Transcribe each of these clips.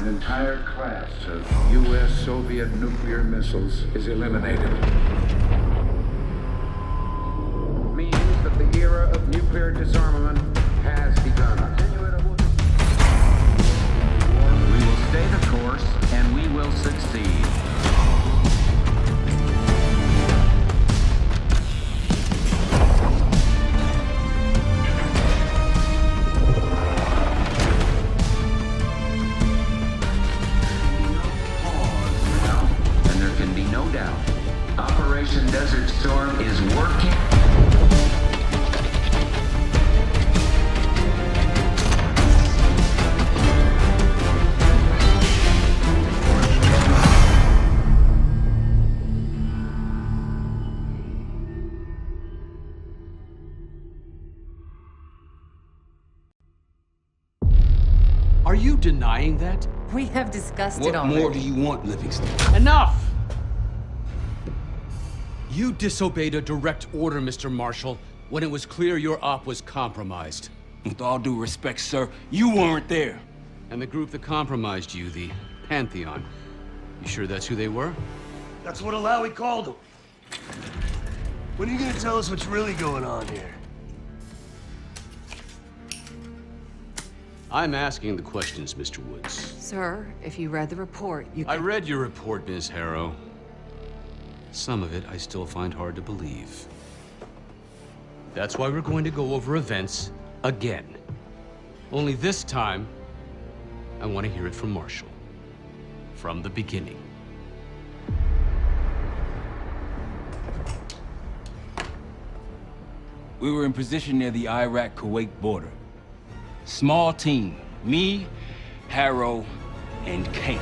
An entire class of U.S.-Soviet nuclear missiles is eliminated. Means that the era of nuclear disarmament has begun. We will stay the course, and we will succeed. Operation Desert Storm is working. Are you denying that? We have discussed it already. What more do you want, Livingston? Enough! You disobeyed a direct order, Mr. Marshall, when it was clear your op was compromised. With all due respect, sir, you weren't there. And the group that compromised you, the Pantheon, you sure that's who they were? That's what Alawi called them. When are you gonna tell us what's really going on here? I'm asking the questions, Mr. Woods. Sir, if you read the report, you I read your report, Ms. Harrow. Some of it I still find hard to believe. That's why we're going to go over events again. Only this time, I want to hear it from Marshall. From the beginning. We were in position near the Iraq-Kuwait border. Small team, me, Harrow, and Case.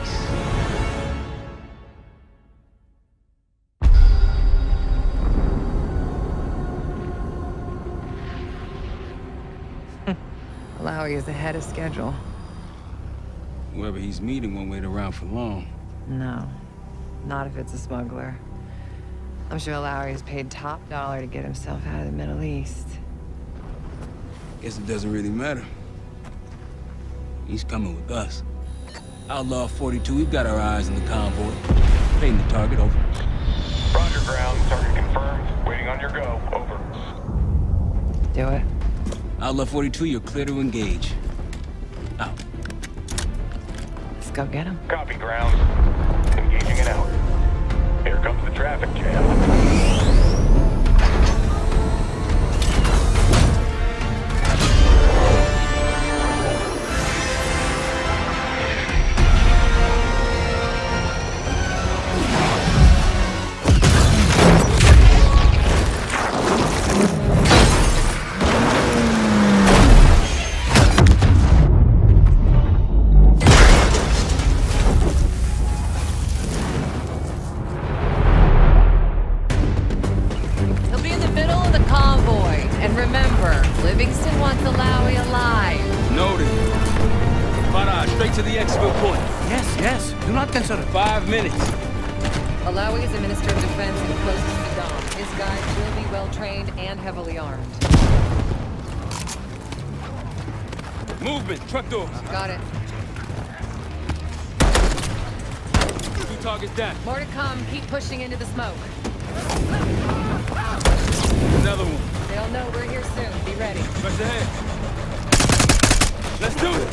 Alawi is ahead of schedule. Whoever he's meeting won't wait around for long. No, not if it's a smuggler. I'm sure Alawi is paid top dollar to get himself out of the Middle East. Guess it doesn't really matter. He's coming with us. Outlaw 42, we've got our eyes on the convoy. Paying the target, over. Roger, ground. Target confirmed. Waiting on your go. Over. Do it. Outlaw 42, you're clear to engage. Out. Let's go get him. Copy, ground. Engaging and out. Here comes the traffic jam. To the exfil point. Yes. Do not consider. 5 minutes. Alawi is a Minister of Defense and close to Saddam. His guys will be well-trained and heavily armed. Movement. Truck doors. Got it. 2 targets down. More to come. Keep pushing into the smoke. Another one. They'll know we're here soon. Be ready. Press ahead. Let's do it.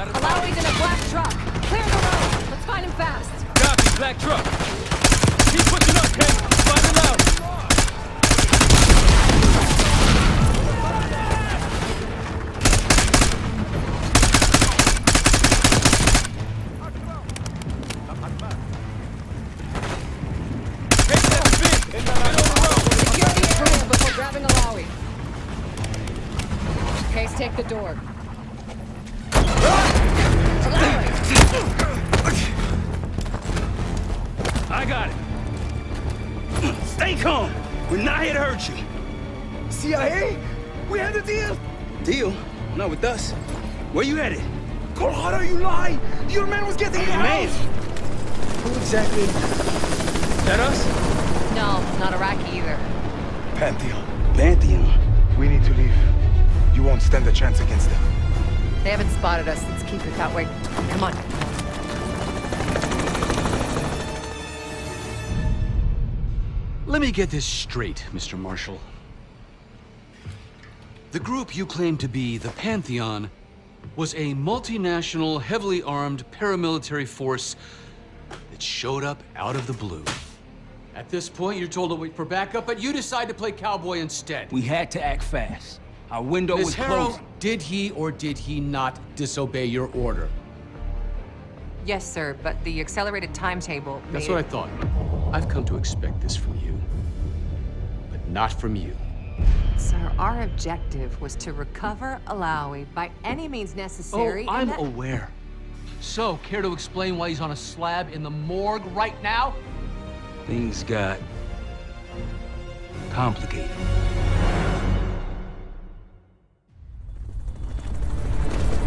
Alawi's in a black truck. Clear the road. Let's find him fast. Copy, black truck. Keep pushing up, Kate. Find him out. Security clear before grabbing Alawi. Case, take the door. I got it. Stay calm. We're not here to hurt you. CIA? We had a deal. Deal? Not with us. Where you headed? Colorado, you lie. Your man was getting out. Man. Who exactly? That us? No, not Iraqi either. Pantheon. Pantheon. We need to leave. won't stand a chance against them. They haven't spotted us. Let's keep it that way. Come on. Let me get this straight, Mr. Marshall. The group you claim to be the Pantheon was a multinational, heavily armed paramilitary force that showed up out of the blue. At this point, you're told to wait for backup, but you decide to play cowboy instead. We had to act fast. Our window was Miss Harrow, closing. did he or did he not disobey your order? Yes, sir, but the accelerated timetable That's what I thought. I've come to expect this from you, but not from you. Sir, our objective was to recover Alawi by any means necessary. Oh, I'm aware. So, care to explain why he's on a slab in the morgue right now? Things got complicated.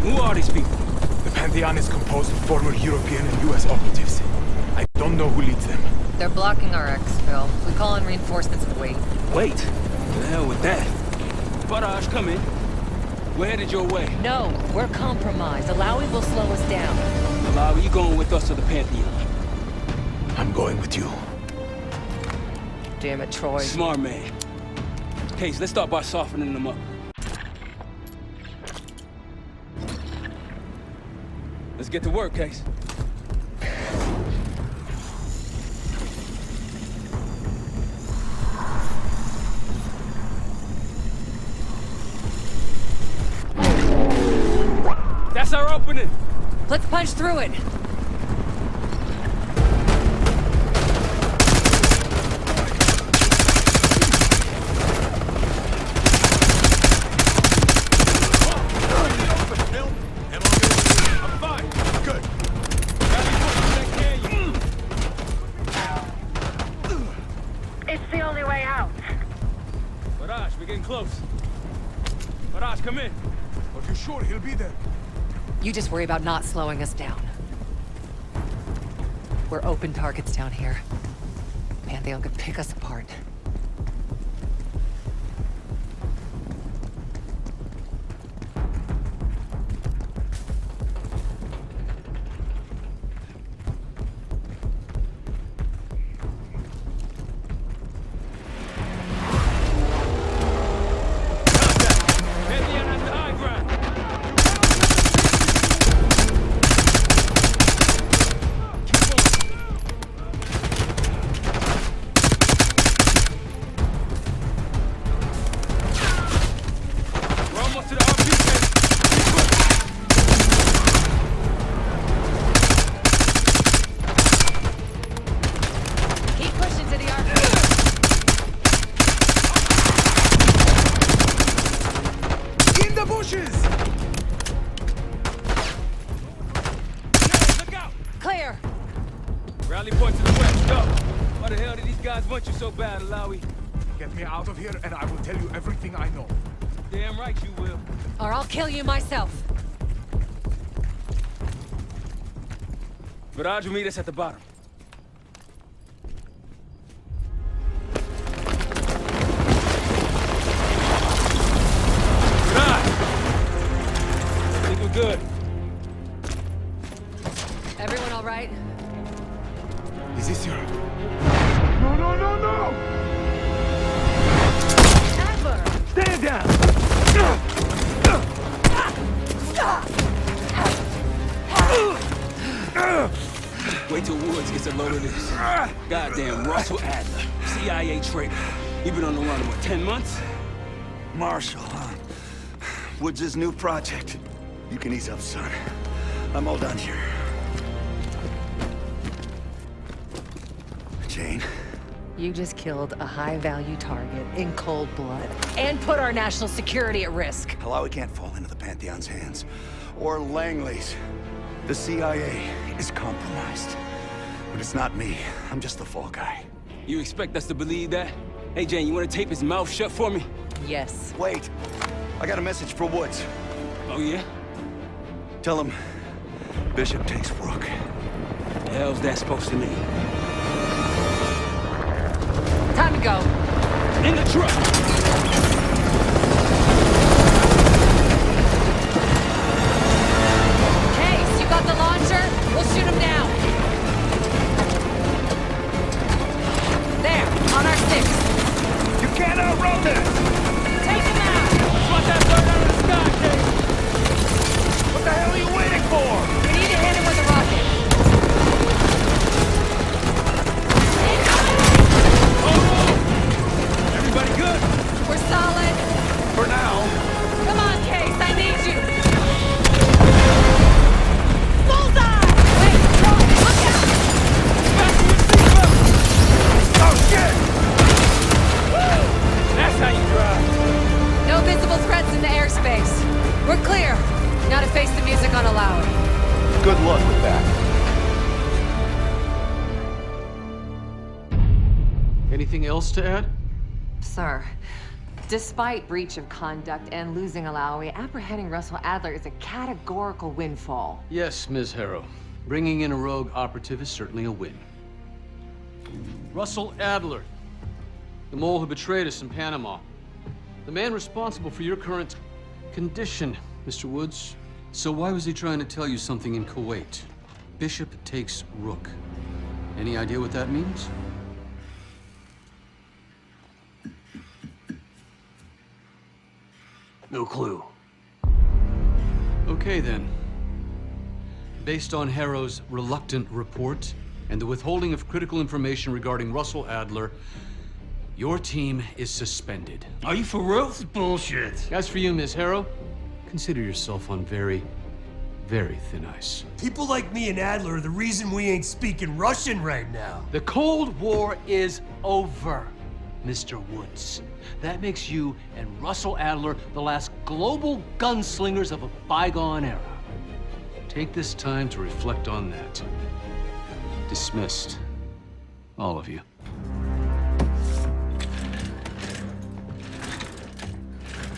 Who are these people? The Pantheon is composed of former European and US operatives. I don't know who leads them. They're blocking our exfil. We call in reinforcements and wait. Wait. The hell with that. Barrage, come in. We're headed your way. No, we're compromised. Alawi will slow us down. Alawi, you going with us to the Pantheon? I'm going with you. Damn it, Troy. Smart man. Case, let's start by softening them up. Let's get to work, Case. That's our opening! Let's punch through it. It's the only way out. Barrage, we're getting close. Barrage, come in. Are you sure he'll be there? You just worry about not slowing us down. We're open targets down here. Pantheon could pick us apart. Rally point to the west, go! Why the hell did these guys want you so bad, Alawi? Get me out of here and I will tell you everything I know. Damn right you will. Or I'll kill you myself. Viraj will meet us at the bottom. Viraj! I think we're good. Everyone all right? Is this your... No, no, no, no! Never! Stand down! Wait till Woods gets a load of this. Goddamn Russell Adler, CIA traitor. You been on the run, what, 10 months? Marshall, huh? Woods' new project. You can ease up, son. I'm all done here. Jane? You just killed a high-value target in cold blood and put our national security at risk. Alawi can't fall into the Pantheon's hands. Or Langley's. The CIA is compromised. But it's not me. I'm just the fall guy. You expect us to believe that? Hey, Jane, you want to tape his mouth shut for me? Yes. Wait. I got a message for Woods. Oh, yeah? Tell him Bishop takes Rook. The hell's that supposed to mean? Time to go. In the truck! base. We're clear. Now to face the music on Alawi. Good luck with that. Anything else to add? Sir, despite breach of conduct and losing Alawi, apprehending Russell Adler is a categorical windfall. Yes, Ms. Harrow. Bringing in a rogue operative is certainly a win. Russell Adler, the mole who betrayed us in Panama. The man responsible for your current condition, Mr. Woods. So why was he trying to tell you something in Kuwait? Bishop takes Rook. Any idea what that means? No clue. Okay, then. Based on Harrow's reluctant report and the withholding of critical information regarding Russell Adler, your team is suspended. Are you for real? This is bullshit. As for you, Ms. Harrow, consider yourself on very, very thin ice. People like me and Adler are the reason we ain't speaking Russian right now. The Cold War is over, Mr. Woods. That makes you and Russell Adler the last global gunslingers of a bygone era. Take this time to reflect on that. Dismissed. All of you.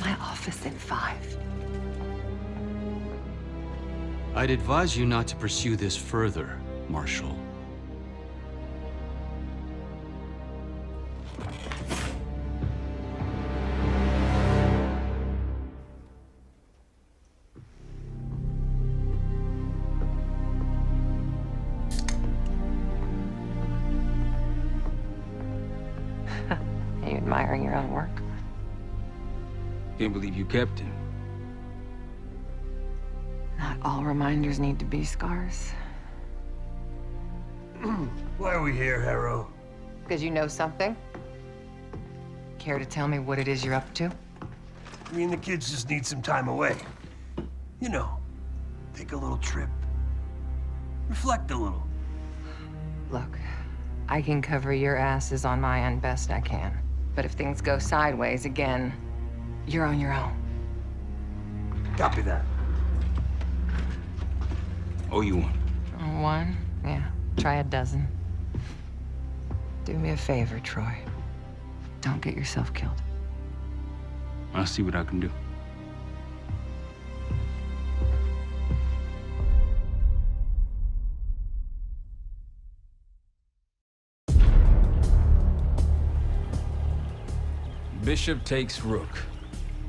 My office in 5. I'd advise you not to pursue this further, Marshal. Are you admiring your own work? Can't believe you kept him. Not all reminders need to be scars. Why are we here, Harrow? Because you know something? Care to tell me what it is you're up to? Me and the kids just need some time away. You know, take a little trip. Reflect a little. Look, I can cover your asses on my end best I can. But if things go sideways again, you're on your own. Copy that. Oh, you one. One? Yeah. Try a dozen. Do me a favor, Troy. Don't get yourself killed. I'll see what I can do. Bishop takes Rook.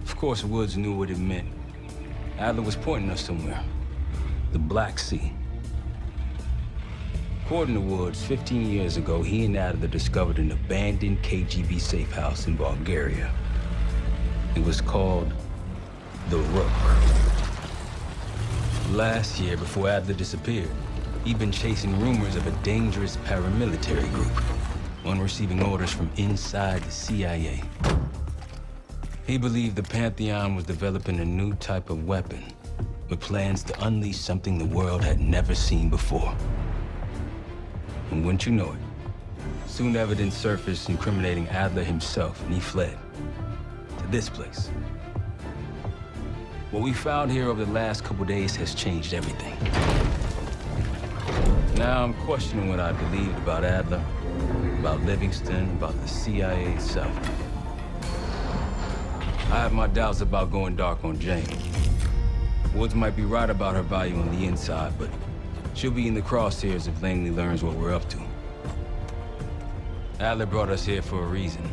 Of course, Woods knew what it meant. Adler was pointing us somewhere. The Black Sea. According to Woods, 15 years ago, he and Adler discovered an abandoned KGB safe house in Bulgaria. It was called the Rook. Last year, before Adler disappeared, he'd been chasing rumors of a dangerous paramilitary group, one receiving orders from inside the CIA. He believed the Pantheon was developing a new type of weapon, with plans to unleash something the world had never seen before. And wouldn't you know it, soon evidence surfaced incriminating Adler himself, and he fled to this place. What we found here over the last couple days has changed everything. Now I'm questioning what I believed about Adler, about Livingston, about the CIA itself. I have my doubts about going dark on Jane. Woods might be right about her value on the inside, but she'll be in the crosshairs if Langley learns what we're up to. Adler brought us here for a reason,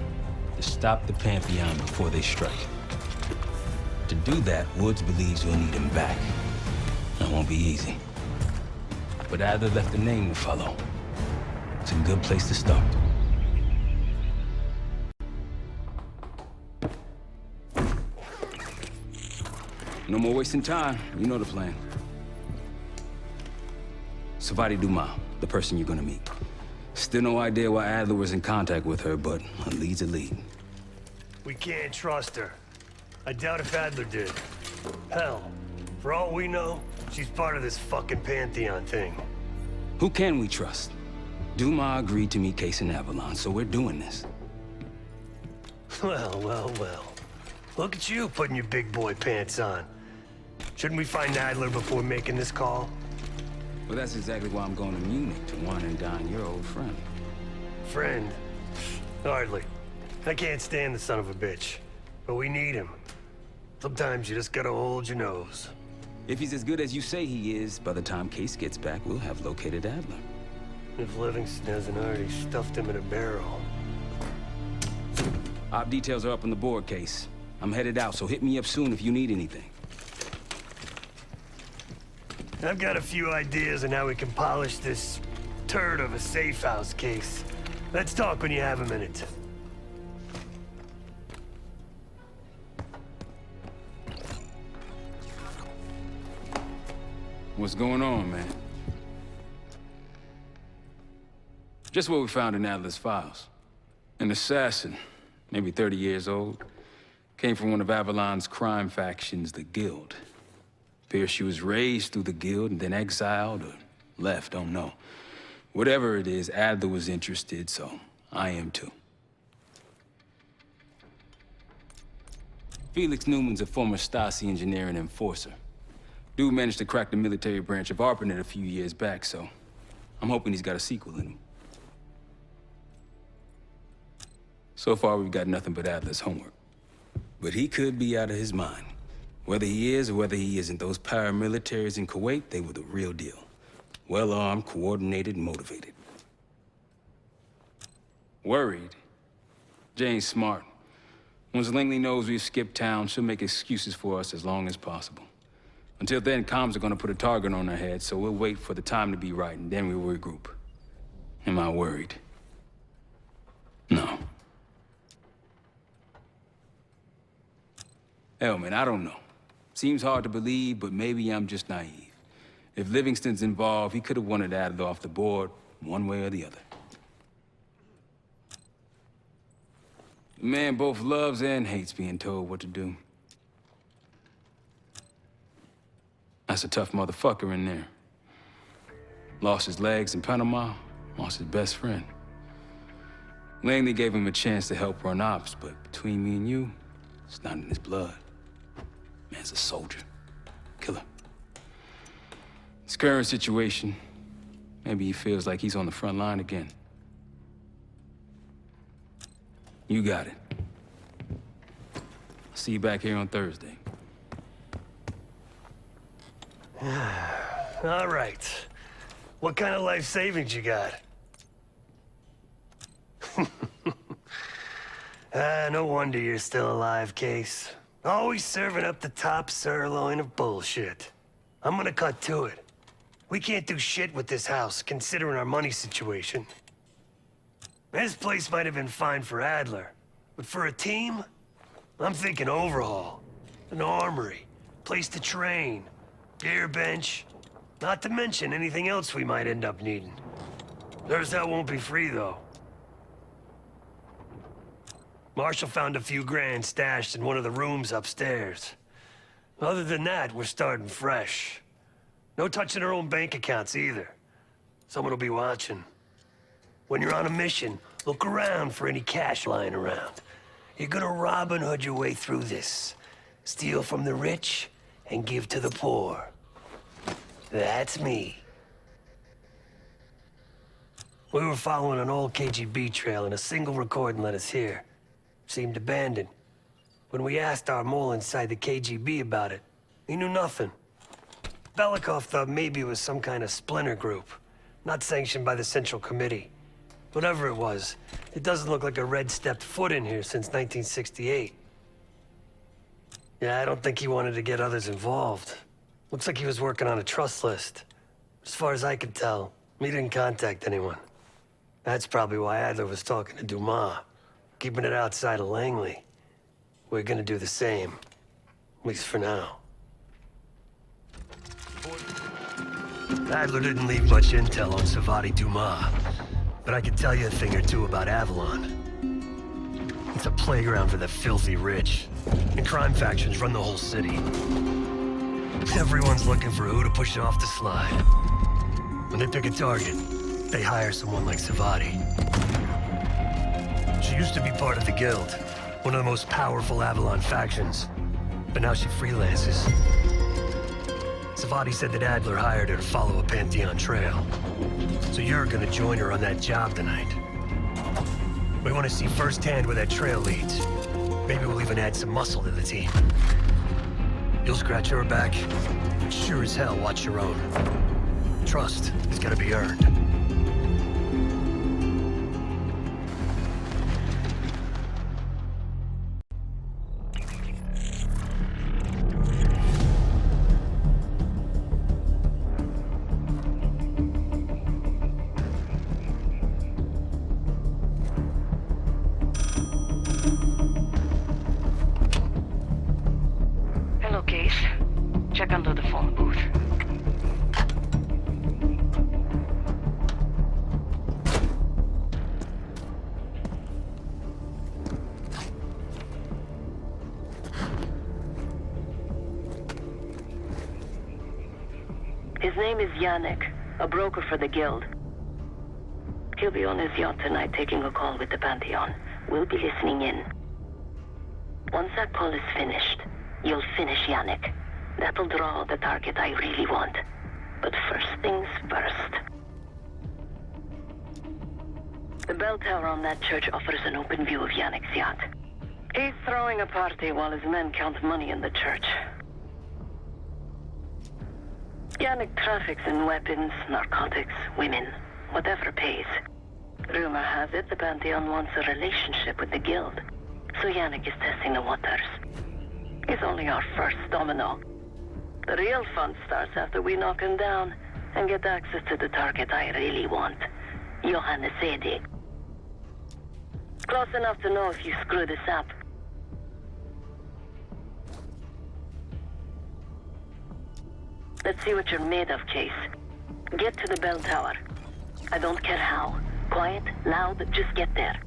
to stop the Pantheon before they strike. To do that, Woods believes we'll need him back. That won't be easy. But Adler left a name to follow. It's a good place to start. No more wasting time. You know the plan. Savati Dumas, the person you're gonna meet. Still no idea why Adler was in contact with her, but a lead's a lead. We can't trust her. I doubt if Adler did. Hell, for all we know, she's part of this fucking Pantheon thing. Who can we trust? Dumas agreed to meet Case in Avalon, so we're doing this. Well, well, well. Look at you putting your big boy pants on. Shouldn't we find Adler before making this call? Well, that's exactly why I'm going to Munich to wine and dine your old friend. Friend? Hardly. I can't stand the son of a bitch. But we need him. Sometimes you just gotta hold your nose. If he's as good as you say he is, by the time Case gets back, we'll have located Adler. If Livingston hasn't already stuffed him in a barrel. Op details are up on the board, Case. I'm headed out, so hit me up soon if you need anything. I've got a few ideas on how we can polish this turd of a safe house case. Let's talk when you have a minute. What's going on, man? Just what we found in Adler's files. An assassin, maybe 30 years old, came from one of Avalon's crime factions, the Guild. Appears she was raised through the Guild and then exiled or left, don't know. Whatever it is, Adler was interested, so I am too. Felix Newman's a former Stasi engineer and enforcer. Dude managed to crack the military branch of ARPANET a few years back, so I'm hoping he's got a sequel in him. So far, we've got nothing but Adler's homework. But he could be out of his mind. Whether he is or whether he isn't, those paramilitaries in Kuwait, they were the real deal. Well-armed, coordinated, motivated. Worried? Jane's smart. Once Langley knows we've skipped town, she'll make excuses for us as long as possible. Until then, comms are gonna put a target on our heads, so we'll wait for the time to be right, and then we'll regroup. Am I worried? No. Hell, man, I don't know. Seems hard to believe, but maybe I'm just naive. If Livingston's involved, he could have wanted Adler off the board, one way or the other. The man both loves and hates being told what to do. That's a tough motherfucker in there. Lost his legs in Panama, lost his best friend. Langley gave him a chance to help run ops, but between me and you, it's not in his blood. Man's a soldier. Killer. His current situation, maybe he feels like he's on the front line again. You got it. I'll see you back here on Thursday. All right. What kind of life savings you got? No wonder you're still alive, Case. Always serving up the top sirloin of bullshit. I'm gonna cut to it. We can't do shit with this house, considering our money situation. This place might have been fine for Adler, but for a team, I'm thinking overhaul. An armory, place to train, gear bench, not to mention anything else we might end up needing. There's that won't be free, though. Marshall found a few grand stashed in one of the rooms upstairs. Other than that, we're starting fresh. No touching our own bank accounts either. Someone will be watching. When you're on a mission, look around for any cash lying around. You're gonna Robin Hood your way through this. Steal from the rich and give to the poor. That's me. We were following an old KGB trail and a single recording led us here. Seemed abandoned. When we asked our mole inside the KGB about it, he knew nothing. Belikov thought maybe it was some kind of splinter group, not sanctioned by the Central Committee. Whatever it was, it doesn't look like a red stepped foot in here since 1968. Yeah, I don't think he wanted to get others involved. Looks like he was working on a trust list. As far as I could tell, he didn't contact anyone. That's probably why Adler was talking to Dumas, keeping it outside of Langley. We're gonna do the same, at least for now. Adler didn't leave much intel on Savati Dumas, but I could tell you a thing or two about Avalon. It's a playground for the filthy rich, and crime factions run the whole city. Everyone's looking for who to push off the slide. When they pick a target, they hire someone like Savati. She used to be part of the guild. one of the most powerful Avalon factions. But now she freelances. Savati said that Adler hired her to follow a Pantheon trail. So you're gonna join her on that job tonight. We want to see firsthand where that trail leads. Maybe we'll even add some muscle to the team. You'll scratch her back, but sure as hell watch your own. Trust is gonna be earned. Check under the phone booth. His name is Yannick, a broker for the Guild. He'll be on his yacht tonight taking a call with the Pantheon. We'll be listening in. Once that call is finished, you'll finish Yannick. That'll draw the target I really want. But first things first. The bell tower on that church offers an open view of Yannick's yacht. He's throwing a party while his men count money in the church. Yannick traffics in weapons, narcotics, women, whatever pays. Rumor has it the Pantheon wants a relationship with the Guild, so Yannick is testing the waters. He's only our first domino. The real fun starts after we knock him down and get access to the target I really want, Johannes Edi. Close enough to know if you screw this up. Let's see what you're made of, Case. Get to the bell tower. I don't care how. Quiet, loud, just get there.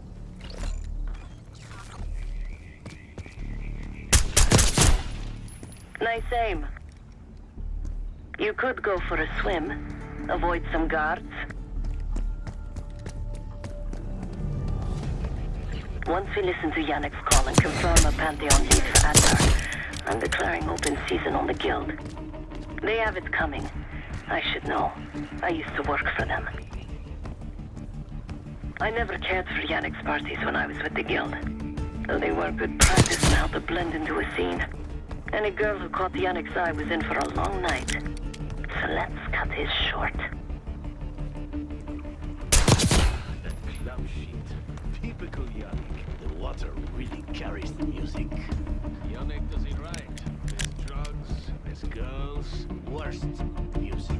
Nice aim. You could go for a swim. Avoid some guards. Once we listen to Yannick's call and confirm a Pantheon lead for Adler, I'm declaring open season on the Guild. They have it coming. I should know. I used to work for them. I never cared for Yannick's parties when I was with the Guild. Though they were good practice on how to blend into a scene. Any girl who caught Yannick's eye was in for a long night. So let's cut his short. That clown shit. Typical Yannick. The water really carries the music. Yannick does it right. There's drugs, there's girls, worst music.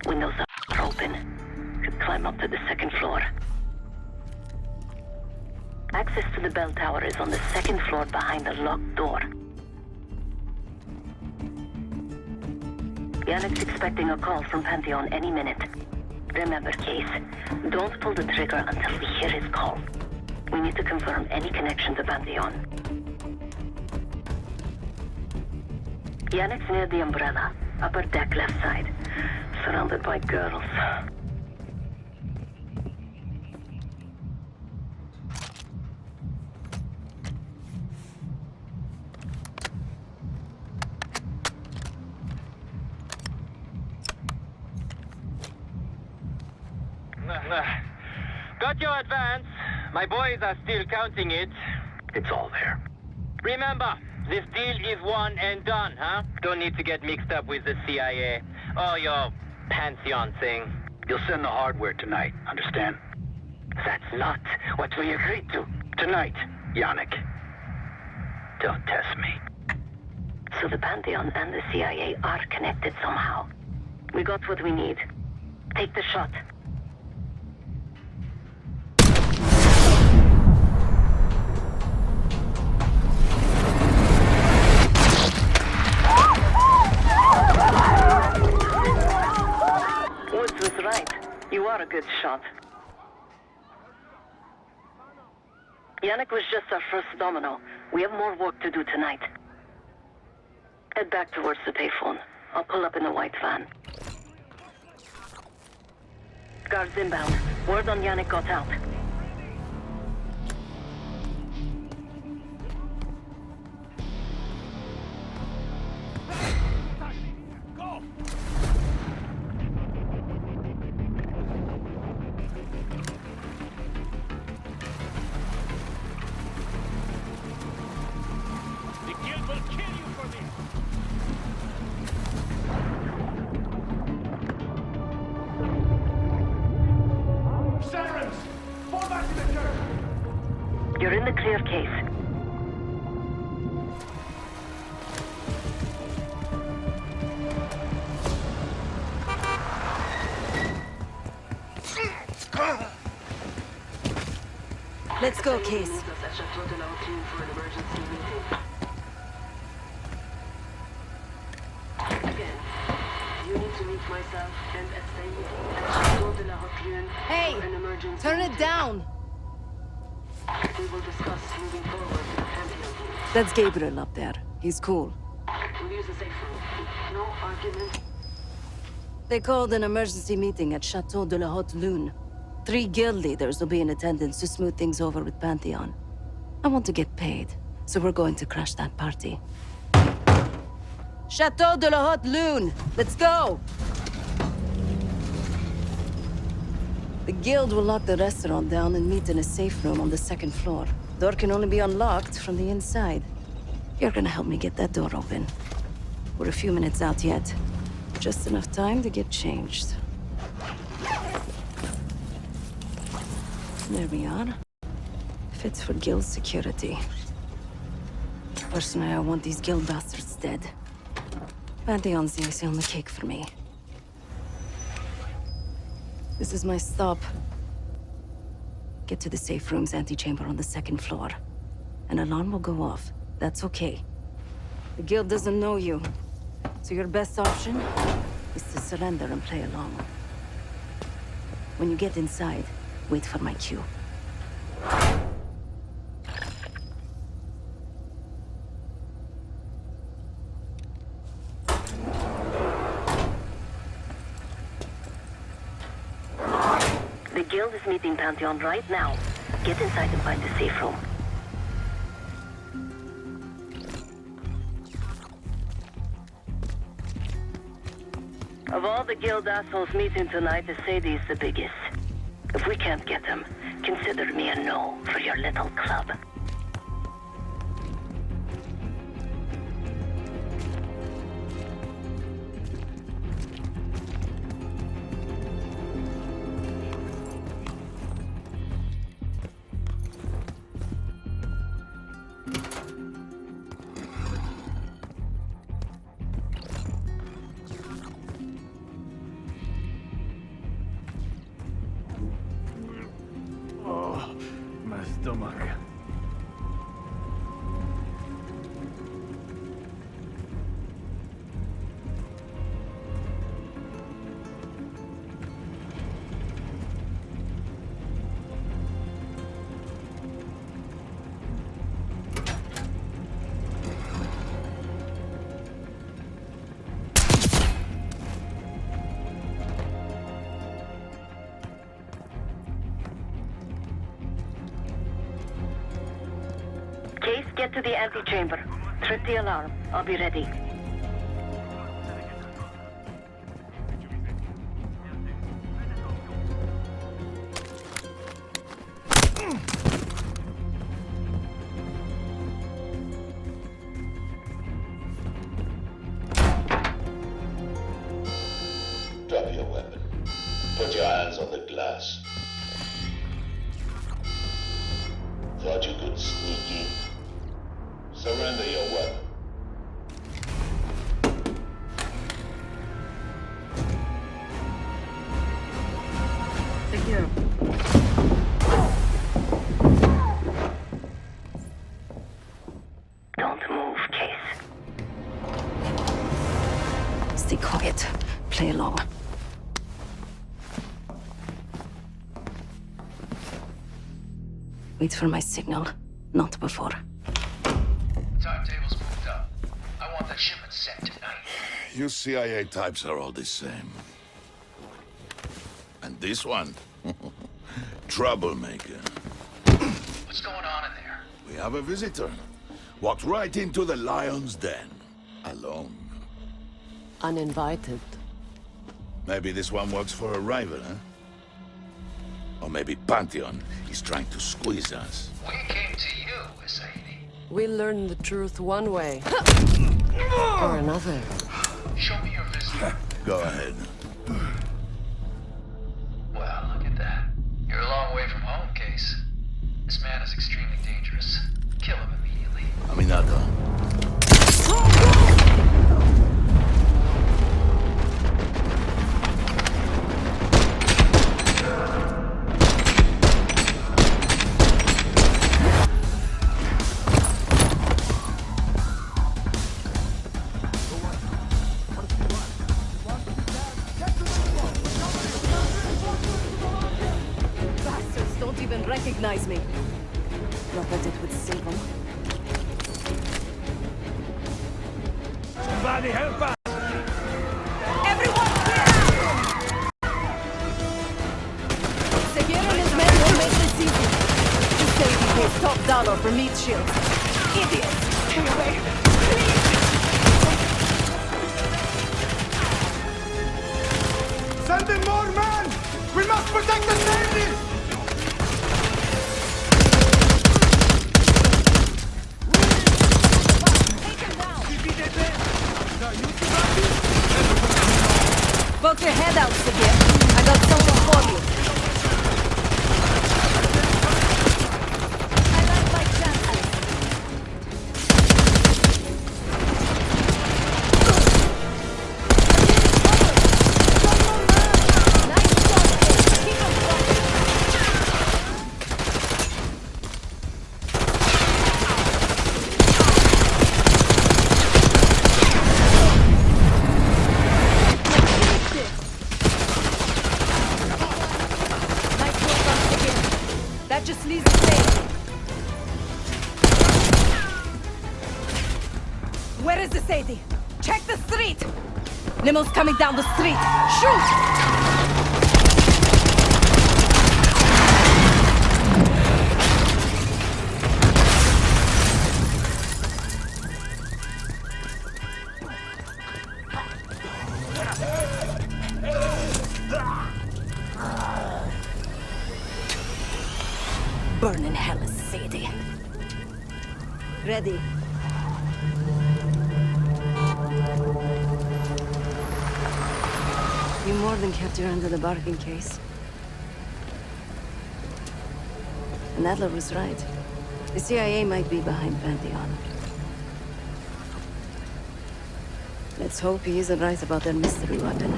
Windows are open. Could climb up to the second floor. Access to the bell tower is on the second floor behind a locked door. Yannick's expecting a call from Pantheon any minute. Remember, Case, don't pull the trigger until we hear his call. We need to confirm any connection to Pantheon. Yannick's near the umbrella, upper deck left side, surrounded by girls. Got your advance. My boys are still counting it. It's all there. Remember, this deal is one and done, huh? Don't need to get mixed up with the CIA or your Pantheon thing. You'll send the hardware tonight, understand? That's not what we agreed to. Tonight, Yannick. Don't test me. So the Pantheon and the CIA are connected somehow. We got what we need. Take the shot. Woods was right. You are a good shot. Yannick was just our first domino. We have more work to do tonight. Head back towards the payphone. I'll pull up in the white van. Guards inbound. Word on Yannick got out. You're in the clear, Case. Let's go, Case. Hey! Turn it down! We will discuss moving forward with the Pantheon. That's Gabriel up there. He's cool. We'll use the safe room. No argument. They called an emergency meeting at Chateau de la Haute Lune. 3 guild leaders will be in attendance to smooth things over with Pantheon. I want to get paid, so we're going to crash that party. Chateau de la Haute Lune! Let's go! The guild will lock the restaurant down and meet in a safe room on the 2nd floor. Door can only be unlocked from the inside. You're gonna help me get that door open. We're a few minutes out yet. Just enough time to get changed. There we are. Fits for guild security. Personally, I want these guild bastards dead. Pantheon's the icing on the cake for me. This is my stop. Get to the safe room's antechamber on the 2nd floor. An alarm will go off. That's okay. The guild doesn't know you, so your best option is to surrender and play along. When you get inside, wait for my cue. The guild is meeting Pantheon right now. Get inside and find the safe room. Of all the guild assholes meeting tonight, the Sadie's the biggest. If we can't get them, consider me a no for your little club. Stomach. Get to the antechamber. Trip the alarm. I'll be ready. Drop your weapon. Put your hands on the glass. Thought you could sneak in. Surrender your weapon. Thank you. Don't move, Case. Stay quiet. Play along. Wait for my signal, not before. Timetable's moved up. I want that shipment sent tonight. You CIA types are all the same. And this one? Troublemaker. What's going on in there? We have a visitor. Walked right into the lion's den. Alone. Uninvited. Maybe this one works for a rival, huh? Or maybe Pantheon is trying to squeeze us. We came to you, Sadie. We learn the truth one way. Or another. Show me your visitor. Go ahead. Well, look at that. You're a long way from home, Case. This man is extremely dangerous. Kill him immediately. Aminata. Bastards don't even recognize me. Not that it would save them. Somebody help us! Everyone clear out! Seguir and his men will make this easy. This Sadie pays top dollar for meat shields. Idiots! Stay away! Please! Send in more men! We must protect the natives! Poke your head out, Seguir. I got something for you. I like my chances. Nice shot, keep them That just leaves the same. Where is the Sadie? Check the street! Nimmo's coming down the street. Shoot! Burn in hell, Sadie. Ready. You more than kept her under the bargain case. And Adler was right. The CIA might be behind Pantheon. Let's hope he isn't right about that mystery weapon.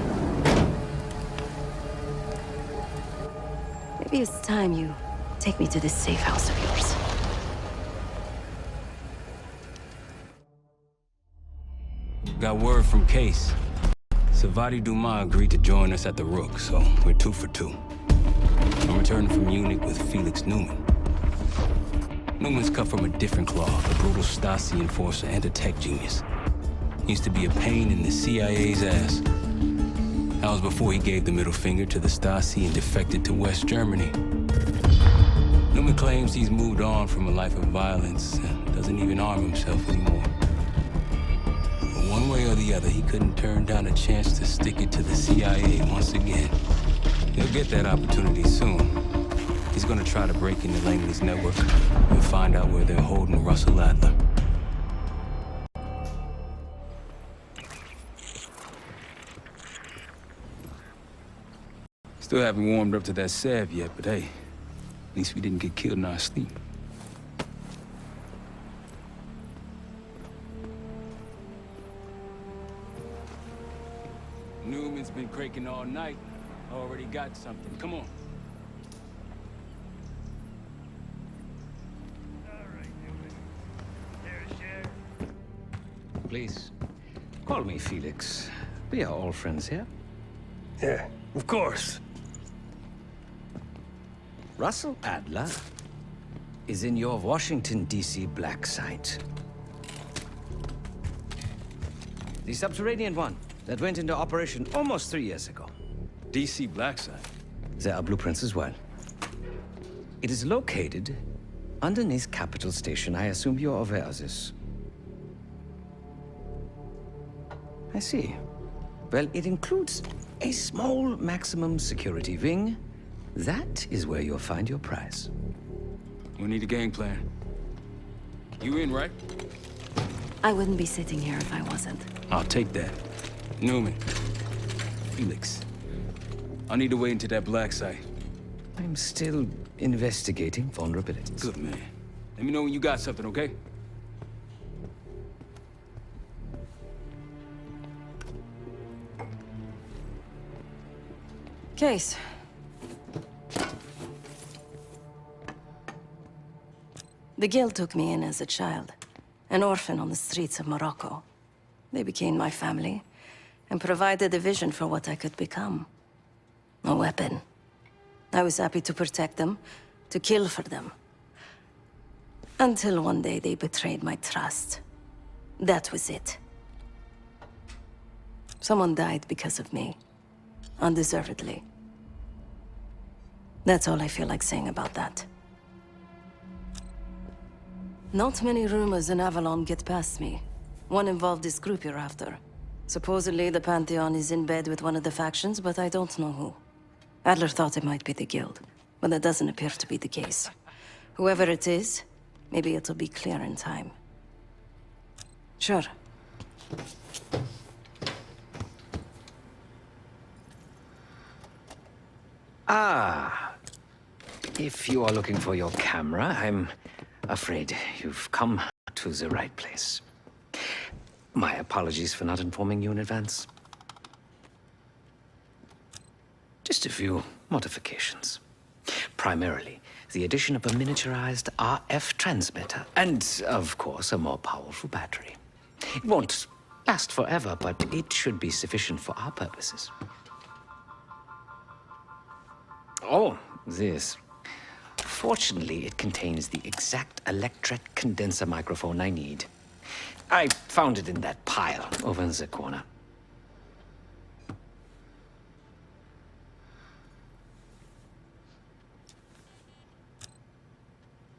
Maybe it's time you take me to this safe house of yours. Got word from Case. Savati Dumas agreed to join us at the Rook, so we're 2 for 2. I'm returning from Munich with Felix Newman. Newman's cut from a different cloth, a brutal Stasi enforcer and a tech genius. He used to be a pain in the CIA's ass. That was before he gave the middle finger to the Stasi and defected to West Germany. Newman claims he's moved on from a life of violence and doesn't even arm himself anymore. But one way or the other, he couldn't turn down a chance to stick it to the CIA once again. He'll get that opportunity soon. He's gonna try to break into Langley's network and find out where they're holding Russell Adler. Still haven't warmed up to that salve yet, but hey, at least we didn't get killed in our sleep. Newman's been cranking all night. Already got something. Come on. Please, call me Felix. We are all friends here. Yeah, of course. Russell Adler? is in your Washington, D.C. black site. The subterranean one that went into operation almost 3 years ago. DC black site. There are blueprints as well. It is located underneath Capitol Station. I assume you're aware of this. I see. Well, it includes a small maximum security wing. That is where you'll find your prize. We need a game plan. You in, right? I wouldn't be sitting here if I wasn't. I'll take that. Newman. Felix. I need to wait into that black site. I'm still investigating vulnerabilities. Good, man. Let me know when you got something, okay? Case. The Guild took me in as a child, an orphan on the streets of Morocco. They became my family and provided a vision for what I could become. A weapon. I was happy to protect them, to kill for them. Until one day they betrayed my trust. That was it. Someone died because of me. Undeservedly. That's all I feel like saying about that. Not many rumors in Avalon get past me. One involved this group you're after. Supposedly the Pantheon is in bed with one of the factions, but I don't know who. Adler thought it might be the Guild, but that doesn't appear to be the case. Whoever it is, maybe it'll be clear in time. Sure. Ah. If you are looking for your camera, I'm afraid you've come to the right place. My apologies for not informing you in advance. Just a few modifications. Primarily, the addition of a miniaturized RF transmitter, and, of course, a more powerful battery. It won't last forever, but it should be sufficient for our purposes. Oh, this. Fortunately, it contains the exact electret condenser microphone I need. I found it in that pile over in the corner.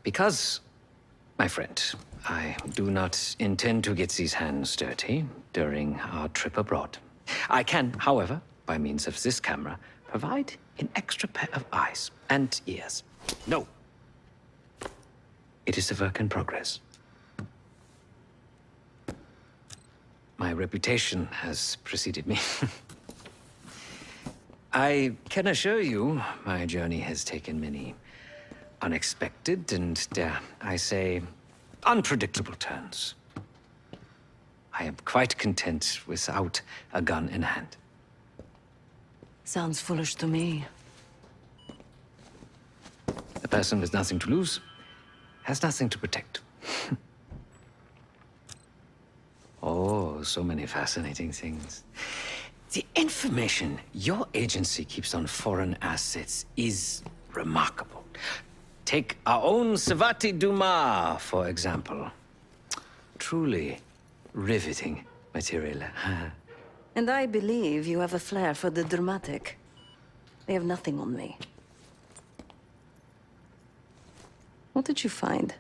Because, my friend, I do not intend to get these hands dirty during our trip abroad. I can, however, by means of this camera, provide an extra pair of eyes and ears. No. It is a work in progress. My reputation has preceded me. I can assure you, my journey has taken many unexpected and, dare I say, unpredictable turns. I am quite content without a gun in hand. Sounds foolish to me. A person with nothing to lose has nothing to protect. Oh, so many fascinating things. The information your agency keeps on foreign assets is remarkable. Take our own Savati Dumas, for example. Truly riveting material. And I believe you have a flair for the dramatic. They have nothing on me. What did you find?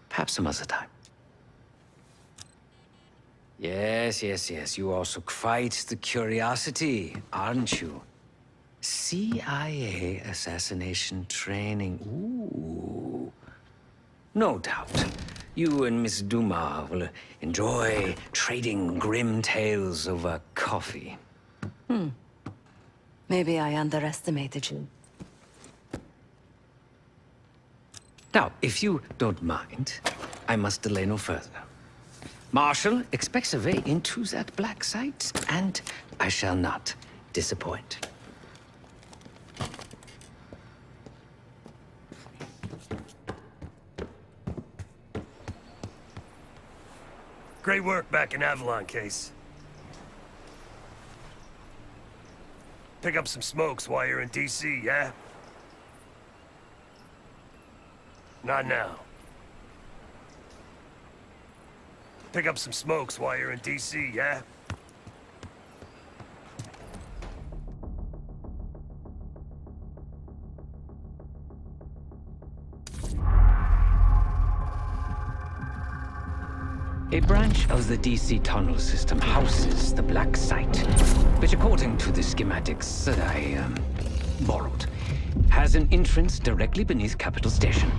Perhaps some other time. Yes. You are also quite the curiosity, aren't you? CIA assassination training. Ooh. No doubt. You and Miss Dumas will enjoy trading grim tales over coffee. Maybe I underestimated you. Now, if you don't mind, I must delay no further. Marshall expects a way into that black site, and I shall not disappoint. Great work back in Avalon, Case. Pick up some smokes while you're in DC, yeah? Not now. Pick up some smokes while you're in DC, yeah? A branch of the DC tunnel system houses the Black Site, which according to the schematics that I, borrowed, has an entrance directly beneath Capital Station.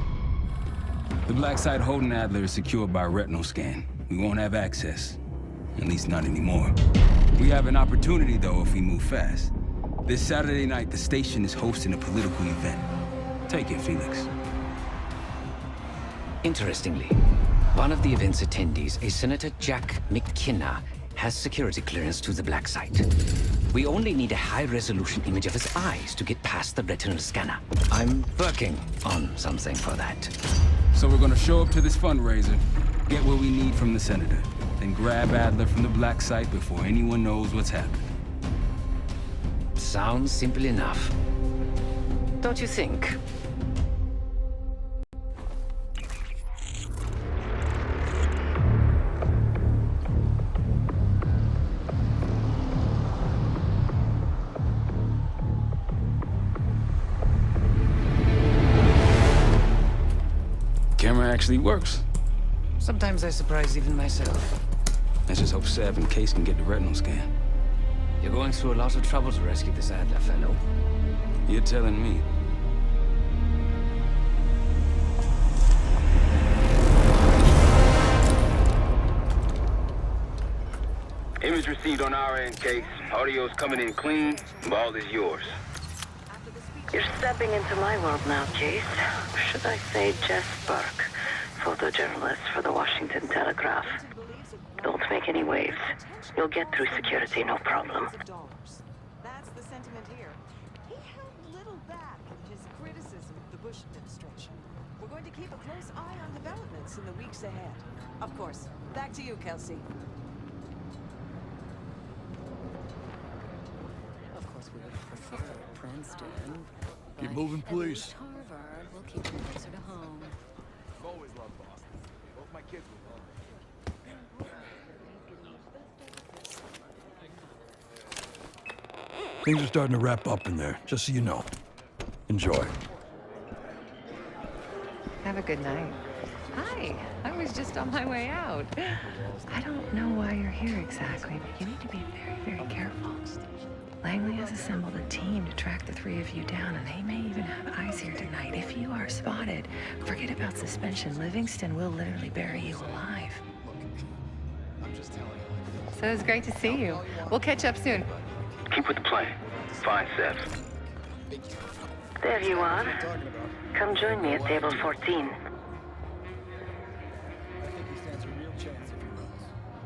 The Black Site holding Adler is secured by a retinal scan. We won't have access. At least not anymore. We have an opportunity, though, if we move fast. This Saturday night, the station is hosting a political event. Take it, Felix. Interestingly, one of the event's attendees, a Senator Jack McKenna, has security clearance to the Black Site. We only need a high-resolution image of his eyes to get past the retinal scanner. I'm working on something for that. So we're gonna show up to this fundraiser, get what we need from the Senator, then grab Adler from the Black Site before anyone knows what's happening. Sounds simple enough. Don't you think? Camera actually works. Sometimes I surprise even myself. Let's just hope Seb and Case can get the retinal scan. You're going through a lot of trouble to rescue this Adler fellow. You're telling me. Image received on our end, Case. Audio's coming in clean. Ball is yours. You're stepping into my world now, Case. Should I say Jess Burke, photojournalist for the Washington Telegraph. Don't make any waves. You'll get through security, no problem. That's the sentiment here. He held little back in his criticism of the Bush administration. We're going to keep a close eye on developments in the weeks ahead. Of course. Back to you, Kelsey. Of course, we would prefer Princeton. Keep moving, please. Harvard will keep him closer to home. I've always loved Boston. Both my kids were born. Things are starting to wrap up in there, just so you know. Enjoy. Have a good night. Hi, I was just on my way out. I don't know why you're here exactly, but you need to be very, very careful. Langley has assembled a team to track the three of you down, and they may even have eyes here tonight. If you are spotted, forget about suspension. Livingston will literally bury you alive. I'm just telling you. So it's great to see you. We'll catch up soon. Keep with the plan. Fine, Seth. There you are. Come join me at table 14. I think he stands a real chance if he runs.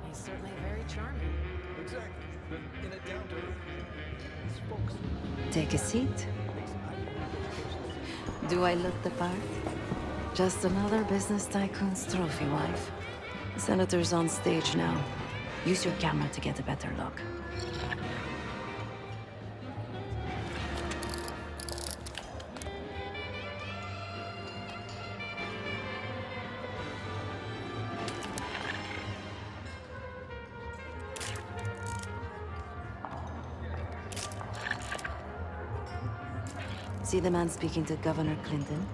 He's certainly very charming. Exactly. In a down-to-earth. He's folksy. Take a seat. Do I look the part? Just another business tycoon's trophy wife. The senator's on stage now. Use your camera to get a better look. See the man speaking to Governor Clinton?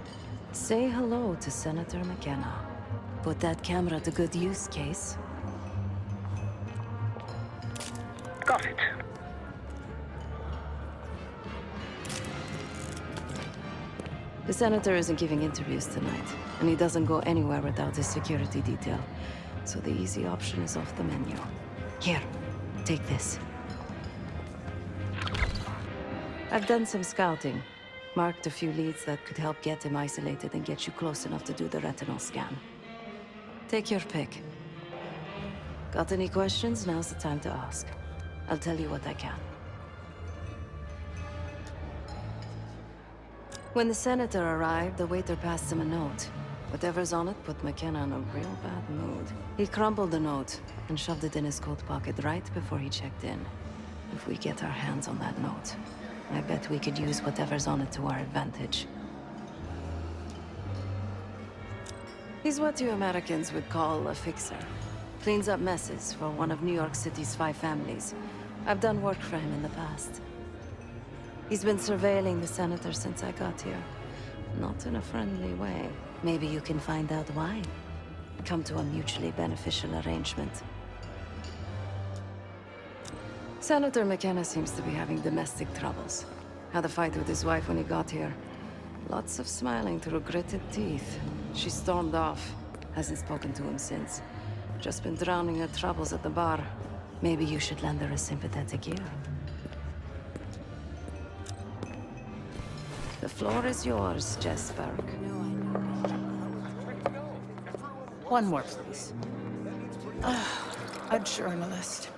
Say hello to Senator McKenna. Put that camera to good use, Case. Got it. The senator isn't giving interviews tonight, and he doesn't go anywhere without his security detail. So the easy option is off the menu. Here, take this. I've done some scouting. Marked a few leads that could help get him isolated and get you close enough to do the retinal scan. Take your pick. Got any questions? Now's the time to ask. I'll tell you what I can. When the senator arrived, the waiter passed him a note. Whatever's on it put McKenna in a real bad mood. He crumpled the note and shoved it in his coat pocket right before he checked in. If we get our hands on that note, I bet we could use whatever's on it to our advantage. He's what you Americans would call a fixer. Cleans up messes for one of New York City's 5 families. I've done work for him in the past. He's been surveilling the senator since I got here. Not in a friendly way. Maybe you can find out why. Come to a mutually beneficial arrangement. Senator McKenna seems to be having domestic troubles. Had a fight with his wife when he got here. Lots of smiling through gritted teeth. She stormed off. Hasn't spoken to him since. Just been drowning her troubles at the bar. Maybe you should lend her a sympathetic ear. The floor is yours, Jessberg. One more, please. A journalist.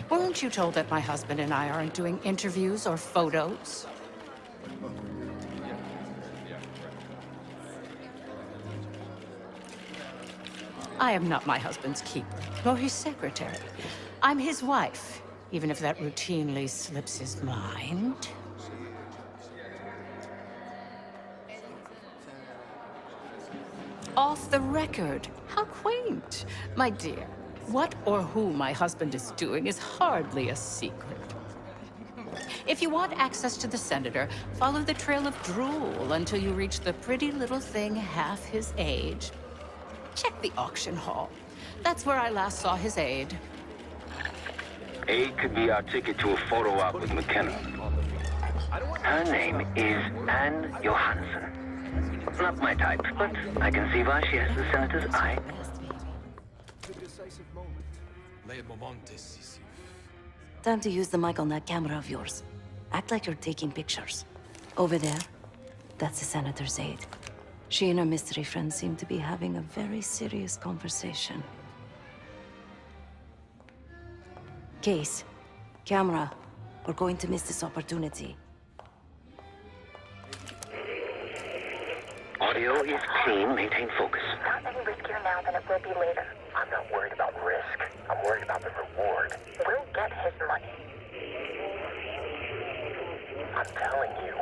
Weren't you told that my husband and I aren't doing interviews or photos? I am not my husband's keeper, nor his secretary. I'm his wife, even if that routinely slips his mind. Off the record. How quaint. My dear, what or who my husband is doing is hardly a secret. If you want access to the senator, follow the trail of drool until you reach the pretty little thing half his age. Check the auction hall. That's where I last saw his aide. Aide could be our ticket to a photo op with McKenna. Her name is Anne Johansson. Not my type, but I can see why she has the senator's eye. Time to use the mic on that camera of yours. Act like you're taking pictures. Over there, that's the senator's aide. She and her mystery friend seem to be having a very serious conversation. Case, camera, we're going to miss this opportunity. Audio is clean, maintain focus. Not any riskier now than it will be later. I'm not worried about risk. I'm worried about the reward. We'll get his money. I'm telling you,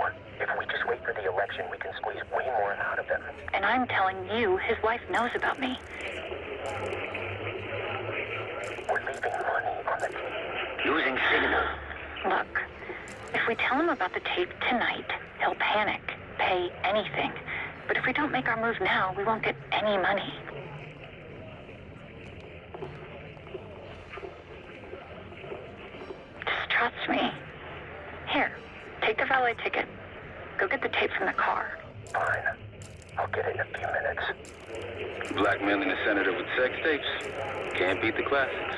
if we just wait for the election, we can squeeze way more out of them. And I'm telling you, his wife knows about me. We're leaving money on the table. Losing signal. Look, if we tell him about the tape tonight, he'll panic, pay anything. But if we don't make our move now, we won't get any money. Just trust me. Here, take the valet ticket. Go get the tape from the car. Fine. I'll get it in a few minutes. Blackmailing the senator with sex tapes. Can't beat the classics.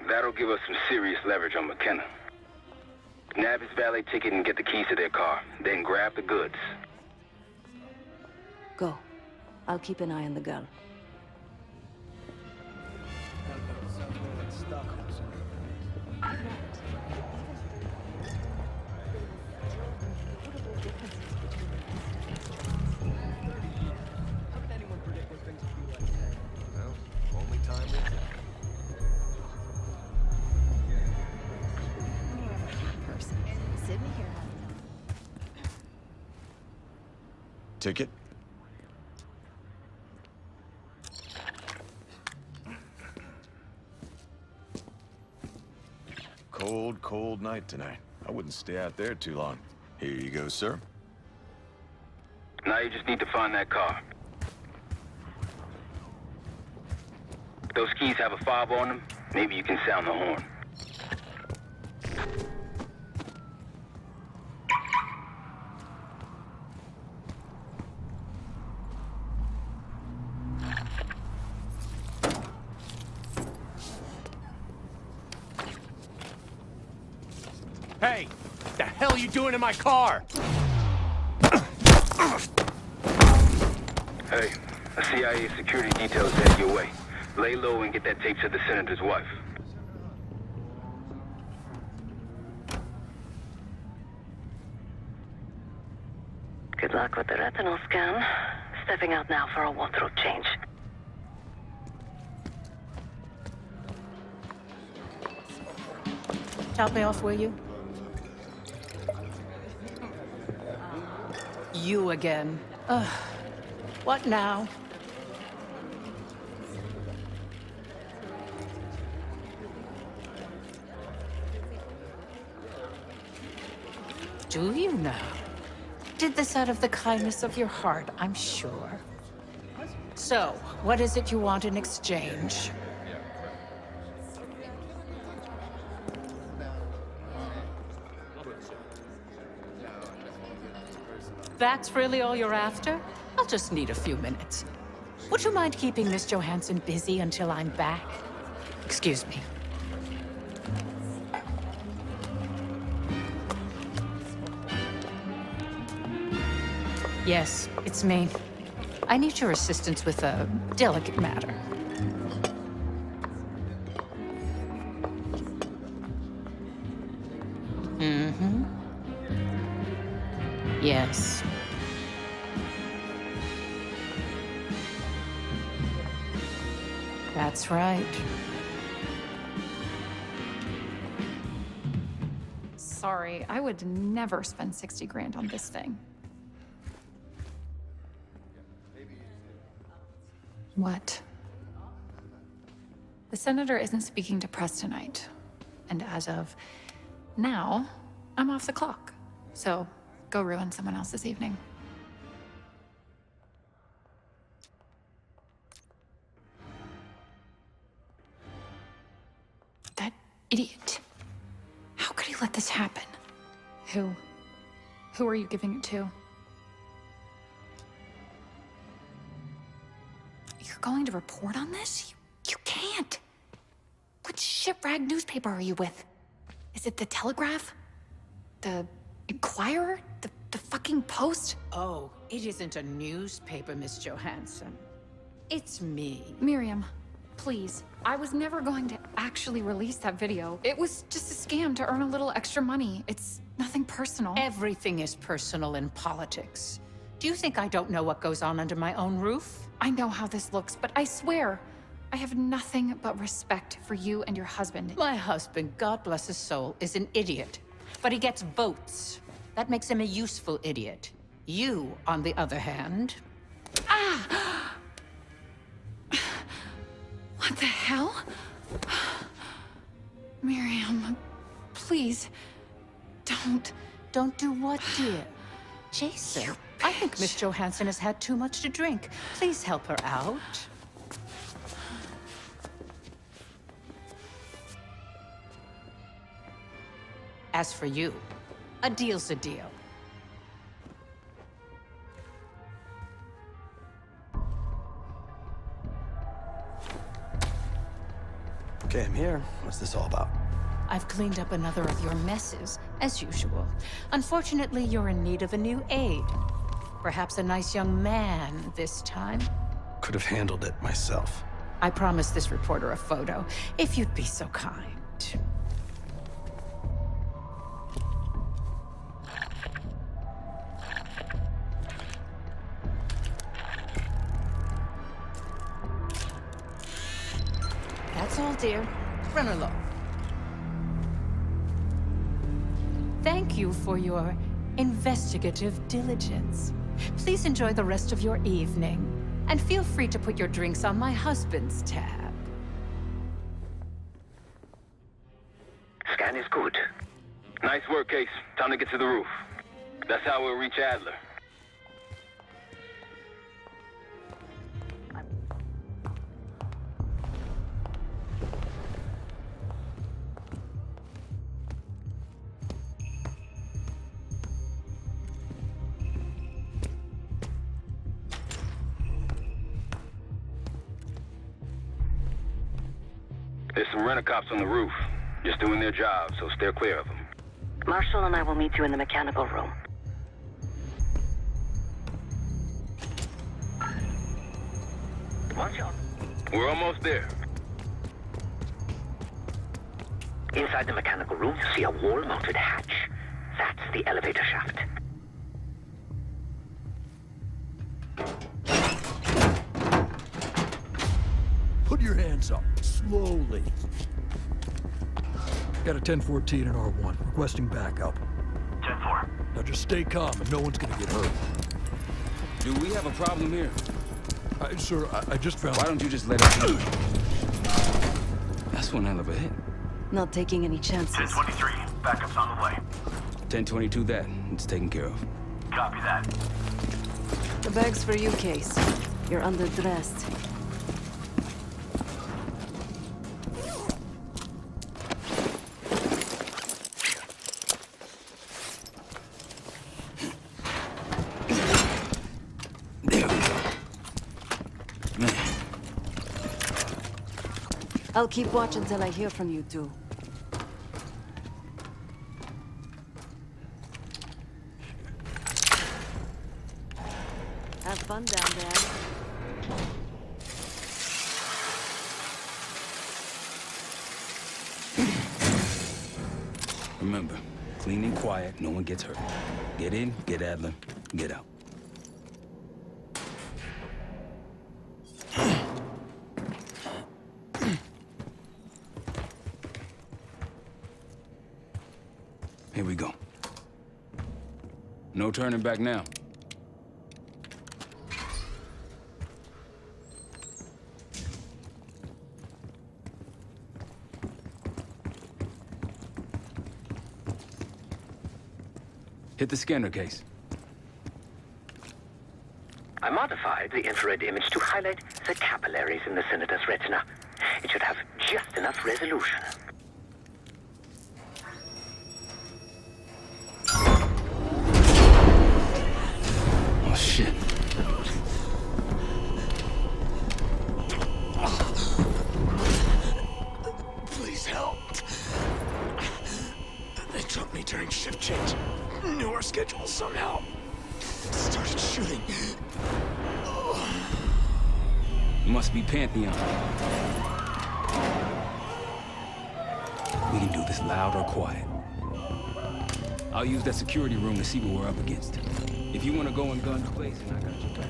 That'll give us some serious leverage on McKenna. Nab his valet ticket and get the keys to their car. Then grab the goods. Go. I'll keep an eye on the girl. Ticket? Cold, cold night tonight. I wouldn't stay out there too long. Here you go, sir. Now you just need to find that car. If those keys have a fob on them, maybe you can sound the horn. Hey! The hell are you doing in my car? Hey, a CIA security detail is headed your way. Lay low and get that tape to the senator's wife. Good luck with the retinal scan. Stepping out now for a wardrobe change. top me off, will you? You again. Ugh. What now? Do you now? Did this out of the kindness of your heart, I'm sure. So, what is it you want in exchange? That's really all you're after? I'll just need a few minutes. Would you mind keeping Miss Johansson busy until I'm back? Excuse me. Yes, it's me. I need your assistance with a delicate matter. Mm-hmm. Yes. That's right. Sorry, I would never spend 60 grand on this thing. What? The senator isn't speaking to press tonight. And as of now, I'm off the clock. So go ruin someone else's evening. That idiot. How could he let this happen? Who? Who are you giving it to? You're going to report on this? You can't. What shit-rag newspaper are you with? Is it the Telegraph? The Inquirer? The fucking Post? Oh, it isn't a newspaper, Miss Johansson. It's me. Miriam, please. I was never going to actually release that video. It was just a scam to earn a little extra money. It's nothing personal. Everything is personal in politics. Do you think I don't know what goes on under my own roof? I know how this looks, but I swear, I have nothing but respect for you and your husband. My husband, God bless his soul, is an idiot. But he gets votes. That makes him a useful idiot. You, on the other hand... Ah! What the hell? Miriam, please, don't... Don't do what, dear? Jason, I think Miss Johansson has had too much to drink. Please help her out. As for you, a deal's a deal. Okay, I'm here. What's this all about? I've cleaned up another of your messes, as usual. Unfortunately, you're in need of a new aide. Perhaps a nice young man this time. Could have handled it myself. I promised this reporter a photo, if you'd be so kind. That's all, dear. Run along. Thank you for your investigative diligence. Please enjoy the rest of your evening, and feel free to put your drinks on my husband's tab. Scan is good. Nice work, Case. Time to get to the roof. That's how we'll reach Adler. There's some rent-a-cops on the roof. Just doing their job, so steer clear of them. Marshall and I will meet you in the mechanical room. Watch out. We're almost there. Inside the mechanical room, you see a wall-mounted hatch. That's the elevator shaft. Put your hands up, slowly. Got a 1014 and R1, requesting backup. 10-4. Now just stay calm and no one's gonna get hurt. Do we have a problem here? Sir, I just found... Why don't you just let us do it? That's one hell of a hit. Not taking any chances. 10-23. Backup's on the way. 1022 that. It's taken care of. Copy that. The bag's for you, Case. You're underdressed. I'll keep watch until I hear from you two. Have fun down there. Remember, clean and quiet, no one gets hurt. Get in, get Adler, get out. Here we go. No turning back now. Hit the scanner, Case. I modified the infrared image to highlight the capillaries in the Senator's retina. It should have just enough resolution. Oh, shit. Please help. They took me during shift change. Knew our schedule somehow. Started shooting. Must be Pantheon. We can do this loud or quiet. I'll use that security room to see what we're up against. If you want to go in guns blazing, I got your back.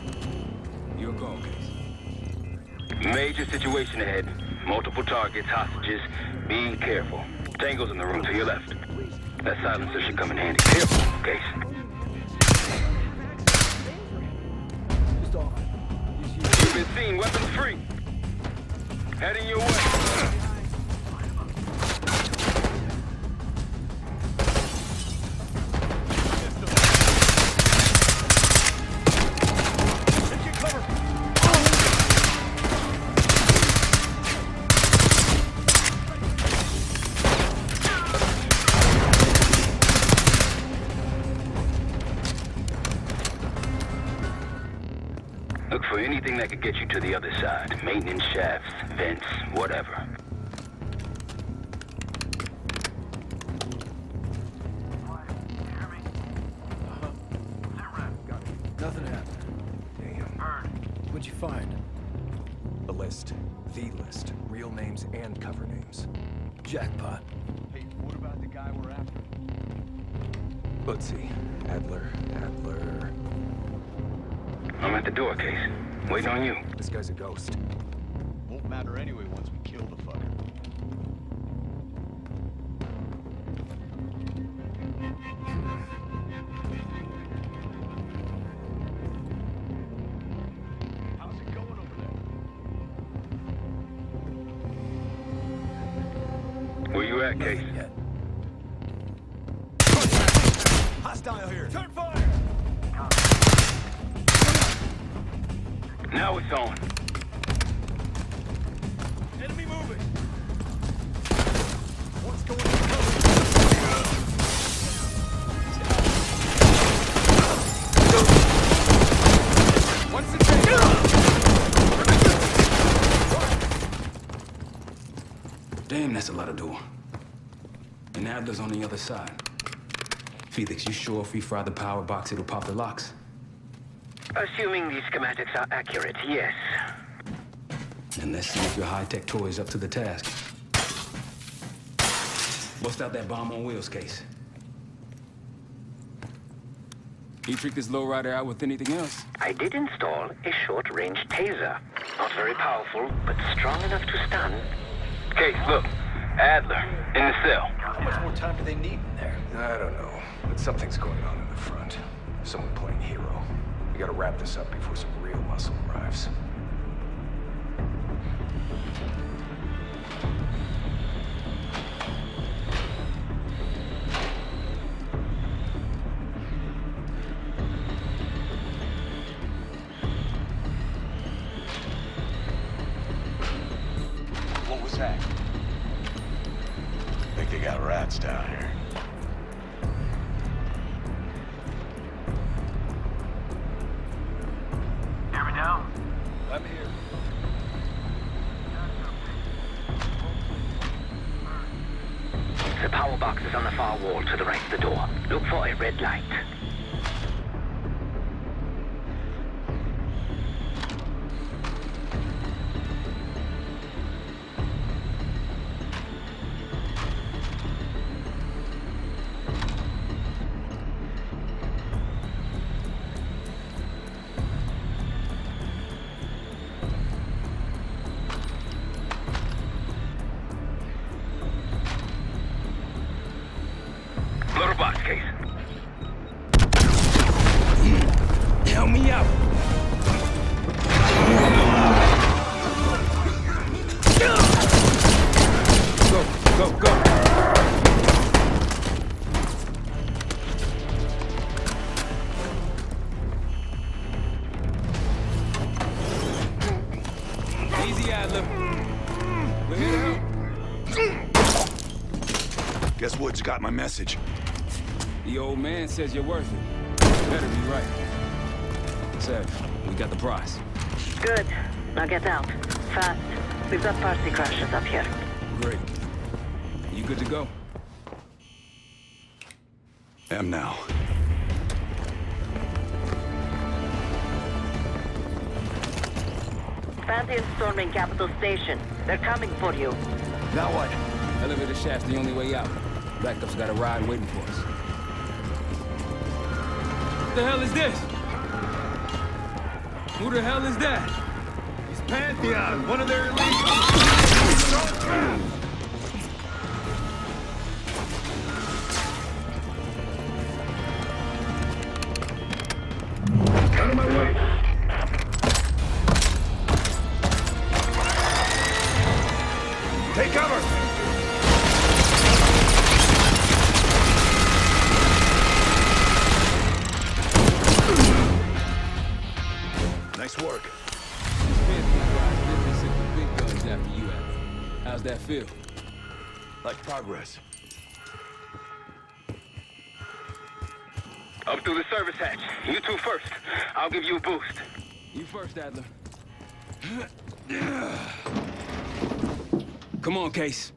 Your call, Case. Major situation ahead. Multiple targets, hostages. Be careful. Tango's in the room to your left. That silencer should come in handy. Careful, Case. You've been seen, weapons free. Heading your way. Look for anything that could get you to the other side. Maintenance shafts, vents, whatever. Nothing happened. Damn. What'd you find? A list. The list. Real names and cover names. Jackpot. Hey, what about the guy we're after? Let's see. Adler. I'm at the door, Case. Waiting on you. This guy's a ghost. Won't matter anyway once we kill the fucker. How's it going over there? Where you at, Case? Hostile here. Turn fire! Now it's on. Enemy moving! What's going on? Once it's taken! Damn, that's a lot of door. And Adler's on the other side. Felix, you sure if we fry the power box, it'll pop the locks? Assuming these schematics are accurate, yes. And let's see if your high-tech toy is up to the task. Bust out that bomb on wheels, Case. You trick this lowrider out with anything else? I did install a short-range taser. Not very powerful, but strong enough to stun. Case, look. Adler, in the cell. How much more time do they need in there? I don't know, but something's going on in the front. Someone playing hero. We gotta wrap this up before some real muscle arrives. What was that? Think they got rats down here. Hear me now? I'm here. The power box is on the far wall to the right of the door. Look for a red light. Motor box case. Help me out. Go, go. Easy, Adler. We're here to help. Guess Wood's got my message. The old man says you're worth it. Better be right. Sir, we got the prize. Good. Now get out. Fast. We've got party crashes up here. Great. You good to go? Am now. Pantheon storming Capital Station. They're coming for you. Now what? Elevator shaft's the only way out. Backup's got a ride waiting for us. What the hell is this? Who the hell is that? It's Pantheon, one of their elite. Out of my way. Take cover! Nice work. Big guns after you, Adler. How's that feel? Like progress. Up through the service hatch. You two first. I'll give you a boost. You first, Adler. Come on, Case.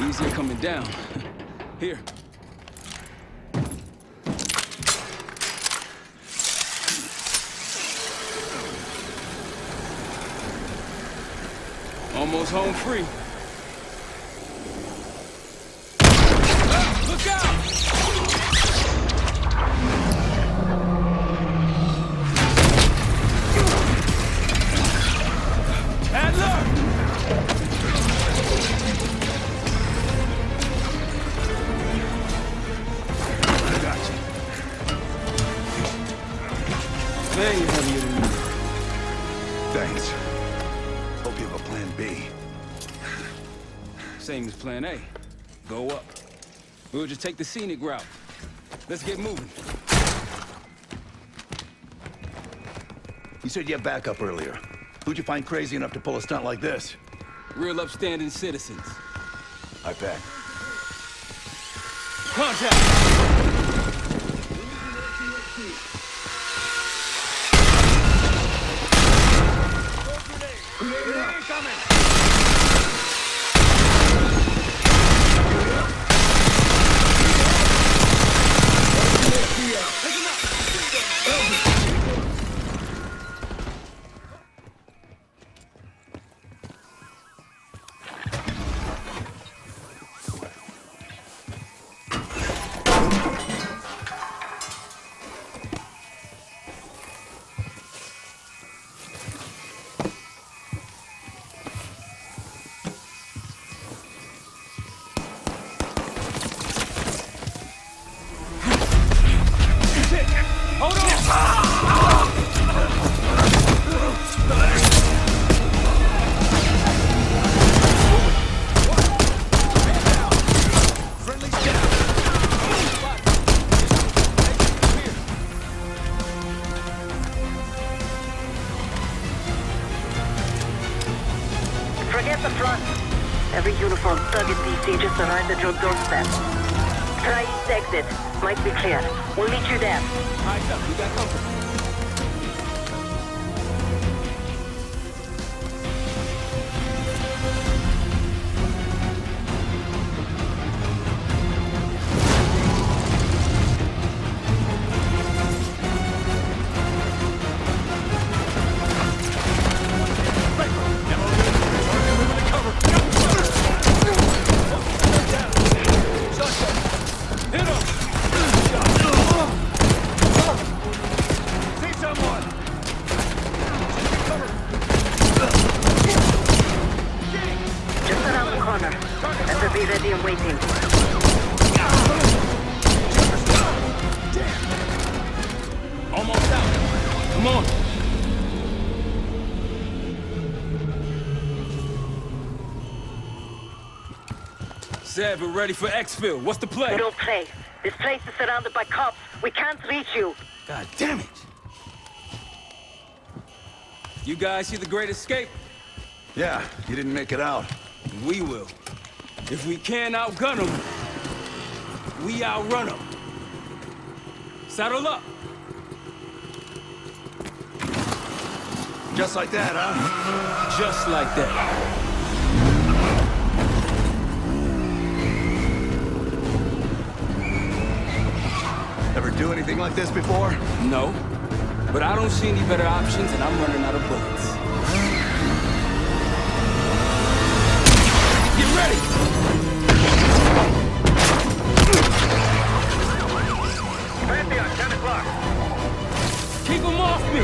Easier coming down. Here. Almost home free. Look out! Adler! Gotcha. Man, you're heavier than me. Thanks. Hope you have a plan B. Same as plan A. Go up. We'll just take the scenic route. Let's get moving. You said you had backup earlier. Who'd you find crazy enough to pull a stunt like this? Real upstanding citizens. I bet. Contact! see you just arrived at your doorstep. Try east exit. Might be clear. We'll meet you there. Eyes up, we got company. Said we're ready for exfil. What's the play? No play. This place is surrounded by cops. We can't reach you. God damn it! You guys see the Great Escape? Yeah, you didn't make it out. We will. If we can't outgun them, we outrun them. Saddle up. Just like that, huh? Just like that. Ever do anything like this before? No, but I don't see any better options and I'm running out of bullets. Get ready! Pantheon, 10 o'clock. Keep them off me!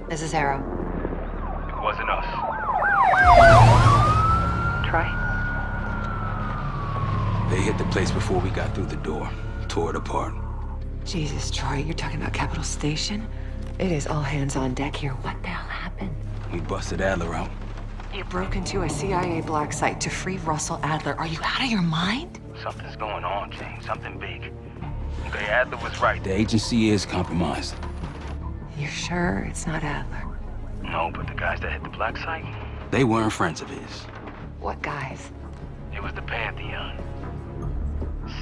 This is Arrow. It wasn't us. Troy? They hit the place before we got through the door. Tore it apart. Jesus, Troy, you're talking about Capital Station? It is all hands on deck here. What the hell happened? We busted Adler out. You broke into a CIA black site to free Russell Adler. Are you out of your mind? Something's going on, Jane. Something big. Okay, Adler was right. The agency is compromised. You're sure it's not Adler? No, but the guys that hit the black site? They weren't friends of his. What guys? It was the Pantheon.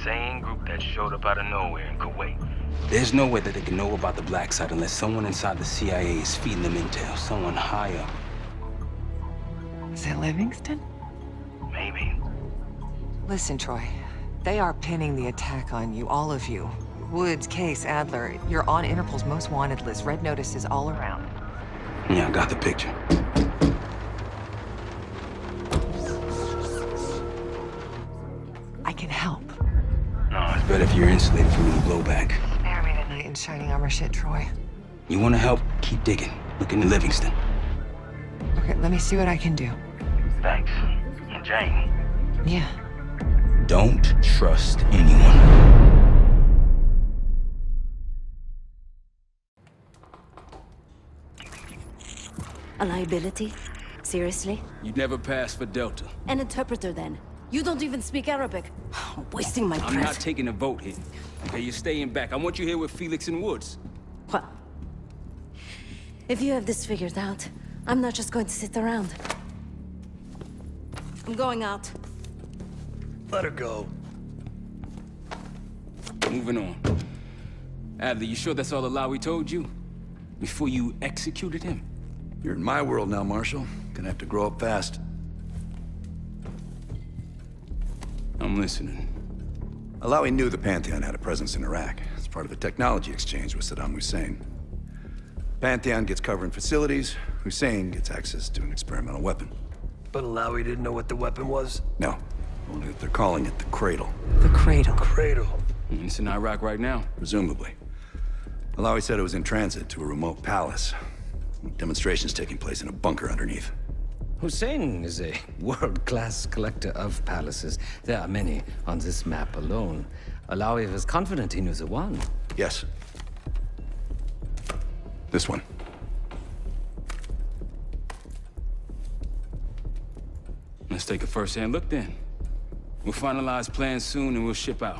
Same group that showed up out of nowhere in Kuwait. There's no way that they can know about the black site unless someone inside the CIA is feeding them intel. Someone high up. Is it Livingston? Maybe. Listen, Troy. They are pinning the attack on you, all of you. Woods, Case, Adler, you're on Interpol's most wanted list. Red notices all around. Yeah, I got the picture. I can help. No, it's better if you're insulated from any blowback. Spare me tonight in shining armor shit, Troy. You want to help? Keep digging. Look into Livingston. Okay, let me see what I can do. Thanks. And Jane. Yeah. Don't trust anyone. A liability? Seriously? You'd never pass for Delta. An interpreter, then. You don't even speak Arabic. Wasting my breath. I'm not taking a vote here. Okay, you're staying back. I want you here with Felix and Woods. Well, if you have this figured out, I'm not just going to sit around. I'm going out. Let her go. Moving on. Adler, you sure that's all the lie we told you? Before you executed him? You're in my world now, Marshal. Gonna have to grow up fast. I'm listening. Alawi knew the Pantheon had a presence in Iraq as part of a technology exchange with Saddam Hussein. Pantheon gets cover in facilities, Hussein gets access to an experimental weapon. But Alawi didn't know what the weapon was? No, only that they're calling it the Cradle. The Cradle. Cradle. It's in Iraq right now. Presumably. Alawi said it was in transit to a remote palace. Demonstrations taking place in a bunker underneath. Hussein is a world-class collector of palaces. There are many on this map alone. Alawi was confident he knew the one. Yes. This one. Let's take a first-hand look then. We'll finalize plans soon and we'll ship out.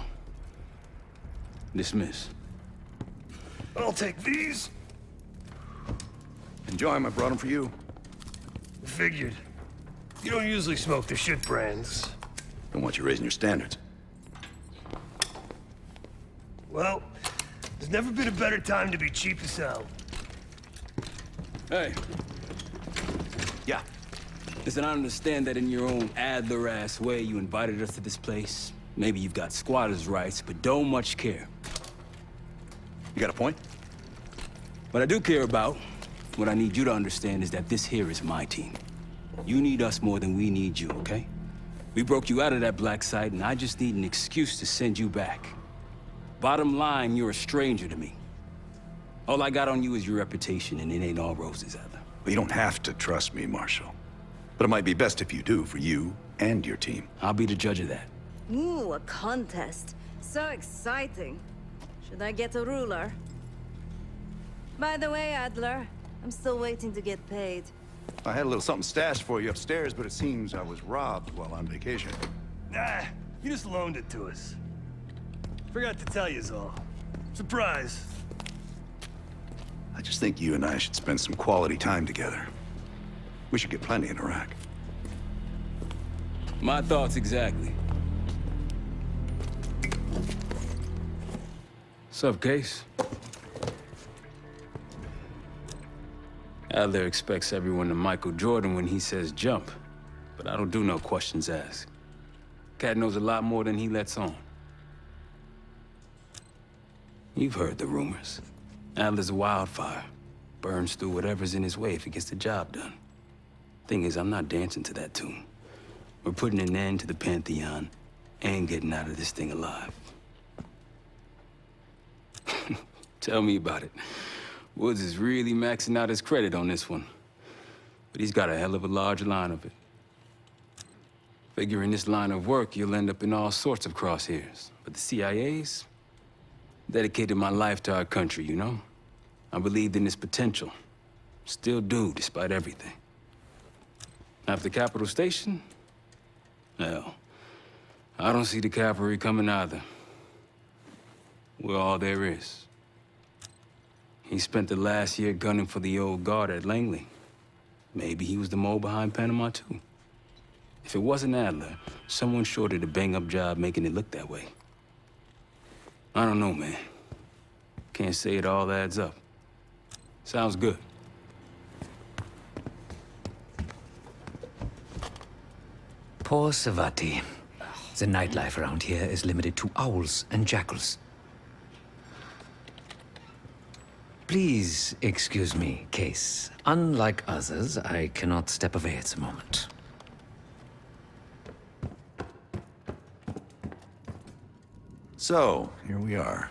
Dismiss. I'll take these. Enjoy them, I brought them for you. Figured. You don't usually smoke the shit brands. Don't want you raising your standards. Well, there's never been a better time to be cheap as hell. Hey. Yeah. Listen, I understand that in your own Adler-ass way you invited us to this place. Maybe you've got squatters' rights, but don't much care. You got a point? What I do care about, what I need you to understand is that this here is my team. You need us more than we need you, okay? We broke you out of that black site, and I just need an excuse to send you back. Bottom line, you're a stranger to me. All I got on you is your reputation, and it ain't all roses either. Well, you don't have to trust me, Marshal. But it might be best if you do, for you and your team. I'll be the judge of that. Ooh, a contest. So exciting. Should I get a ruler? By the way, Adler, I'm still waiting to get paid. I had a little something stashed for you upstairs, but it seems I was robbed while on vacation. Nah, you just loaned it to us. Forgot to tell you all. Surprise. I just think you and I should spend some quality time together. We should get plenty in Iraq. My thoughts exactly. Sup, Case? Adler expects everyone to Michael Jordan when he says jump, but I don't do no questions asked. Cat knows a lot more than he lets on. You've heard the rumors. Adler's a wildfire. Burns through whatever's in his way if he gets the job done. Thing is, I'm not dancing to that tune. We're putting an end to the Pantheon and getting out of this thing alive. Tell me about it. Woods is really maxing out his credit on this one. But he's got a hell of a large line of it. Figure in this line of work, you'll end up in all sorts of crosshairs. But the CIA's dedicated my life to our country, you know? I believed in its potential. Still do, despite everything. After Capital Station? Hell, I don't see the cavalry coming either. We're all there is. He spent the last year gunning for the old guard at Langley. Maybe he was the mole behind Panama, too. If it wasn't Adler, someone sure did a bang-up job making it look that way. I don't know, man. Can't say it all adds up. Sounds good. Poor Savati. The nightlife around here is limited to owls and jackals. Please excuse me, Case. Unlike others, I cannot step away at the moment. So, here we are.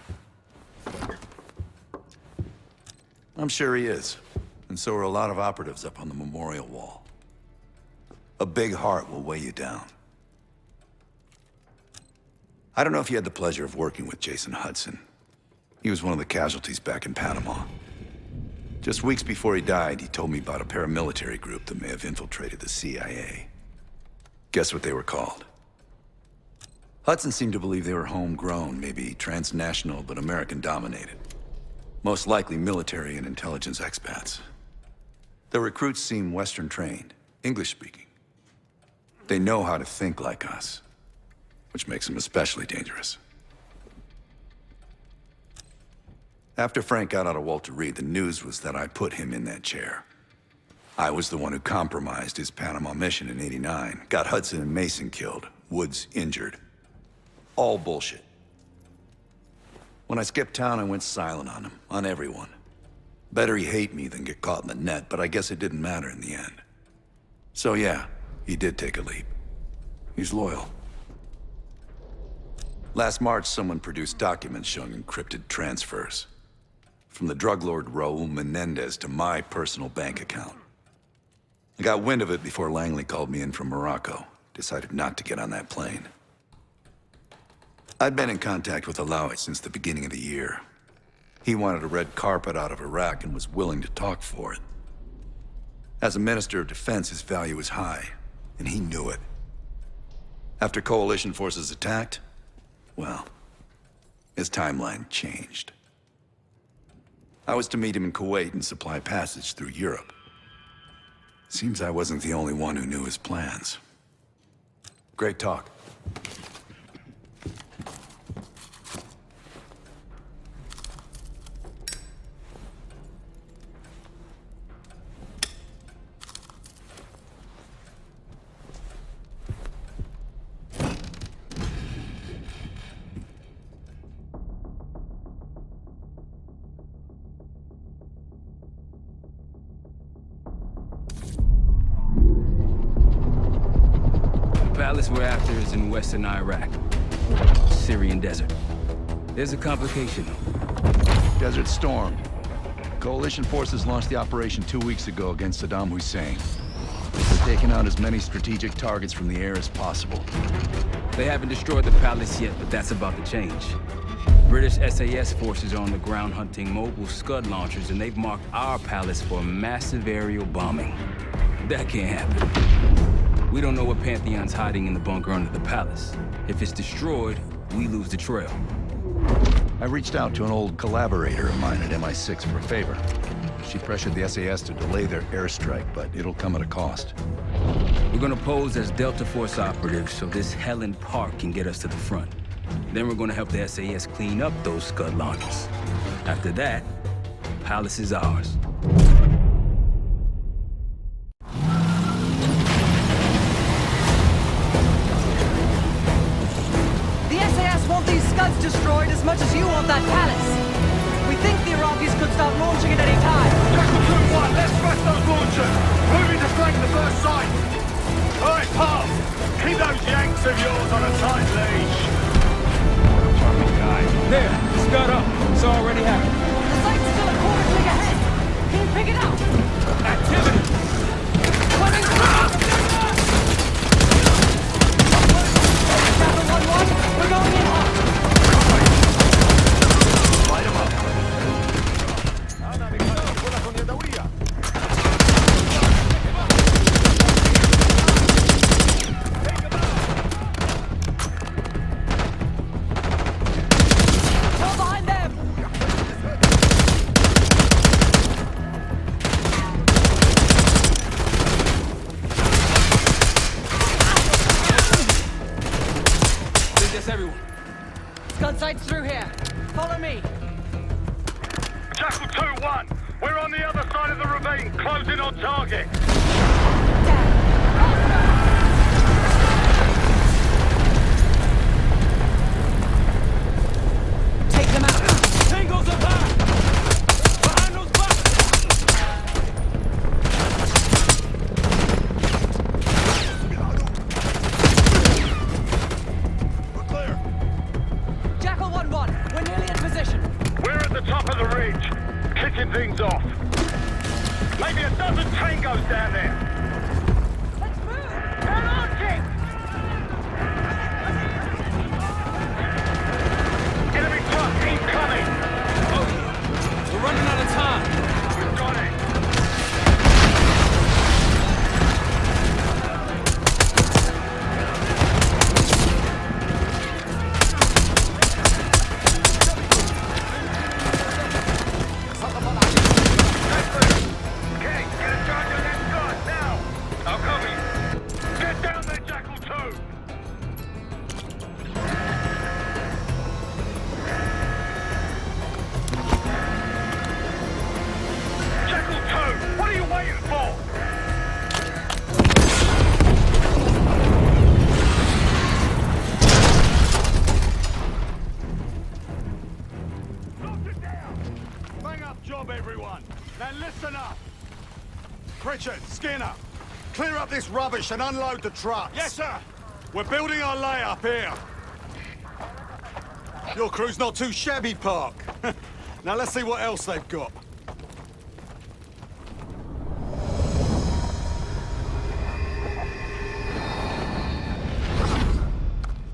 I'm sure he is. And so are a lot of operatives up on the memorial wall. A big heart will weigh you down. I don't know if you had the pleasure of working with Jason Hudson. He was one of the casualties back in Panama. Just weeks before he died, he told me about a paramilitary group that may have infiltrated the CIA. Guess what they were called? Hudson seemed to believe they were homegrown, maybe transnational, but American-dominated. Most likely military and intelligence expats. The recruits seem Western-trained, English-speaking. They know how to think like us, which makes them especially dangerous. After Frank got out of Walter Reed, the news was that I put him in that chair. I was the one who compromised his Panama mission in '89, got Hudson and Mason killed, Woods injured. All bullshit. When I skipped town, I went silent on him, on everyone. Better he hate me than get caught in the net, but I guess it didn't matter in the end. So yeah, he did take a leap. He's loyal. Last March, someone produced documents showing encrypted transfers. From the drug lord Raul Menendez to my personal bank account. I got wind of it before Langley called me in from Morocco. Decided not to get on that plane. I'd been in contact with Alawi since the beginning of the year. He wanted a red carpet out of Iraq and was willing to talk for it. As a Minister of Defense, his value was high, and he knew it. After coalition forces attacked, well, his timeline changed. I was to meet him in Kuwait and supply passage through Europe. Seems I wasn't the only one who knew his plans. Great talk. Palace we're after is in western Iraq. Syrian desert. There's a complication, though. Desert Storm. Coalition forces launched the operation 2 weeks ago against Saddam Hussein. They're taking out as many strategic targets from the air as possible. They haven't destroyed the palace yet, but that's about to change. British SAS forces are on the ground hunting mobile Scud launchers, and they've marked our palace for massive aerial bombing. That can't happen. We don't know what Pantheon's hiding in the bunker under the palace. If it's destroyed, we lose the trail. I reached out to an old collaborator of mine at MI6 for a favor. She pressured the SAS to delay their airstrike, but it'll come at a cost. We're gonna pose as Delta Force operatives so this Helen Park can get us to the front. Then we're gonna help the SAS clean up those Scud launchers. After that, the palace is ours. Destroyed as much as you want that palace. We think the Iraqis could start launching at any time. Jackal 2-1, let's smash those launchers. Moving to strike the first sight. All right, pal. Keep those Yanks of yours on a tight leash. There, Scud up. It's already happened. The site's still a quarter click ahead. Can you pick it up? Activity. Coming through. Jackal 1-1, we're going in hot. Through here. Follow me. Jackal 2-1, we're on the other side of the ravine, closing on target. Take them out. Tangles up high. Behind those Jackal 1-1, we're nearly in position. We're at the top of the ridge, kicking things off. Maybe a dozen tangos down there. Let's move! They're launching! Enemy truck incoming! Oh yeah, we're running out of time. We've got it. Okay, get a charge on that gun now! Pritchard, Skinner, clear up this rubbish and unload the trucks. Yes, sir. We're building our layup here. Your crew's not too shabby, Park. Now let's see what else they've got.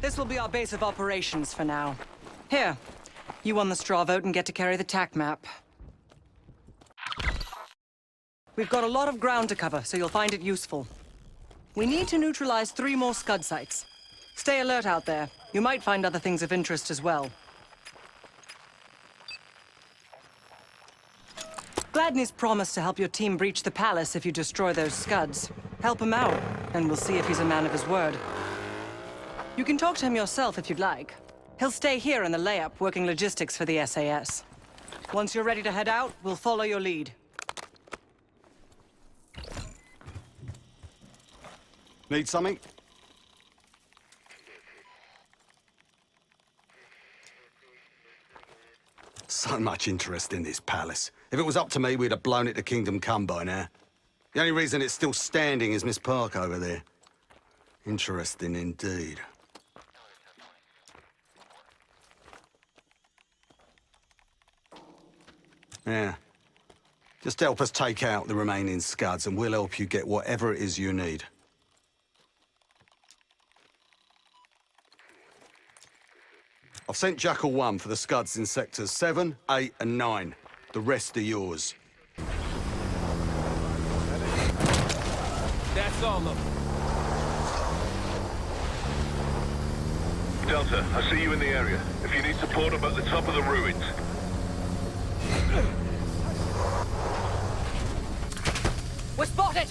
This will be our base of operations for now. Here, you won the straw vote and get to carry the TAC map. We've got a lot of ground to cover, so you'll find it useful. We need to neutralize 3 more Scud sites. Stay alert out there. You might find other things of interest as well. Gladney's promised to help your team breach the palace if you destroy those Scuds. Help him out, and we'll see if he's a man of his word. You can talk to him yourself if you'd like. He'll stay here in the layup, working logistics for the SAS. Once you're ready to head out, we'll follow your lead. Need something? So much interest in this palace. If it was up to me, we'd have blown it to Kingdom Come by now. The only reason it's still standing is Miss Park over there. Interesting indeed. Yeah. Just help us take out the remaining Scuds and we'll help you get whatever it is you need. I've sent Jackal 1 for the Scuds in sectors 7, 8 and 9. The rest are yours. That's all of them. Delta, I see you in the area. If you need support, I'm at the top of the ruins. We're spotted!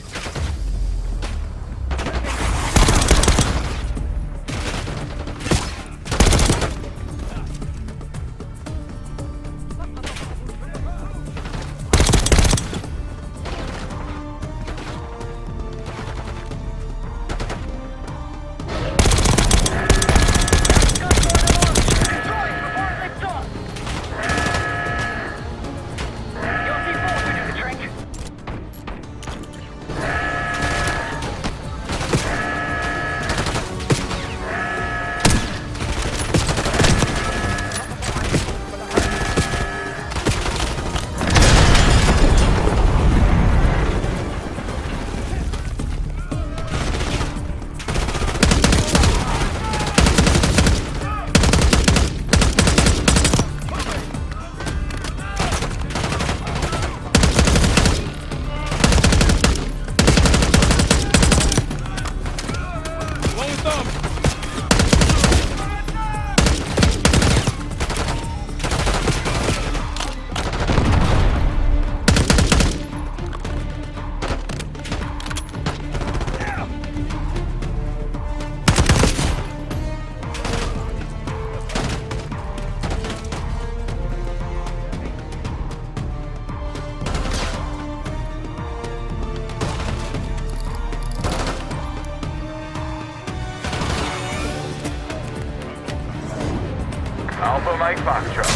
Alpha Mike Foxtrot.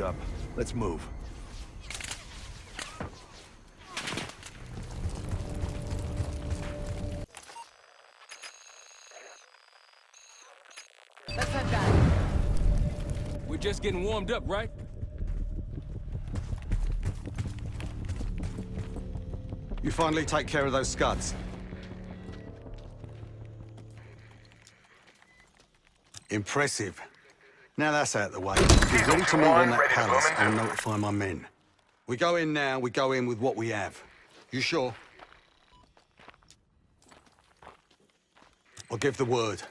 Up. Let's move. Let's head back. We're just getting warmed up, right? You finally take care of those Scuds. Impressive. Now that's out of the way. Get ready to move on that palace and notify my men. We go in now, we go in with what we have. You sure? I'll give the word.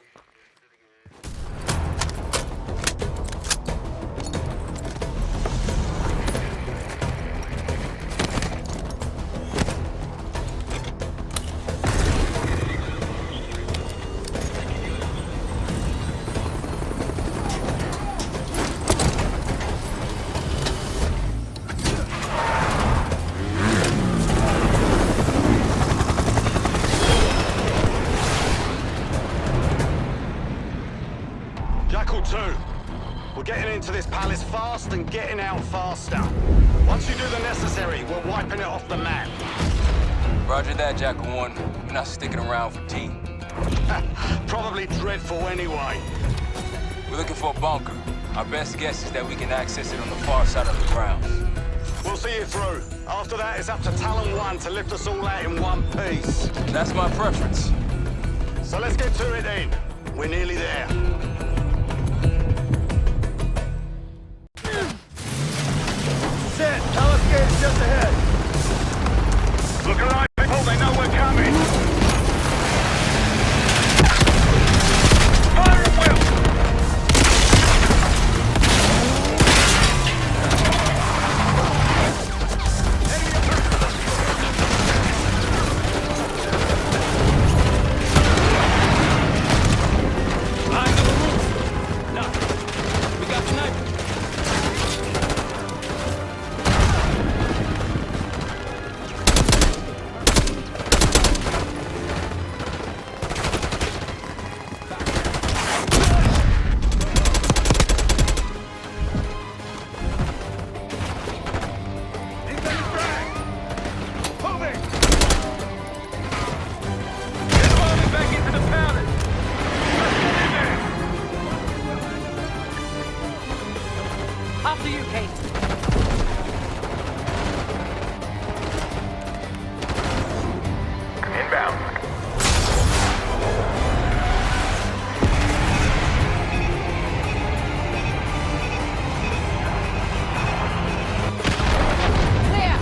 2. We're getting into this palace fast and getting out faster. Once you do the necessary, we're wiping it off the map. Roger that, Jackal 1. We're not sticking around for tea. Probably dreadful anyway. We're looking for a bunker. Our best guess is that we can access it on the far side of the grounds. We'll see you through. After that, it's up to Talon 1 to lift us all out in one piece. That's my preference. So let's get to it then. We're nearly there. Set! Palace gate is just ahead. Look alive, people. They know we're coming. Fire at will! After you, Kate. Inbound. Clear!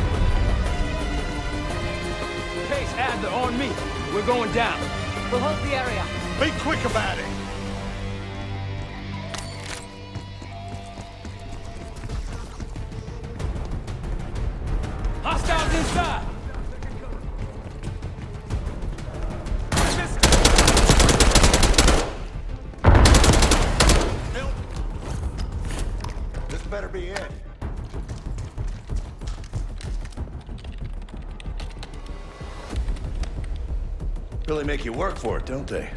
Case Adler on me. We're going down. We'll hold the area. Be quick about it. Hostiles inside. This better be it. Really make you work for it, don't they?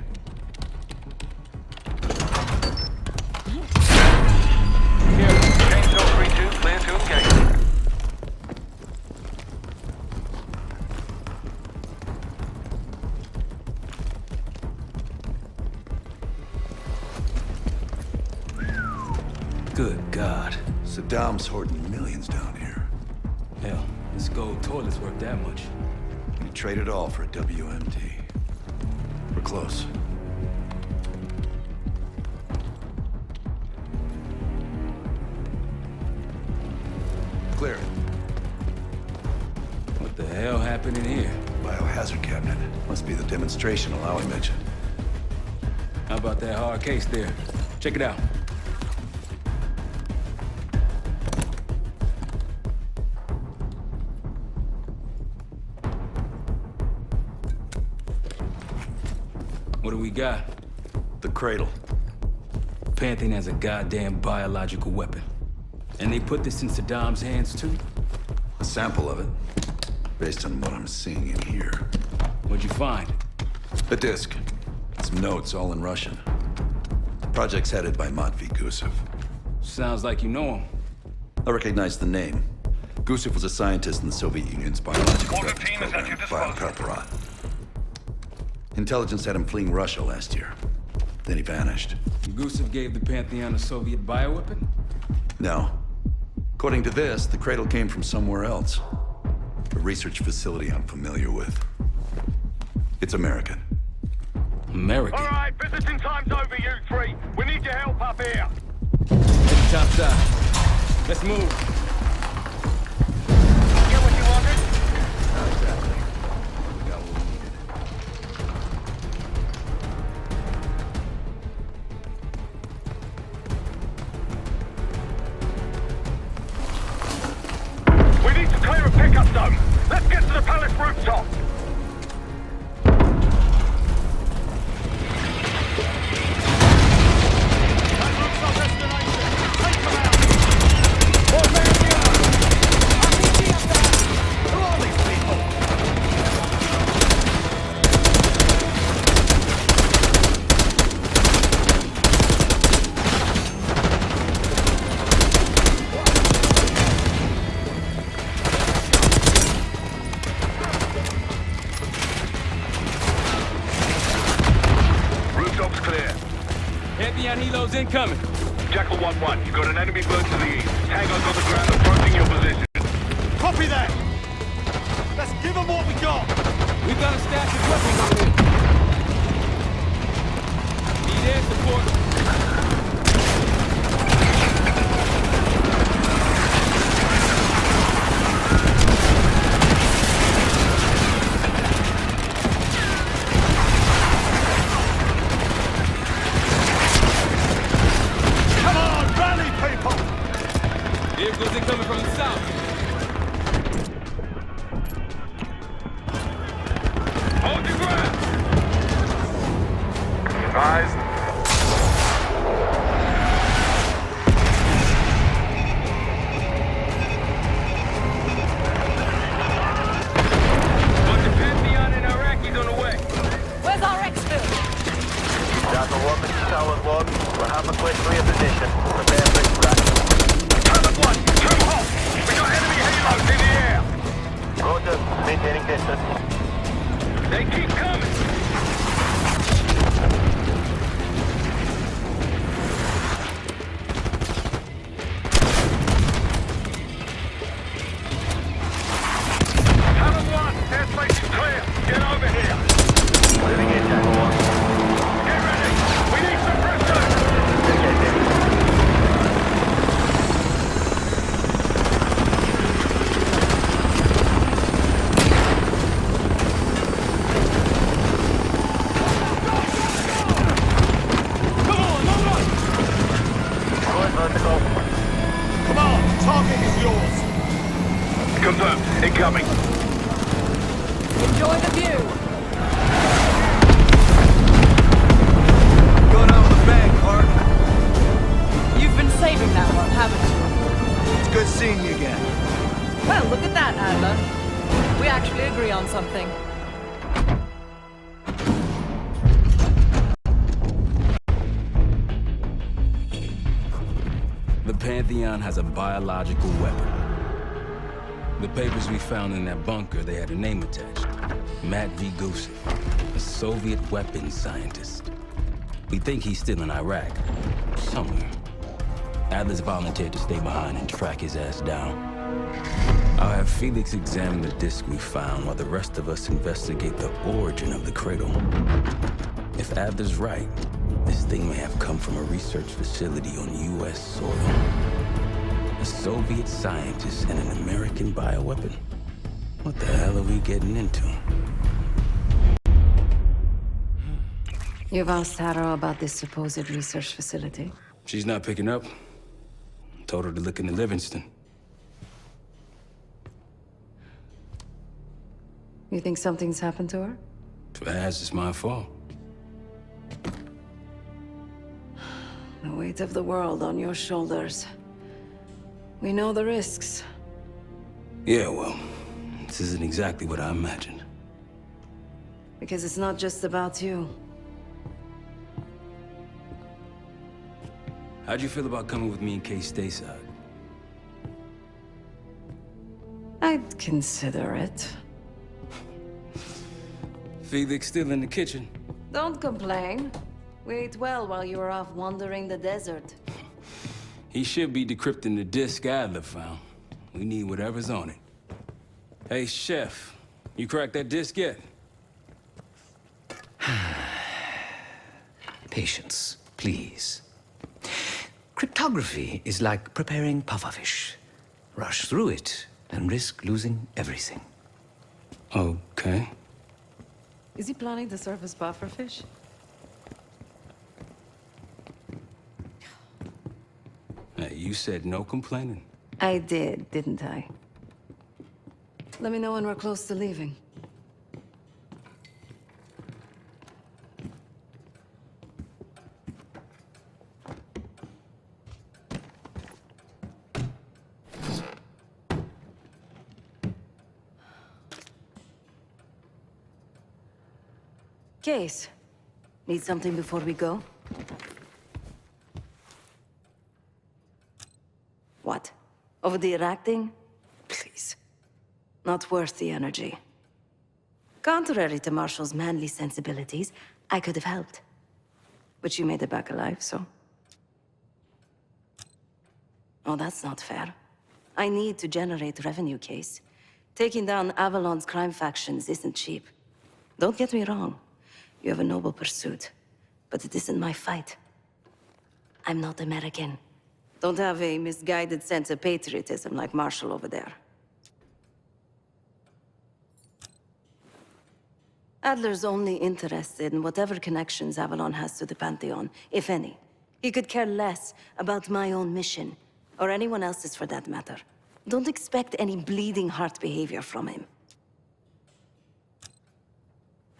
Change 032, clear to engage. Good God. Saddam's hoarding millions down here. Hell, this gold toilet's worth that much. You trade it all for a WMD. We're close. Clear it. What the hell happened in here? Biohazard cabinet. Must be the demonstration Alawi mentioned. How about that hard case there? Check it out. What do we got? The cradle. Pantheon has a goddamn biological weapon. And they put this in Saddam's hands too? A sample of it, based on what I'm seeing in here. What'd you find? A disc. Some notes, all in Russian. Project's headed by Matvey Gusev. Sounds like you know him. I recognize the name. Gusev was a scientist in the Soviet Union's biological weapons program, Biopreparat. Intelligence had him fleeing Russia last year. Then he vanished. Gusev gave the Pantheon a Soviet bioweapon? No. According to this, the cradle came from somewhere else. A research facility I'm familiar with. It's American. American? All right, visiting time's over, you three. We need your help up here. Head top side. Let's move. Get what you wanted? Not exactly. We got what we needed. We need to clear a pickup zone. Let's get to the palace rooftop. That looks our destination. Take them out. More men down. RPG up there. Who are these people? Pantheon helos incoming. Jackal 1-1, you've got an enemy bird to the east. Tango's on the ground approaching your position. Copy that! Let's give them what we got! We've got a stash of weapons over there. Need air support. Come on, rally, people! Vehicles incoming from the south. Hold your ground! Advised. Bunch of Pantheon and Iraqis on the way. Where's our exfil? Jackal 1, this is Tower 1. We'll have a quick reposition. Prepare for extraction. Tower 1, come home! We got enemy halos in the air! Roger, maintaining distance. They keep coming! Tower 1, airspace is clear. Get over here. Moving in, Jackal 1. Get ready. We need suppressors. Okay, David. Going vertical. Come on, target is yours! Confirmed. Incoming. Enjoy the view. Going out with a bang, Hart. You've been saving that one, haven't you? It's good seeing you again. Well, look at that, Adler. We actually agree on something. The Pantheon has a biological weapon. The papers we found in that bunker, they had a name attached. Matt V. Gusev, a Soviet weapons scientist. We think he's still in Iraq, somewhere. Adler's volunteered to stay behind and track his ass down. I'll have Felix examine the disc we found while the rest of us investigate the origin of the cradle. If Adler's right, this thing may have come from a research facility on U.S. soil. A Soviet scientist and an American bioweapon. What the hell are we getting into? You've asked Harrow about this supposed research facility? She's not picking up. Told her to look into Livingston. You think something's happened to her? If it has, it's my fault. The weight of the world on your shoulders. We know the risks. Yeah, well, this isn't exactly what I imagined. Because it's not just about you. How'd you feel about coming with me in case stateside? I'd consider it. Felix still in the kitchen. Don't complain. We ate well while you were off wandering the desert. He should be decrypting the disc Adler found. We need whatever's on it. Hey, Chef, you cracked that disc yet? Patience, please. Cryptography is like preparing pufferfish. Rush through it and risk losing everything. Okay. Is he planning to serve us pufferfish? Hey, you said no complaining. I did, didn't I? Let me know when we're close to leaving. Case. Need something before we go? What? Over the Iraq thing? Please. Not worth the energy. Contrary to Marshall's manly sensibilities, I could have helped. But you made it back alive, so... Oh, that's not fair. I need to generate revenue, Case. Taking down Avalon's crime factions isn't cheap. Don't get me wrong. You have a noble pursuit. But it isn't my fight. I'm not American. Don't have a misguided sense of patriotism like Marshall over there. Adler's only interested in whatever connections Avalon has to the Pantheon, if any. He could care less about my own mission, or anyone else's for that matter. Don't expect any bleeding heart behavior from him.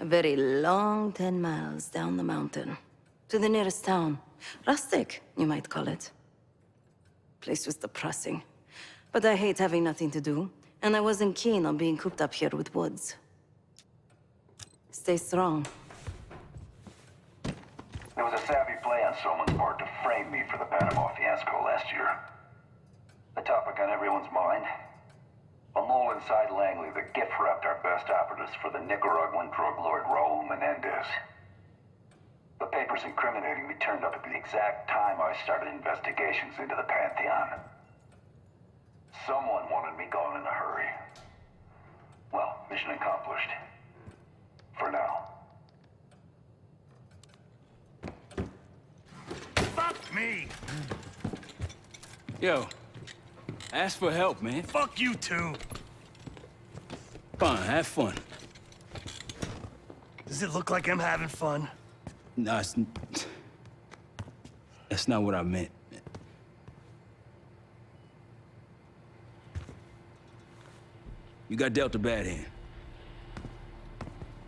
A very long 10 miles down the mountain, to the nearest town. Rustic, you might call it. Place was depressing, but I hate having nothing to do, and I wasn't keen on being cooped up here with Woods. Stay strong. It was a savvy play on someone's part to frame me for the Panama fiasco last year. The topic on everyone's mind. A mole inside Langley that gift-wrapped our best operatives for the Nicaraguan drug lord Raul Menendez. The papers incriminating me turned up at the exact time I started investigations into the Pantheon. Someone wanted me gone in a hurry. Well, mission accomplished. For now. Fuck me! Yo, ask for help, man. Fuck you too! Fine, have fun. Does it look like I'm having fun? No, that's not what I meant. You got dealt a bad hand.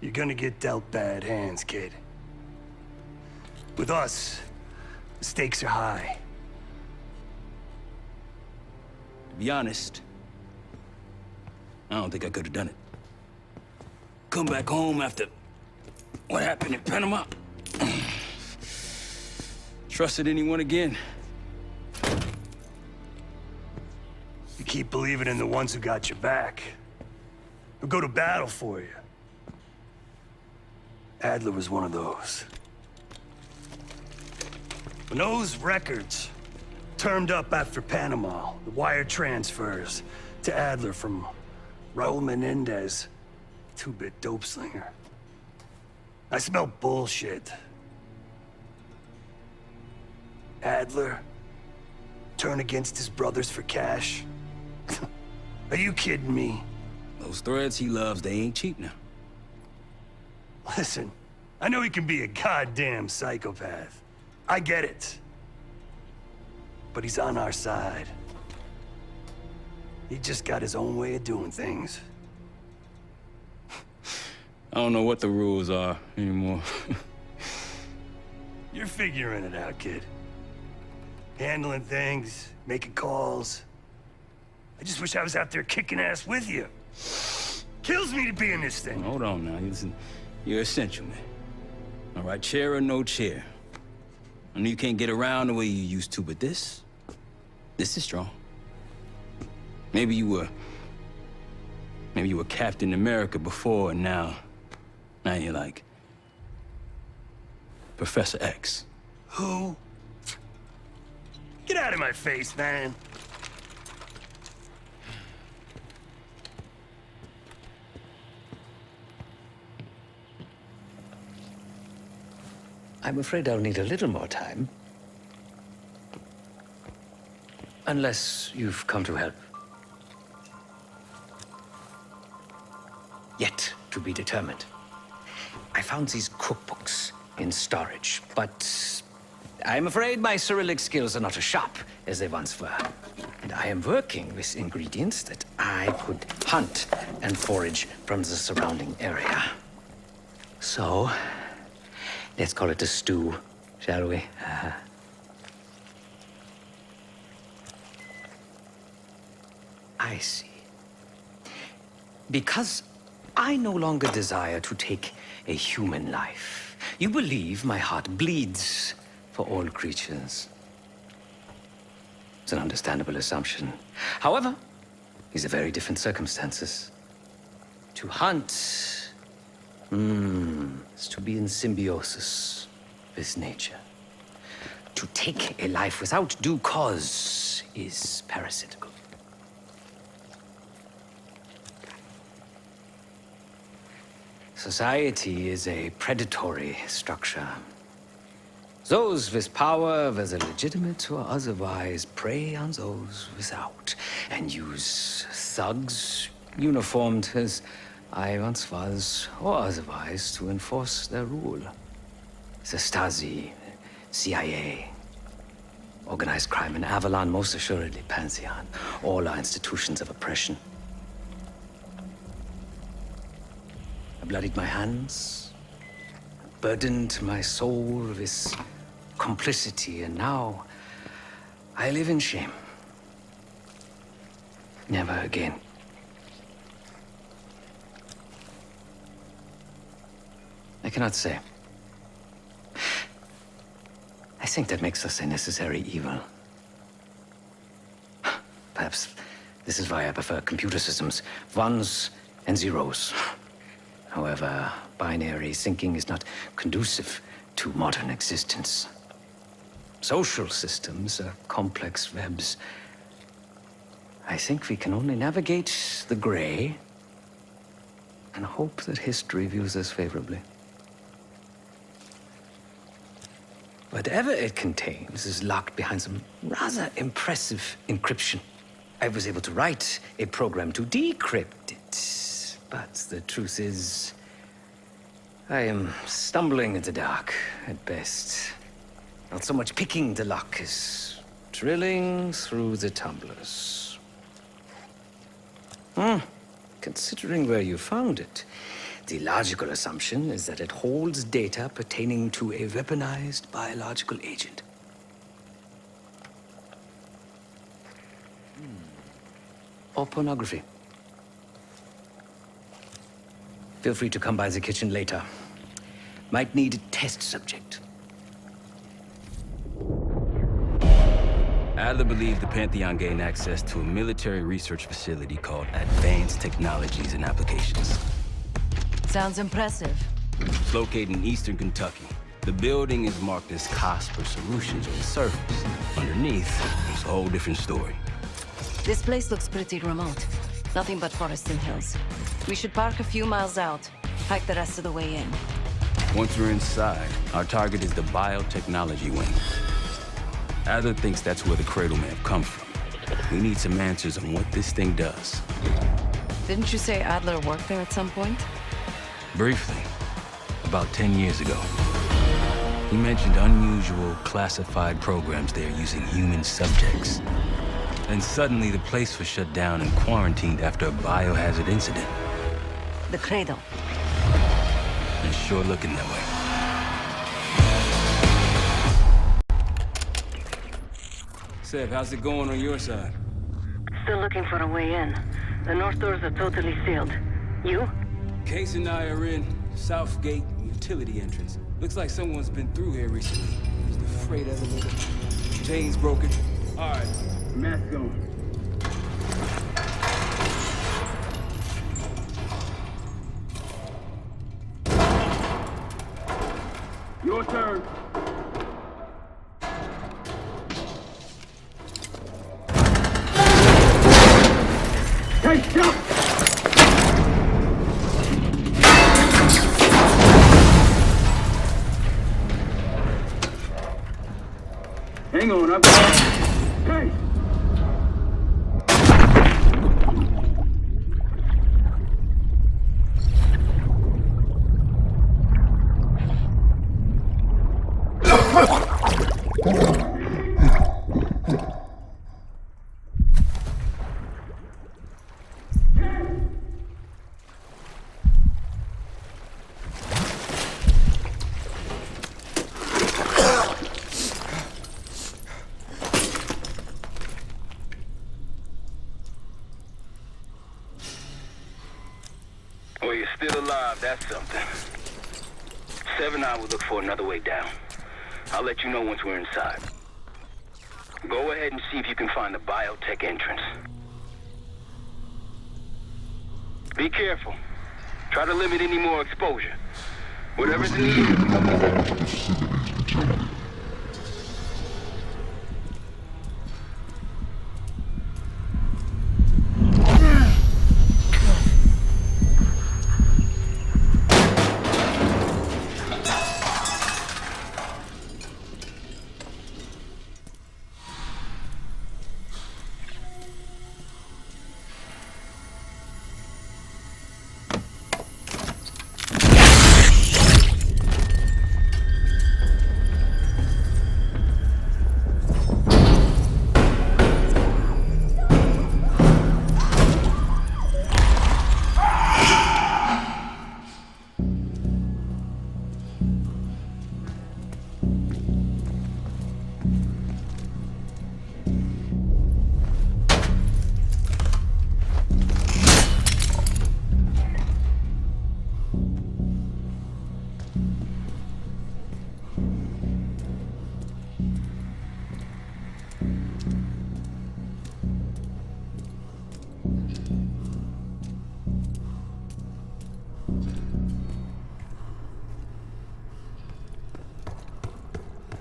You're gonna get dealt bad hands, kid. With us, the stakes are high. To be honest, I don't think I could have done it. Come back home after what happened in Panama. Trusted anyone again? You keep believing in the ones who got your back. Who go to battle for you. Adler was one of those. When those records turned up after Panama, the wire transfers to Adler from Raul Menendez, 2-bit dope slinger. I smelled bullshit. Adler turn against his brothers for cash? Are you kidding me? Those threads he loves, they ain't cheap now. Listen, I know he can be a goddamn psychopath. I get it. But he's on our side. He just got his own way of doing things. I don't know what the rules are anymore. You're figuring it out, kid. Handling things, making calls. I just wish I was out there kicking ass with you. Kills me to be in this thing. Hold on now, listen. You're essential, man. All right, chair or no chair. I know you can't get around the way you used to, but this is strong. Maybe you were Captain America before, and now you're like Professor X. Who? Get out of my face, man. I'm afraid I'll need a little more time. Unless you've come to help. Yet to be determined. I found these cookbooks in storage, but I'm afraid my Cyrillic skills are not as sharp as they once were. And I am working with ingredients that I could hunt and forage from the surrounding area. So, let's call it a stew, shall we? I see. Because I no longer desire to take a human life, you believe my heart bleeds for all creatures. It's an understandable assumption. However, these are very different circumstances. To hunt, is to be in symbiosis this nature. To take a life without due cause is parasitical. Society is a predatory structure. Those with power, whether legitimate or otherwise, prey on those without, and use thugs, uniformed as I once was, or otherwise, to enforce their rule. The Stasi, CIA, organized crime, and Avalon, most assuredly Pantheon. All are institutions of oppression. I bloodied my hands, burdened my soul with complicity, and now I live in shame. Never again. I cannot say. I think that makes us a necessary evil. Perhaps this is why I prefer computer systems, ones and zeros. However, binary thinking is not conducive to modern existence. Social systems are complex webs. I think we can only navigate the gray and hope that history views us favorably. Whatever it contains is locked behind some rather impressive encryption. I was able to write a program to decrypt it, but the truth is, I am stumbling in the dark at best. Not so much picking the lock as drilling through the tumblers. Considering where you found it, the logical assumption is that it holds data pertaining to a weaponized biological agent. Or pornography. Feel free to come by the kitchen later. Might need a test subject. Adler believed the Pantheon gained access to a military research facility called Advanced Technologies and Applications. Sounds impressive. It's located in eastern Kentucky. The building is marked as Cosper Solutions on the surface. Underneath, it's a whole different story. This place looks pretty remote. Nothing but forests and hills. We should park a few miles out, hike the rest of the way in. Once we're inside, our target is the biotechnology wing. Adler thinks that's where the cradle may have come from. We need some answers on what this thing does. Didn't you say Adler worked there at some point? Briefly, about 10 years ago. He mentioned unusual, classified programs there using human subjects. And suddenly the place was shut down and quarantined after a biohazard incident. The cradle. It's sure looking that way. Seb, how's it going on your side? Still looking for a way in. The north doors are totally sealed. You? Case and I are in South Gate utility entrance. Looks like someone's been through here recently. There's the freight elevator. Chain's broken. All right, mask on. Your turn. Hey, jump! Hang on, I've got... Hey! That's something. Seven and I will look for another way down. I'll let you know once we're inside. Go ahead and see if you can find the biotech entrance. Be careful. Try to limit any more exposure. Whatever's needed.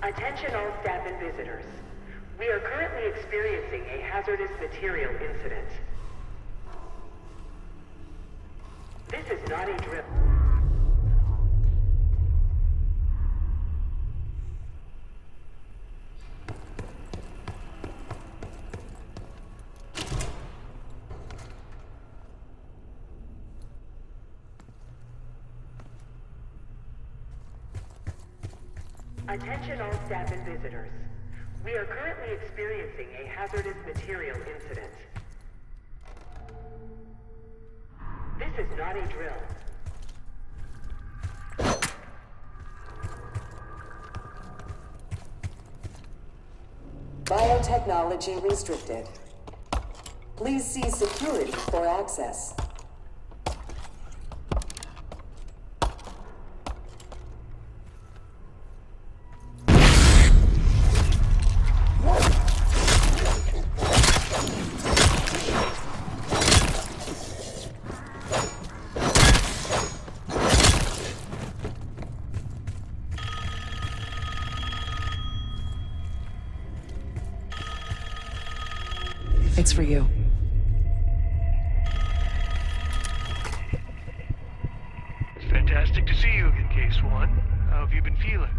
Attention all staff and visitors. We are currently experiencing a hazardous material incident. This is not a drill. Attention all staff and visitors. We are currently experiencing a hazardous material incident. This is not a drill. Biotechnology restricted. Please see security for access. It's for you. It's fantastic to see you again, K-Swan. How have you been feeling?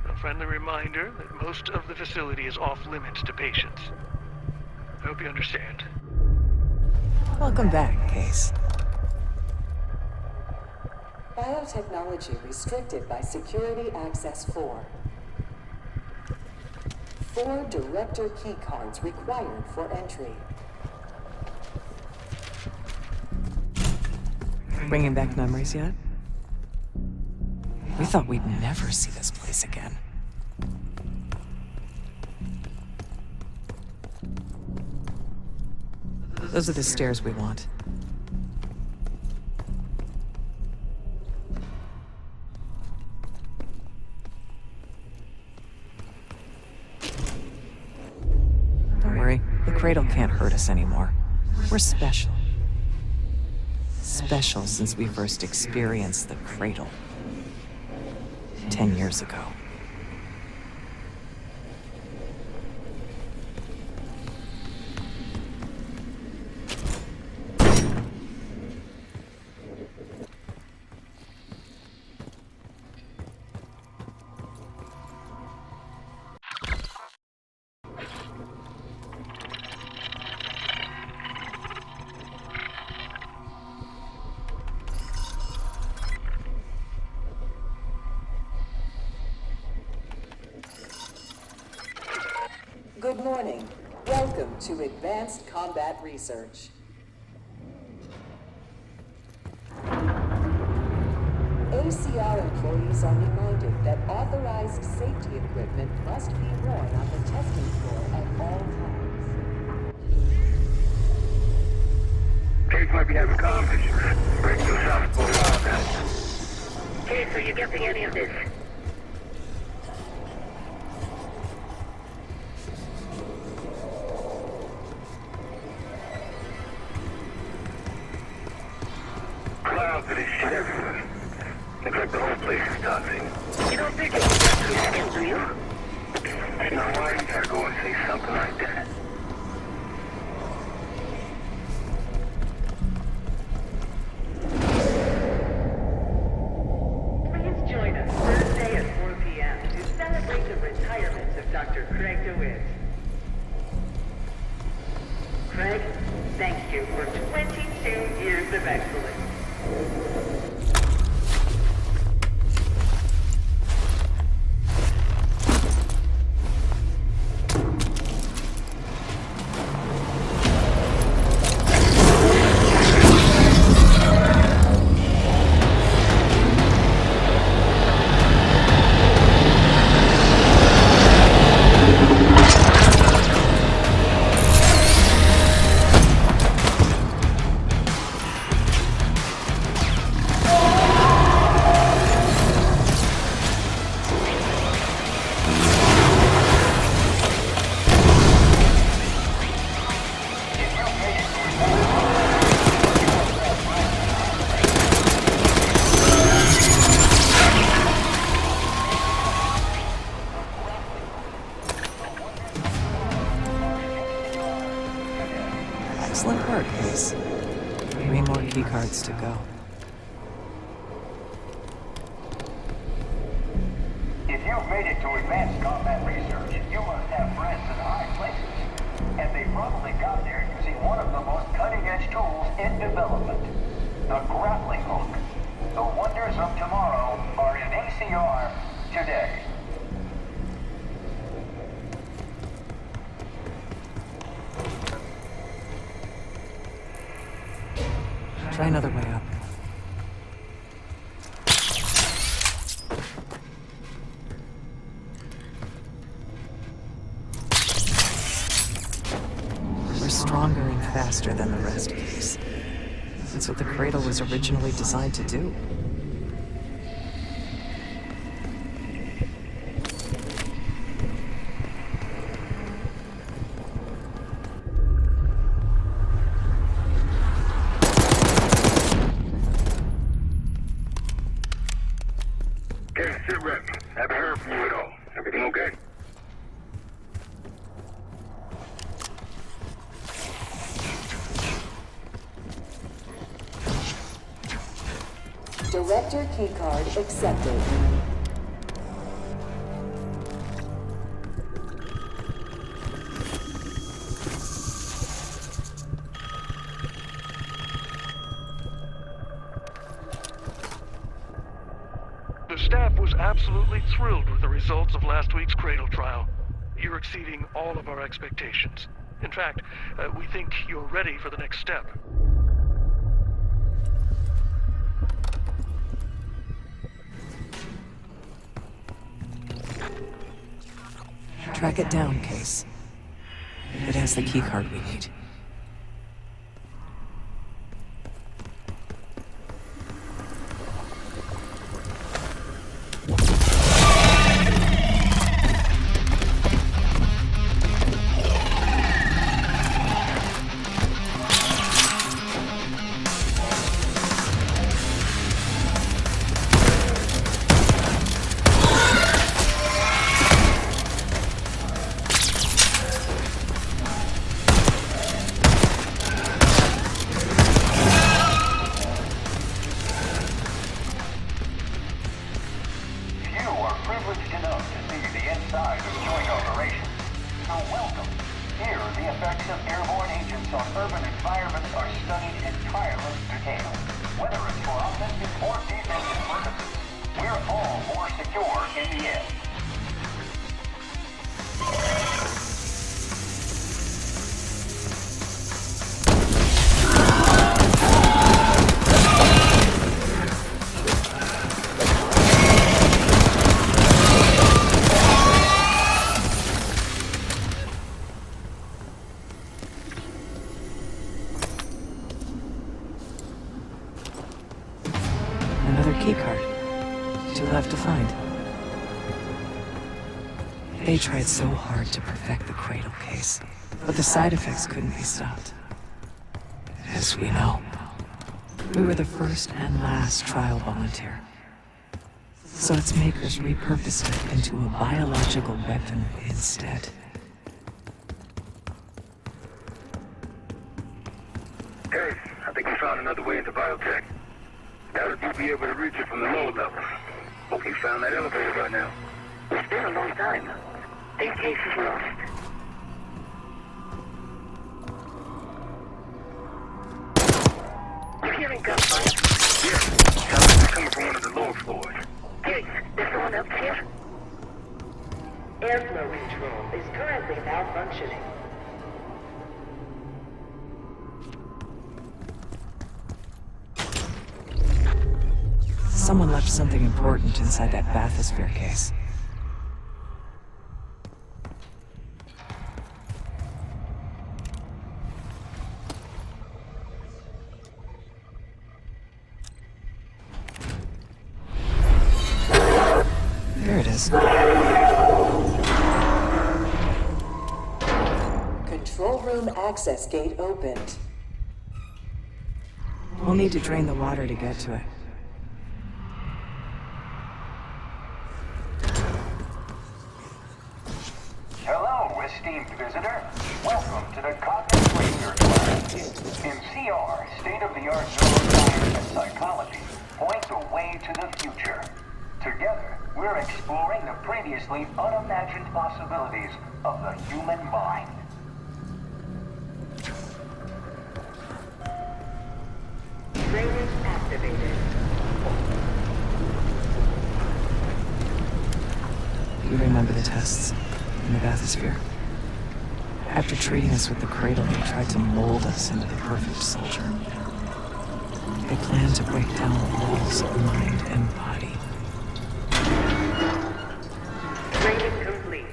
A friendly reminder that most of the facility is off limits to patients. I hope you understand. Welcome back, Case. Biotechnology restricted by Security Access 4. 4 director keycards required for entry. Bringing back memories yet? We thought we'd never see this place again. Those are the stairs we want. Don't worry, the cradle can't hurt us anymore. We're special. Special since we first experienced the cradle 10 years ago. Good morning. Welcome to Advanced Combat Research. ACR employees are reminded that authorized safety equipment must be worn on the testing floor at all times. Case might be having conflicts. Break yourself for that. Case, are you getting any of this? Clouds of this shit everywhere. Looks like the whole place is toxic. You don't think it was that too skilled, do you? There's no why you gotta go and say something like that. Please join us Thursday at 4 p.m. to celebrate the retirement of Dr. Craig DeWitt. Craig, thank you for 22 years of excellence. Excellent work, Case. 3 more keycards to go. If you've made it to advanced combat research, you must have friends in high places. And they probably got there using one of the most cutting-edge tools in development, the grappling hook. The wonders of tomorrow are in ACR today. Try another way up. We're stronger and faster than the rest of these. That's what the cradle was originally designed to do. Director keycard accepted. The staff was absolutely thrilled with the results of last week's Cradle trial. You're exceeding all of our expectations. In fact, we think you're ready for the next step. Track it down, Case. It has the keycard we need. They tried so hard to perfect the cradle case, but the side effects couldn't be stopped. As we know, we were the first and last trial volunteer. So its makers repurposed it into a biological weapon instead. Hey, I think we found another way into biotech. Doubt if you'll be able to reach it from the lower level. Hope we found that elevator by now. It's been a long time. Think Case is lost. You hearing gunfire? Yeah, sounds like it's coming from one of the lower floors. Case, there's someone else here? Airflow control is currently malfunctioning. Someone left something important inside that bathysphere case. There it is. Control room access gate opened. We'll need to drain the water to get to it. Hello, esteemed visitor. Welcome to the Cognitive Research Lab. In CR, state-of-the-art neuroscience and psychology point the way to the future. Together, we're exploring the previously unimagined possibilities of the human mind. Drainage activated. You remember the tests in the bathysphere? After treating us with the cradle, they tried to mold us into the perfect soldier. They planned to break down the walls of mind and body. Training complete.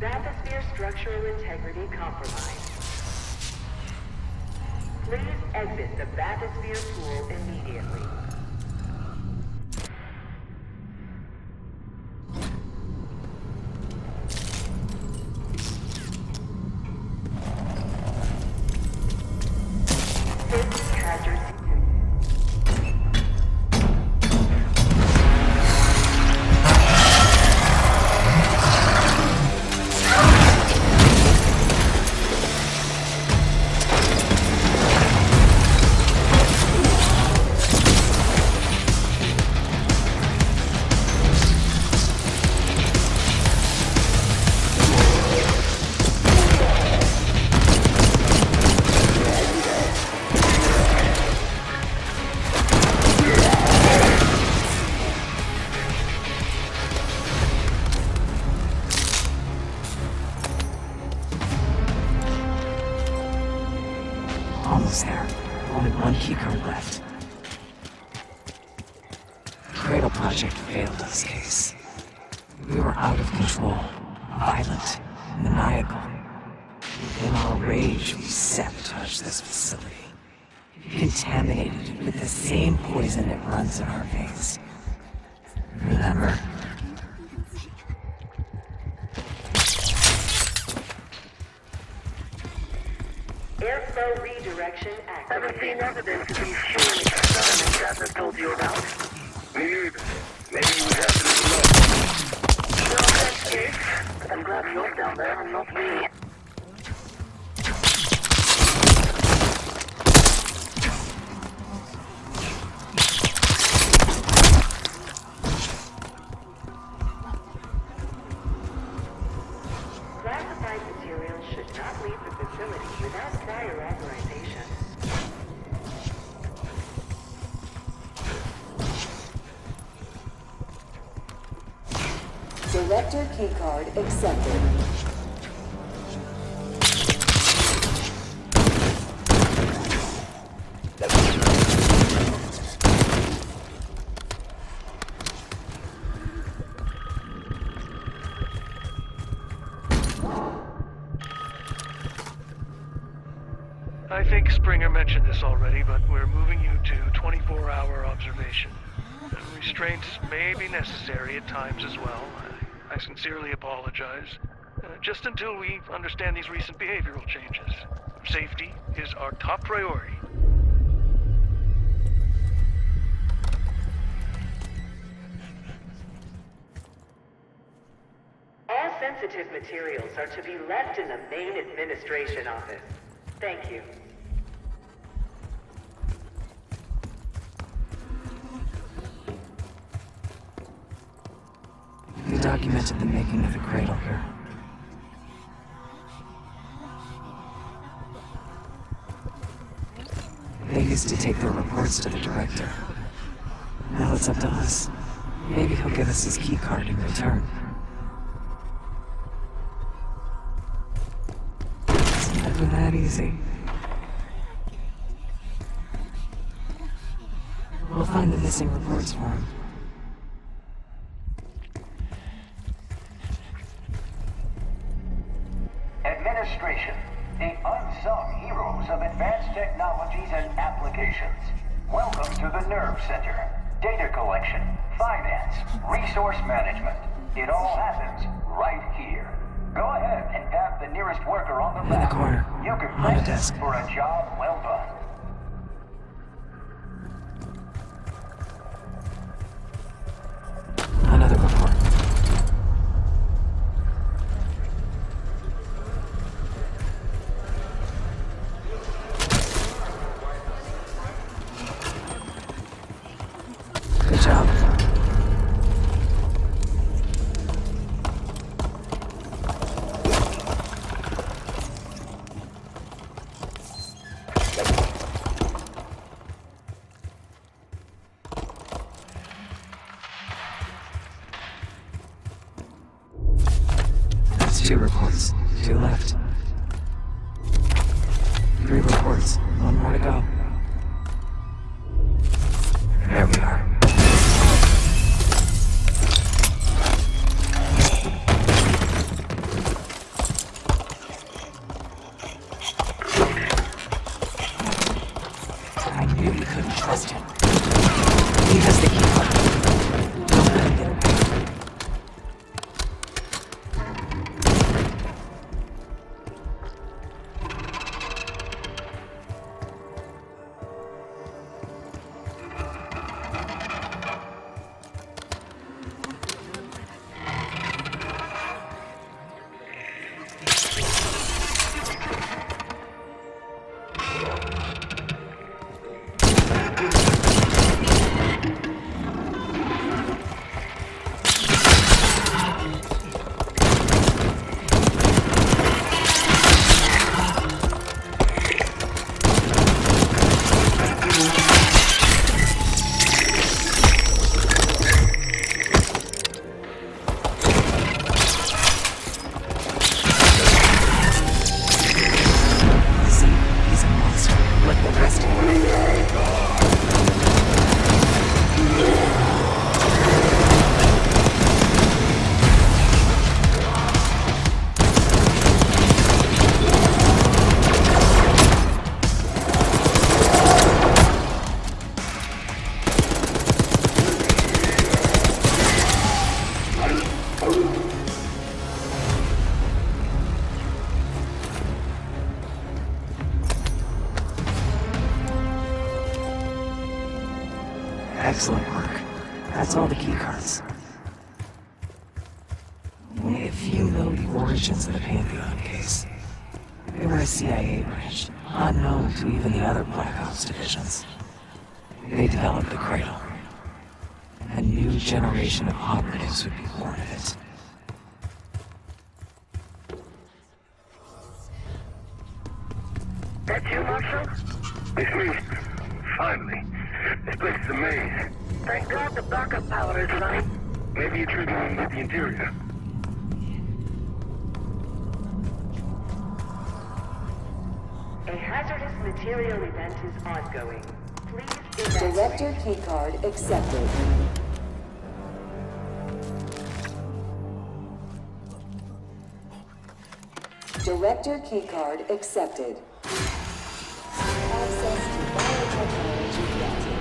Bathysphere structural integrity compromised. Please exit the bathysphere pool immediately. Safety hazards. Almost there. Only one keycard left. Cradle Project failed us, Case. We were out of control, violent, maniacal. In our rage, we sabotaged this facility. Contaminated it with the same poison that runs in our veins. Remember? Airflow redirection activated. Haven't seen evidence of these human experiments I've told you about. Me neither. Maybe we have to look. No, that's the case. I'm glad you're down there and not me. Classified materials should not leave the facility without prior authorization. Director keycard accepted. I think Springer mentioned this already, but we're moving you to 24-hour observation. Restraints may be necessary at times as well. I sincerely apologize. Just until we understand these recent behavioral changes. Safety is our top priority. All sensitive materials are to be left in the main administration office. Thank you. We documented the making of the cradle here. They used to take their reports to the director. Now it's up to us. Maybe he'll give us his key card in return. It's never that easy. We'll find the missing reports for him. Administration, the unsung heroes of advanced technologies and applications. Welcome to the Nerve Center. Data collection, finance, resource management. It all happens right here. Go ahead and tap the nearest worker on the map. In the corner, You can on the press desk. it for a job well done. 2 reports. 2 left. 3 reports. 1 more to go. There we are. I knew you couldn't trust him. He has the key card. Don't let him get away. Excellent work. That's all the keycards. Only a few know the origins of the Pantheon case. They were a CIA branch, unknown to even the other Black Ops divisions. They developed the Cradle. A new generation of operatives would be born of it. That you, Marshal? It's me. Finally. This place is a maze. Thank God the backup power is running. Maybe you're triggering with the interior. A hazardous material event is ongoing. Please evacuate. Director keycard accepted. Director keycard accepted. Access to biotechnology granted.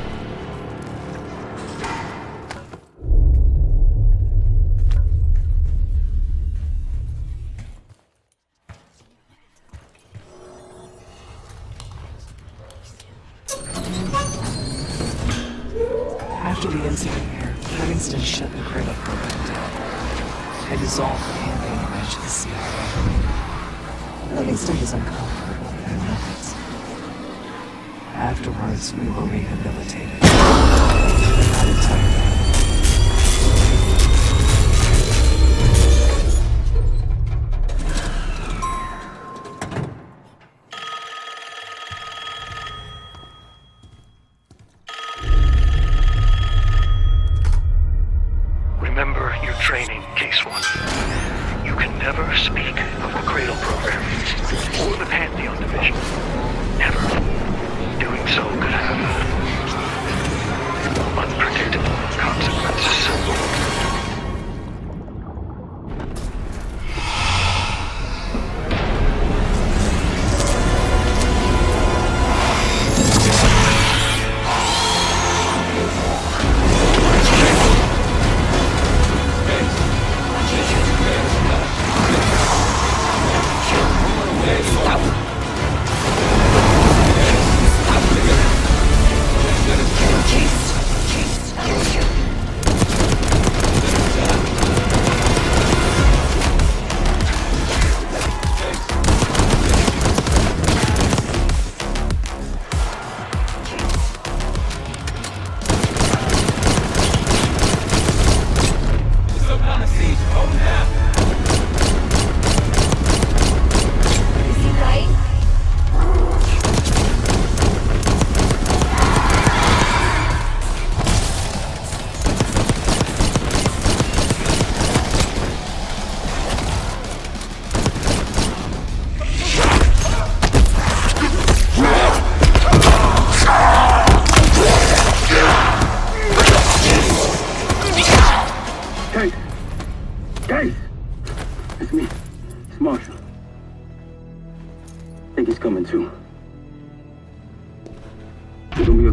After the incident here, Livingston shut the Cradle program down. I dissolved the campaign branch of the CIA. Livingston was uncomfortable with their methods. Afterwards, we were rehabilitated. Not entirely. Remember your training, Case 1. You can never speak of the Cradle program or the Pantheon division. Never. Doing so could have unpredictable consequences.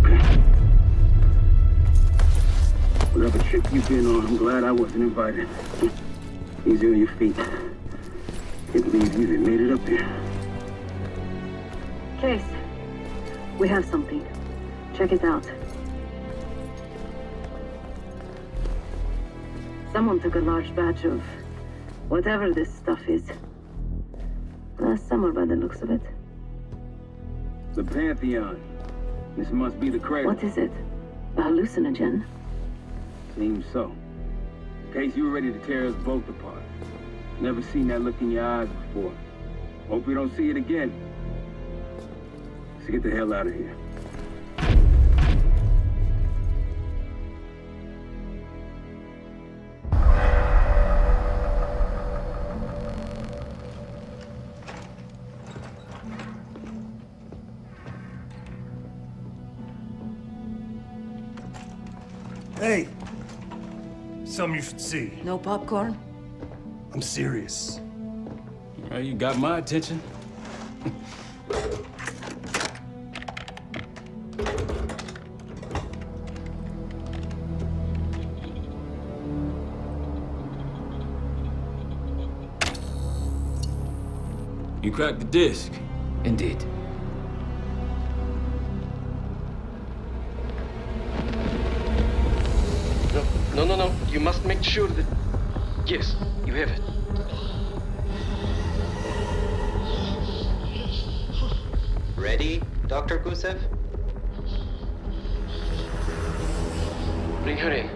Okay. Whatever trip you've been on, I'm glad I wasn't invited. Easy on your feet. Can't believe you even made it up here. Case, we have something. Check it out. Someone took a large batch of whatever this stuff is. Last summer, by the looks of it. The Pantheon. This must be the cradle. What is it? A hallucinogen? Seems so. In case you were ready to tear us both apart. Never seen that look in your eyes before. Hope we don't see it again. Let's get the hell out of here. Hey! Something you should see. No popcorn? I'm serious. Well, you got my attention. You cracked the disc. Indeed. No. You must make sure that... Yes, you have it. Ready, Dr. Gusev? Bring her in.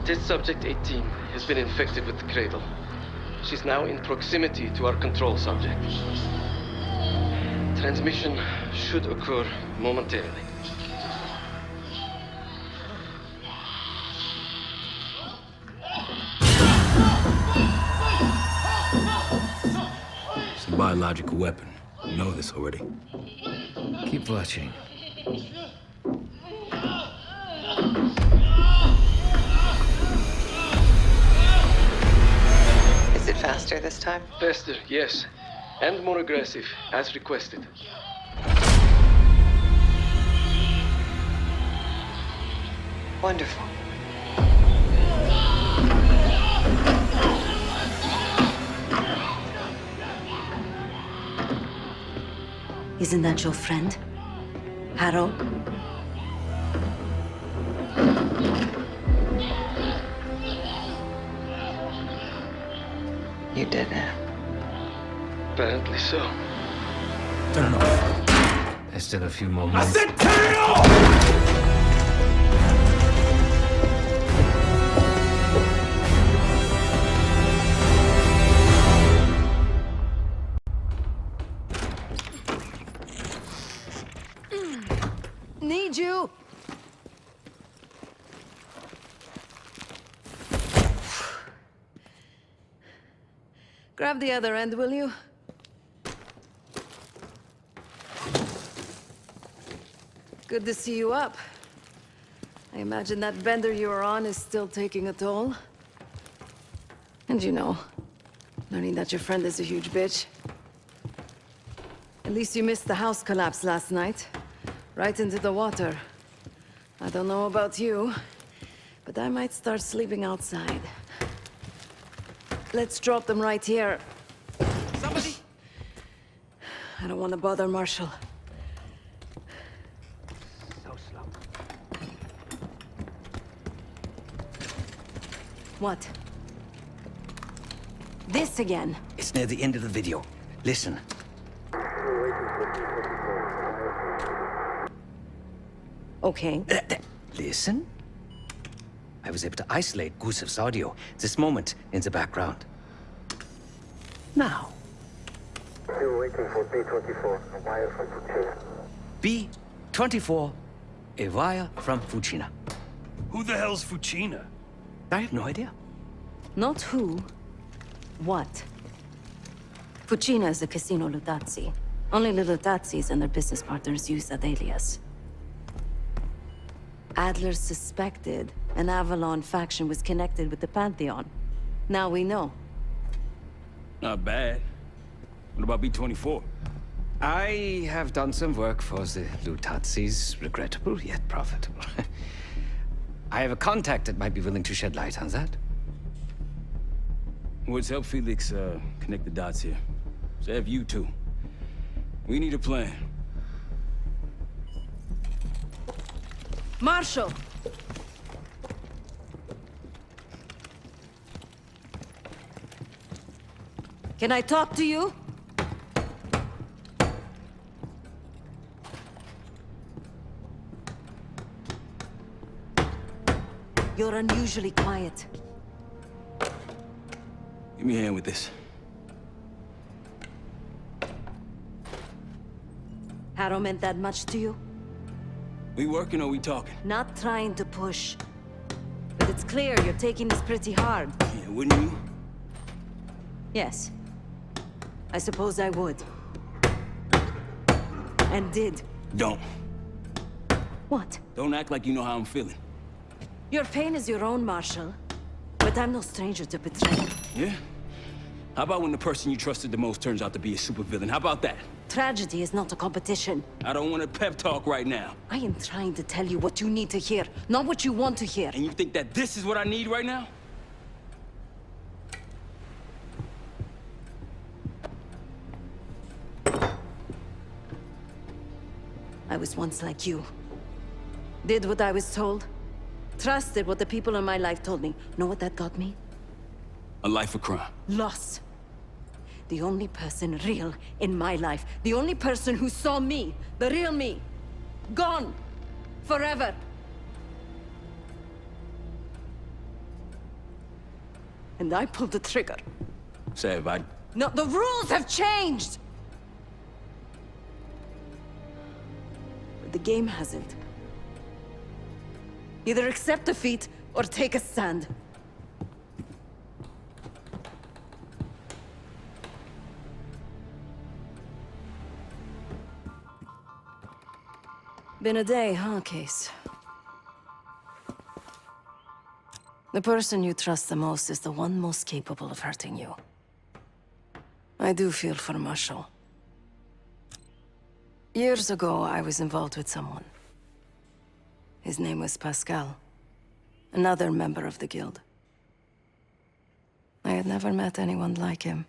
Test subject 18 has been infected with the cradle. She's now in proximity to our control subject. Transmission should occur momentarily. It's a biological weapon. You know this already. Keep watching. Is it faster this time? Faster, yes. And more aggressive, as requested. Wonderful. Isn't that your friend? Harrow? You did it. Apparently so. Turn it off. There's still a few more minutes. I said turn it off! Need you! Grab the other end, will you? Good to see you up. I imagine that bender you were on is still taking a toll. And you know, learning that your friend is a huge bitch. At least you missed the house collapse last night. Right into the water. I don't know about you, but I might start sleeping outside. Let's drop them right here. Somebody! I don't want to bother Marshall. So slow. What? This again? It's near the end of the video. Listen. Okay. Listen. I was able to isolate Gusev's audio this moment in the background. Now. Still waiting for B-24, a wire from Fucina. B-24, a wire from Fucina. Who the hell's Fucina? I have no idea. Not who. What? Fucina is a casino Lutazzi. Only the Lutazzis and their business partners use that alias. Adler suspected an Avalon faction was connected with the Pantheon. Now we know. Not bad. What about B-24? I have done some work for the Lutazis, regrettable yet profitable. I have a contact that might be willing to shed light on that. Woods, help Felix connect the dots here. So have you two. We need a plan. Marshal! Can I talk to you? You're unusually quiet. Give me a hand with this. Harrow meant that much to you? We working or we talking? Not trying to push. But it's clear you're taking this pretty hard. Yeah, wouldn't you? Yes. I suppose I would. And did. Don't. What? Don't act like you know how I'm feeling. Your pain is your own, Marshal. But I'm no stranger to betrayal. Yeah? How about when the person you trusted the most turns out to be a supervillain? How about that? Tragedy is not a competition. I don't want a pep talk right now. I am trying to tell you what you need to hear, not what you want to hear. And you think that this is what I need right now? I was once like you. Did what I was told. Trusted what the people in my life told me. Know what that got me? A life of crime. Loss. The only person real in my life. The only person who saw me. The real me. Gone. Forever. And I pulled the trigger. Sav, No, the rules have changed! But the game hasn't. Either accept defeat or take a stand. Been a day, huh, Case? The person you trust the most is the one most capable of hurting you. I do feel for Marshall. Years ago, I was involved with someone. His name was Pascal, another member of the guild. I had never met anyone like him.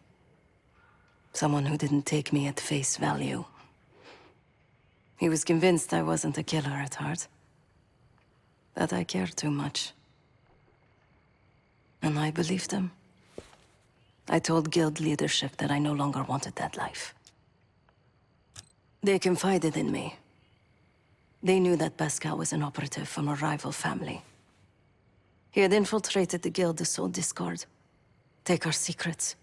Someone who didn't take me at face value. He was convinced I wasn't a killer at heart. That I cared too much. And I believed him. I told guild leadership that I no longer wanted that life. They confided in me. They knew that Pascal was an operative from a rival family. He had infiltrated the guild to sow discord. Take our secrets.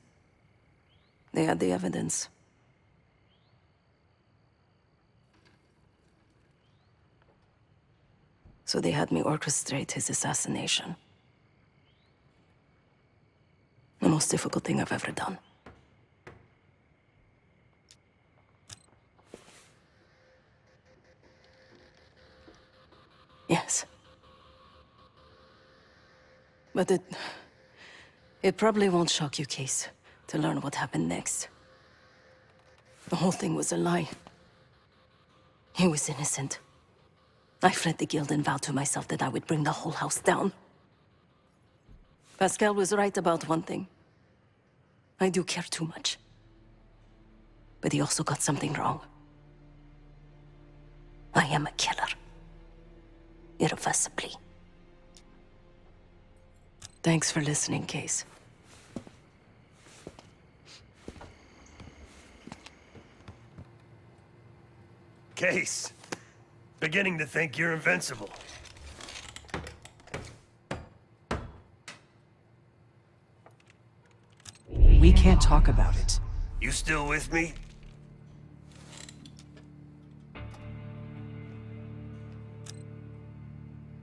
They had the evidence. So they had me orchestrate his assassination. The most difficult thing I've ever done. Yes. But it probably won't shock you, Case, to learn what happened next. The whole thing was a lie. He was innocent. I fled the guild and vowed to myself that I would bring the whole house down. Pascal was right about one thing. I do care too much. But he also got something wrong. I am a killer. Irreversibly. Thanks for listening, Case. Case. Beginning to think you're invincible. We can't talk about it. You still with me?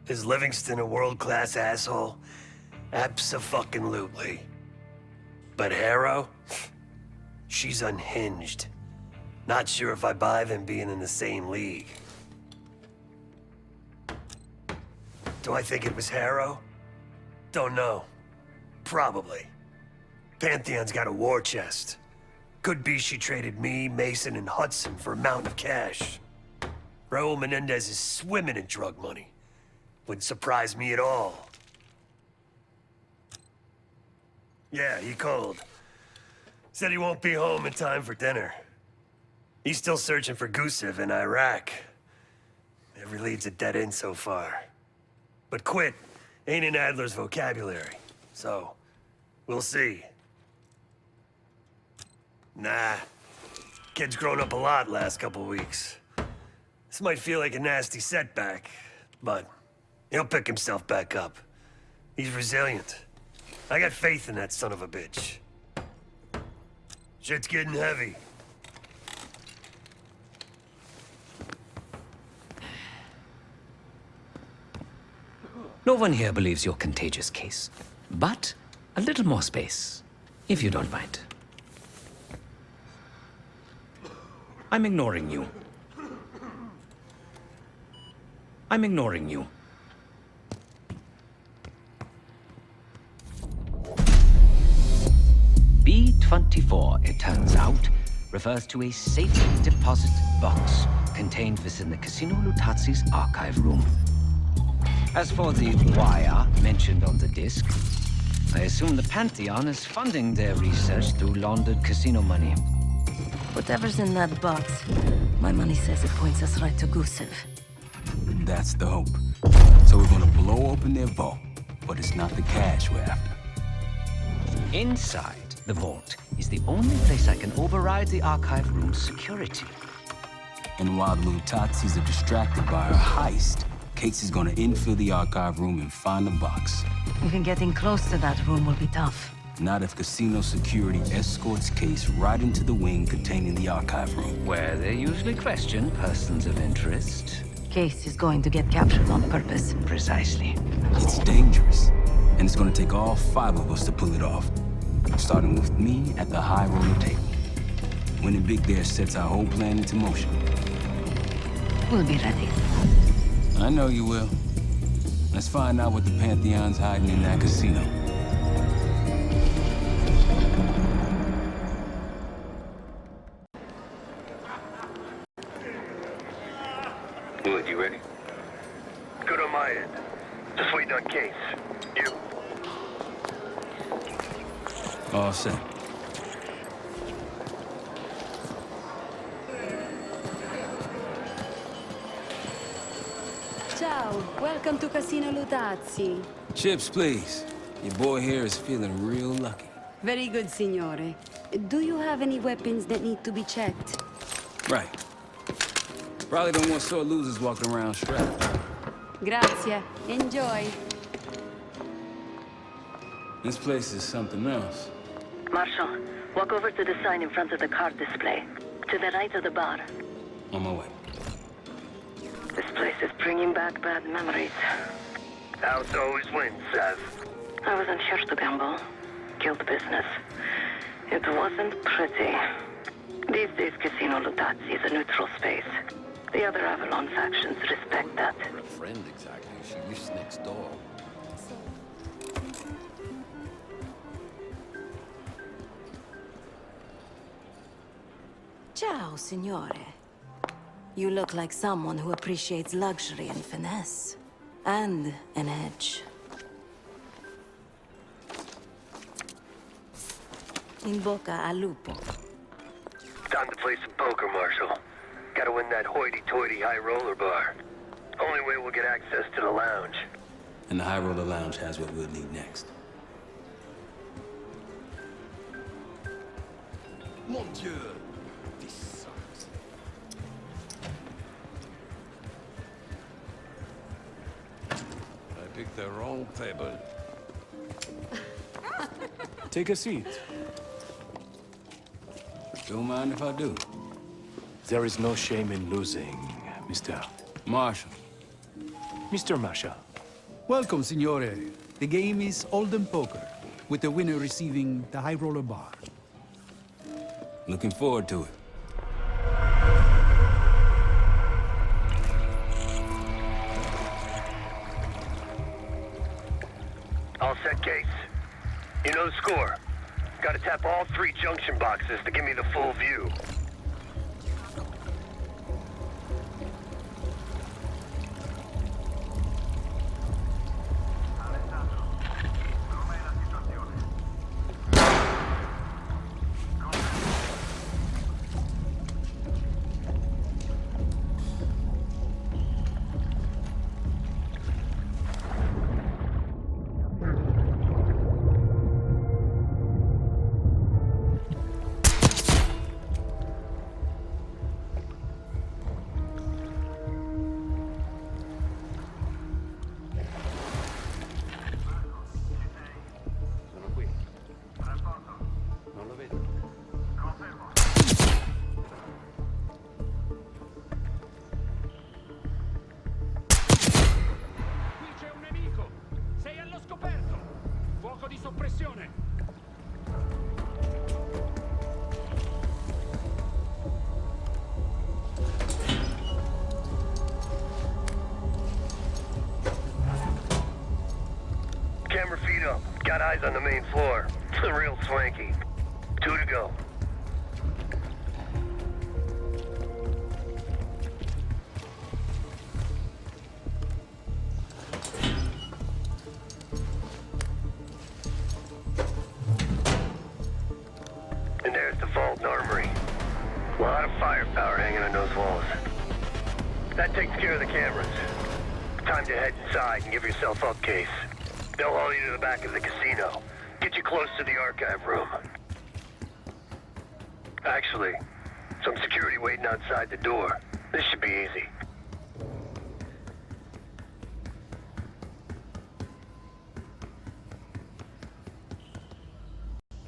Is Livingston a world-class asshole? Abso-fucking-lutely. But Harrow? She's unhinged. Not sure if I buy them being in the same league. Do I think it was Harrow? Don't know. Probably. Pantheon's got a war chest. Could be she traded me, Mason, and Hudson for a mountain of cash. Raul Menendez is swimming in drug money. Wouldn't surprise me at all. Yeah, he called. Said he won't be home in time for dinner. He's still searching for Gusev in Iraq. Every lead's a dead end so far. But quit ain't in Adler's vocabulary, so we'll see. Nah, kid's grown up a lot last couple weeks. This might feel like a nasty setback, but he'll pick himself back up. He's resilient. I got faith in that son of a bitch. Shit's getting heavy. No one here believes your contagious case, but a little more space, if you don't mind. I'm ignoring you. I'm ignoring you. B-24, it turns out, refers to a safe deposit box contained within the Casino Lutazi's archive room. As for the wire mentioned on the disc, I assume the Pantheon is funding their research through laundered casino money. Whatever's in that box, my money says it points us right to Gusev. That's the hope. So we're gonna blow open their vault, but it's not the cash we're after. Inside the vault is the only place I can override the archive room's security. And while the Lutazis are distracted by our heist, Casey's gonna infill the archive room and find the box. Even getting close to that room will be tough. Not if casino security escorts Case right into the wing containing the archive room. Where they usually question persons of interest. Case is going to get captured on purpose. Precisely. It's dangerous, and it's gonna take all 5 of us to pull it off. Starting with me at the high roller table. Winning big there sets our whole plan into motion. We'll be ready. I know you will. Let's find out what the Pantheon's hiding in that casino. Wood, you ready? Good on my end. Just waiting on Case. You? All set. Ciao, welcome to Casino Lutazzi. Chips, please. Your boy here is feeling real lucky. Very good, signore. Do you have any weapons that need to be checked? Right. Probably don't want sore losers walking around strapped. Grazie. Enjoy. This place is something else. Marshal, walk over to the sign in front of the card display. To the right of the bar. On my way. This place is bringing back bad memories. House always wins, Sav. I wasn't here to gamble. Guild business. It wasn't pretty. These days, Casino Lutazzi is a neutral space. The other Avalon factions respect that. A friend, exactly. She lives next door. Ciao, signore. You look like someone who appreciates luxury and finesse. And an edge. In bocca al lupo. Time to play some poker, Marshal. Gotta win that hoity-toity high roller bar. Only way we'll get access to the lounge. And the high roller lounge has what we'll need next. Mon Dieu! This sucks. I picked the wrong table. Take a seat. Don't mind if I do. There is no shame in losing, Mr. Marshal. Mr. Marshal. Welcome, signore. The game is Hold'em Poker, with the winner receiving the high roller bar. Looking forward to it. All set, Case? You know the score. Gotta tap all 3 junction boxes to give me the full view. Camera feed up. Got eyes on the main floor. Real swanky. 2 to go. And there's the vault and armory. A lot of firepower hanging on those walls. That takes care of the cameras. Time to head inside and give yourself up, Case. They'll haul you to the back of the casino. Get you close to the archive room. Actually, some security waiting outside the door. This should be easy.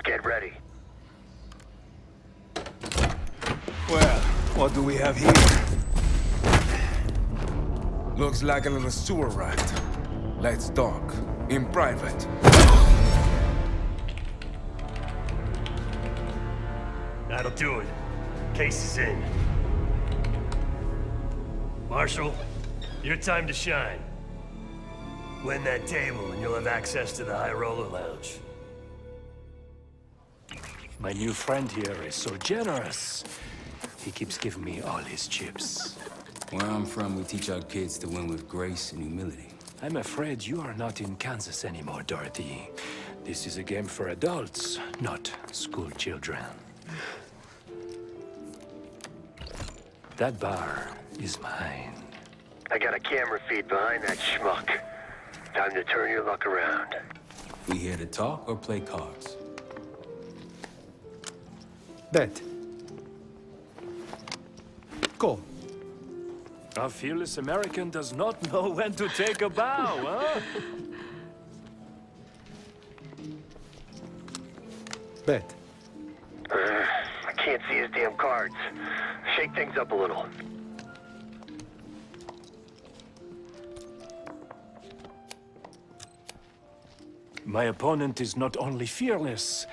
Get ready. Well, what do we have here? Looks like a little sewer rat. Let's talk. In private. That'll do it. Case is in. Marshal, your time to shine. Win that table and you'll have access to the High Roller Lounge. My new friend here is so generous. He keeps giving me all his chips. Where I'm from, we teach our kids to win with grace and humility. I'm afraid you are not in Kansas anymore, Dorothy. This is a game for adults, not school children. That bar is mine. I got a camera feed behind that schmuck. Time to turn your luck around. We here to talk or play cards? Bet. Go. A fearless American does not know when to take a bow, huh? Bet. I can't see his damn cards. Shake things up a little. My opponent is not only fearless,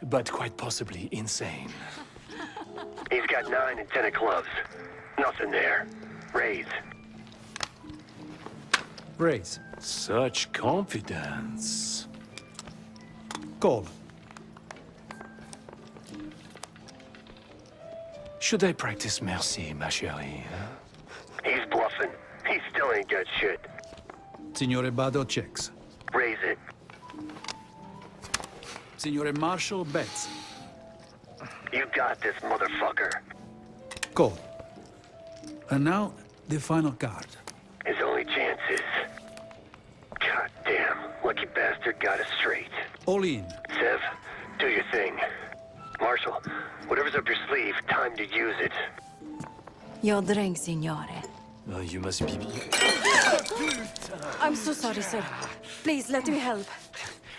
but quite possibly insane. He's got 9 and 10 of clubs. Nothing there. Raise. Raise. Such confidence. Call. Should I practice merci, ma chérie? Huh? He's bluffing. He still ain't got shit. Signore Bado checks. Raise it. Signore Marshall bets. You got this, motherfucker. Call. And now, the final card. His only chance is... God damn, lucky bastard got us straight. All in. Sev, do your thing. Marshall, whatever's up your sleeve, time to use it. Your drink, signore. Oh, you must be... I'm so sorry, sir. Please, let me help.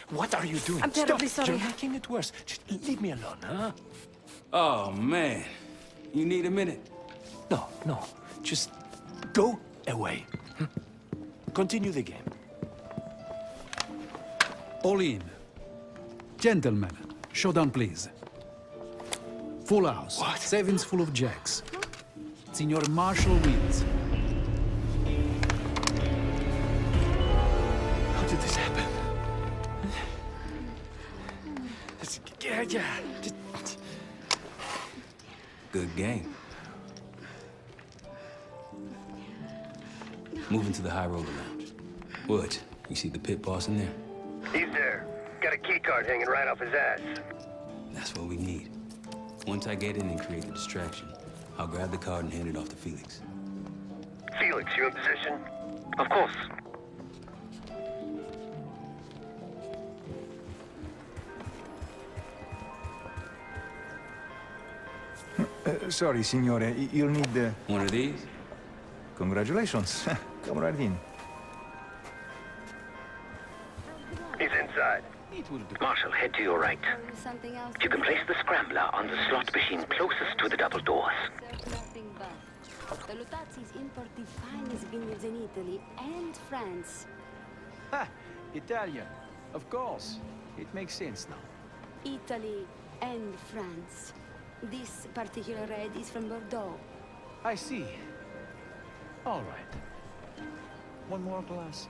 What are you doing? I'm terribly Stop. sorry. You're making it worse. Just leave me alone, huh? Oh, man. You need a minute? No. Just go away. Continue the game. All in. Gentlemen, showdown, please. Full house. What? Sevens full of jacks. Signor Marshall wins. How did this happen? yeah. Good game. Moving to the High Roller Lounge. What? You see the pit boss in there? He's there. Got a key card hanging right off his ass. That's what we need. Once I get in and create the distraction, I'll grab the card and hand it off to Felix. Felix, you in position? Of course. Sorry, signore. You'll need... One of these? Congratulations. Come right in. He's inside. Marshal, head to your right. Something else. You can place the scrambler on the slot machine closest to the double doors. Nothing but. The Lutazzi's import the finest vineyards in Italy and France. Ha! Italian. Of course. It makes sense now. Italy and France. This particular red is from Bordeaux. I see. All right. One more glass.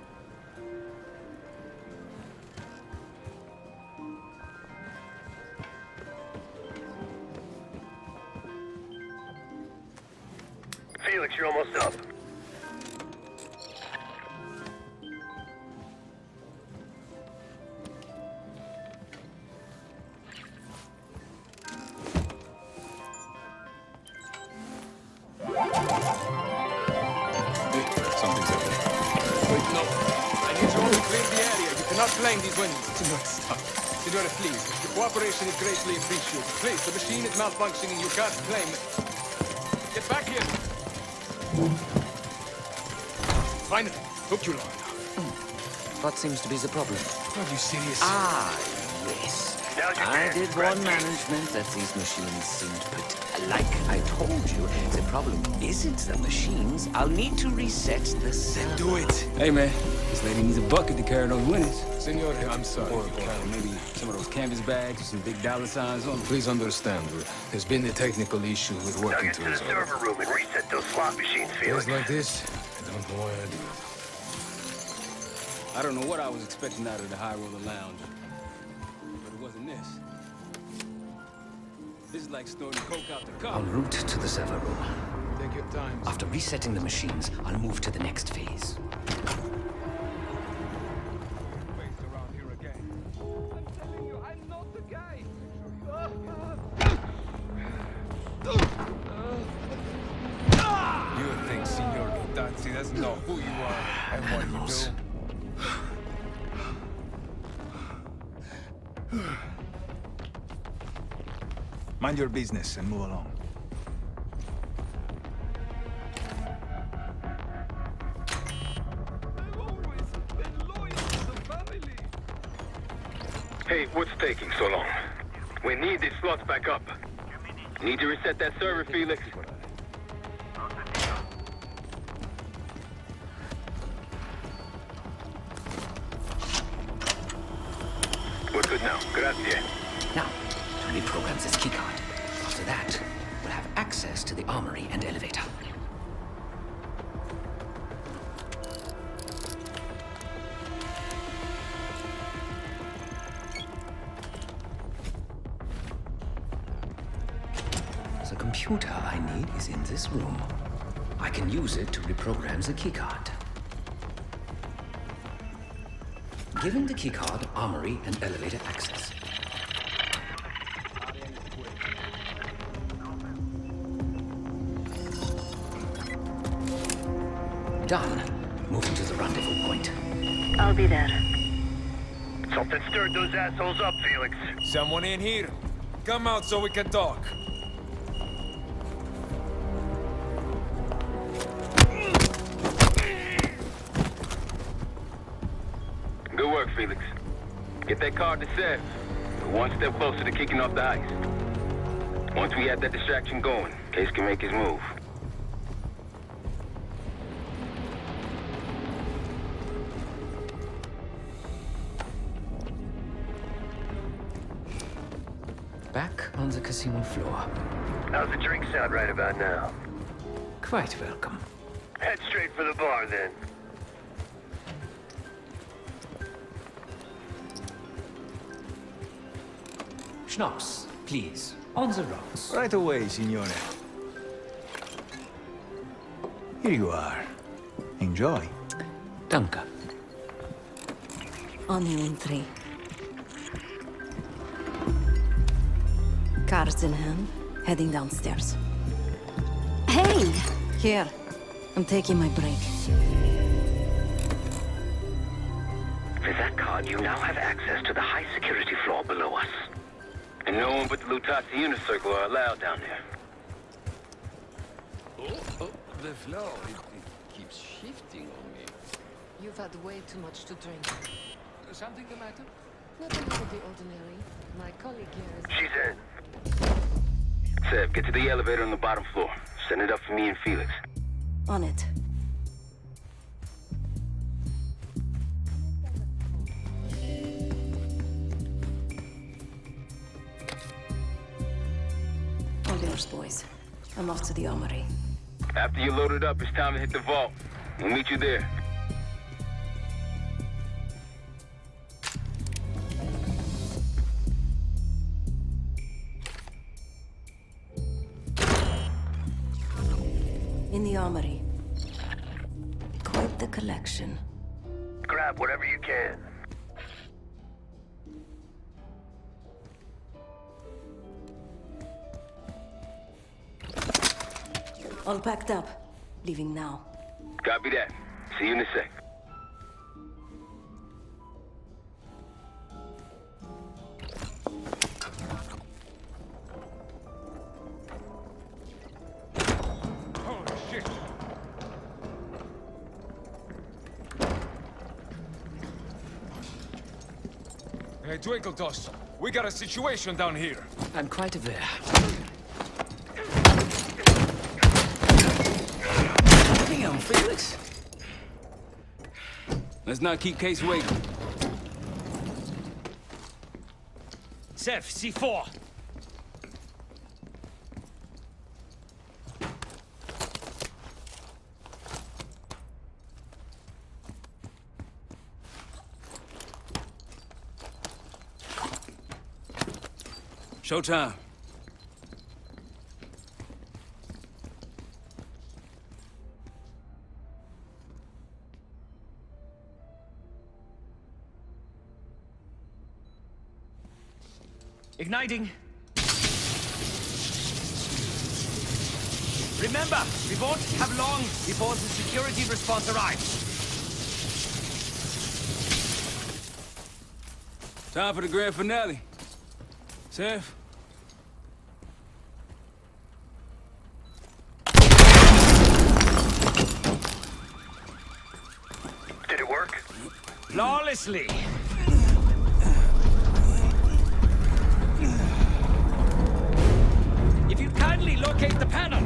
Felix, you're almost up. Something's up there. Wait, no. I need you all to clear the area. You cannot blame these windows. Stop. Signora, please. Your cooperation is greatly appreciated. Please, the machine is malfunctioning. You can't claim it. Get back here. Finally. Took you long enough. What seems to be the problem? Are you serious? Ah, yes. I did warn management that these machines seemed put. Like I told you, the problem isn't the machines. I'll need to reset the server. Do it. Hey, man. This lady needs a bucket to carry those winners. Senor, I'm sorry. Or maybe some of those canvas bags with some big dollar signs on them. Please understand, there's been a technical issue with Now working get to the tools. server room and reset those slot machines, Felix. Days like this, I don't know why I do it. I don't know what I was expecting out of the High Roller Lounge, but it wasn't this. This is like snorting coke out the car. En route to the server room. Take your time. After resetting the machines, I'll move to the next phase. You think, Signor Lutazzi doesn't know who you are and what you do? Mind your business and move along. Hey, what's taking so long? We need these slots back up. Need to reset that server, Felix. We're good now. Grazie. Now, to reprogram this keycard. After that, we'll have access to the armory and elevator. The computer I need is in this room. I can use it to reprogram the keycard. Giving the keycard armory and elevator access. Done. Moving to the rendezvous point. I'll be there. Something stirred those assholes up, Felix. Someone in here? Come out so we can talk. Good work, Felix. Get that card to Seth. We're one step closer to kicking off the heist. Once we have that distraction going, Case can make his move. Back on the casino floor. How's the drink sound right about now? Quite welcome. Head straight for the bar, then. Schnapps, please. On the rocks. Right away, signore. Here you are. Enjoy. Danke. On the entry. Cards in hand, heading downstairs. Hey! Here. I'm taking my break. With that card, you now have access to the high security floor below us. And no one but the Lutazzi Inner Circle are allowed down there. Oh, the floor, it keeps shifting on me. You've had way too much to drink. Something the matter? Nothing out of the ordinary. My colleague here is... She's in. Seb, get to the elevator on the bottom floor. Send it up for me and Felix. On it. All yours, boys. I'm off to the armory. After you load it up, it's time to hit the vault. We'll meet you there. In the armory. Quite the collection. Grab whatever you can. All packed up. Leaving now. Copy that. See you in a sec. Holy shit! Hey, Twinkletos, we got a situation down here. I'm quite aware. Damn, Felix. Let's not keep Case waiting. Sev, C4. Showtime. Igniting. Remember, we won't have long before the security response arrives. Time for the grand finale. Sev? Did it work? Flawlessly. If you kindly locate the panel.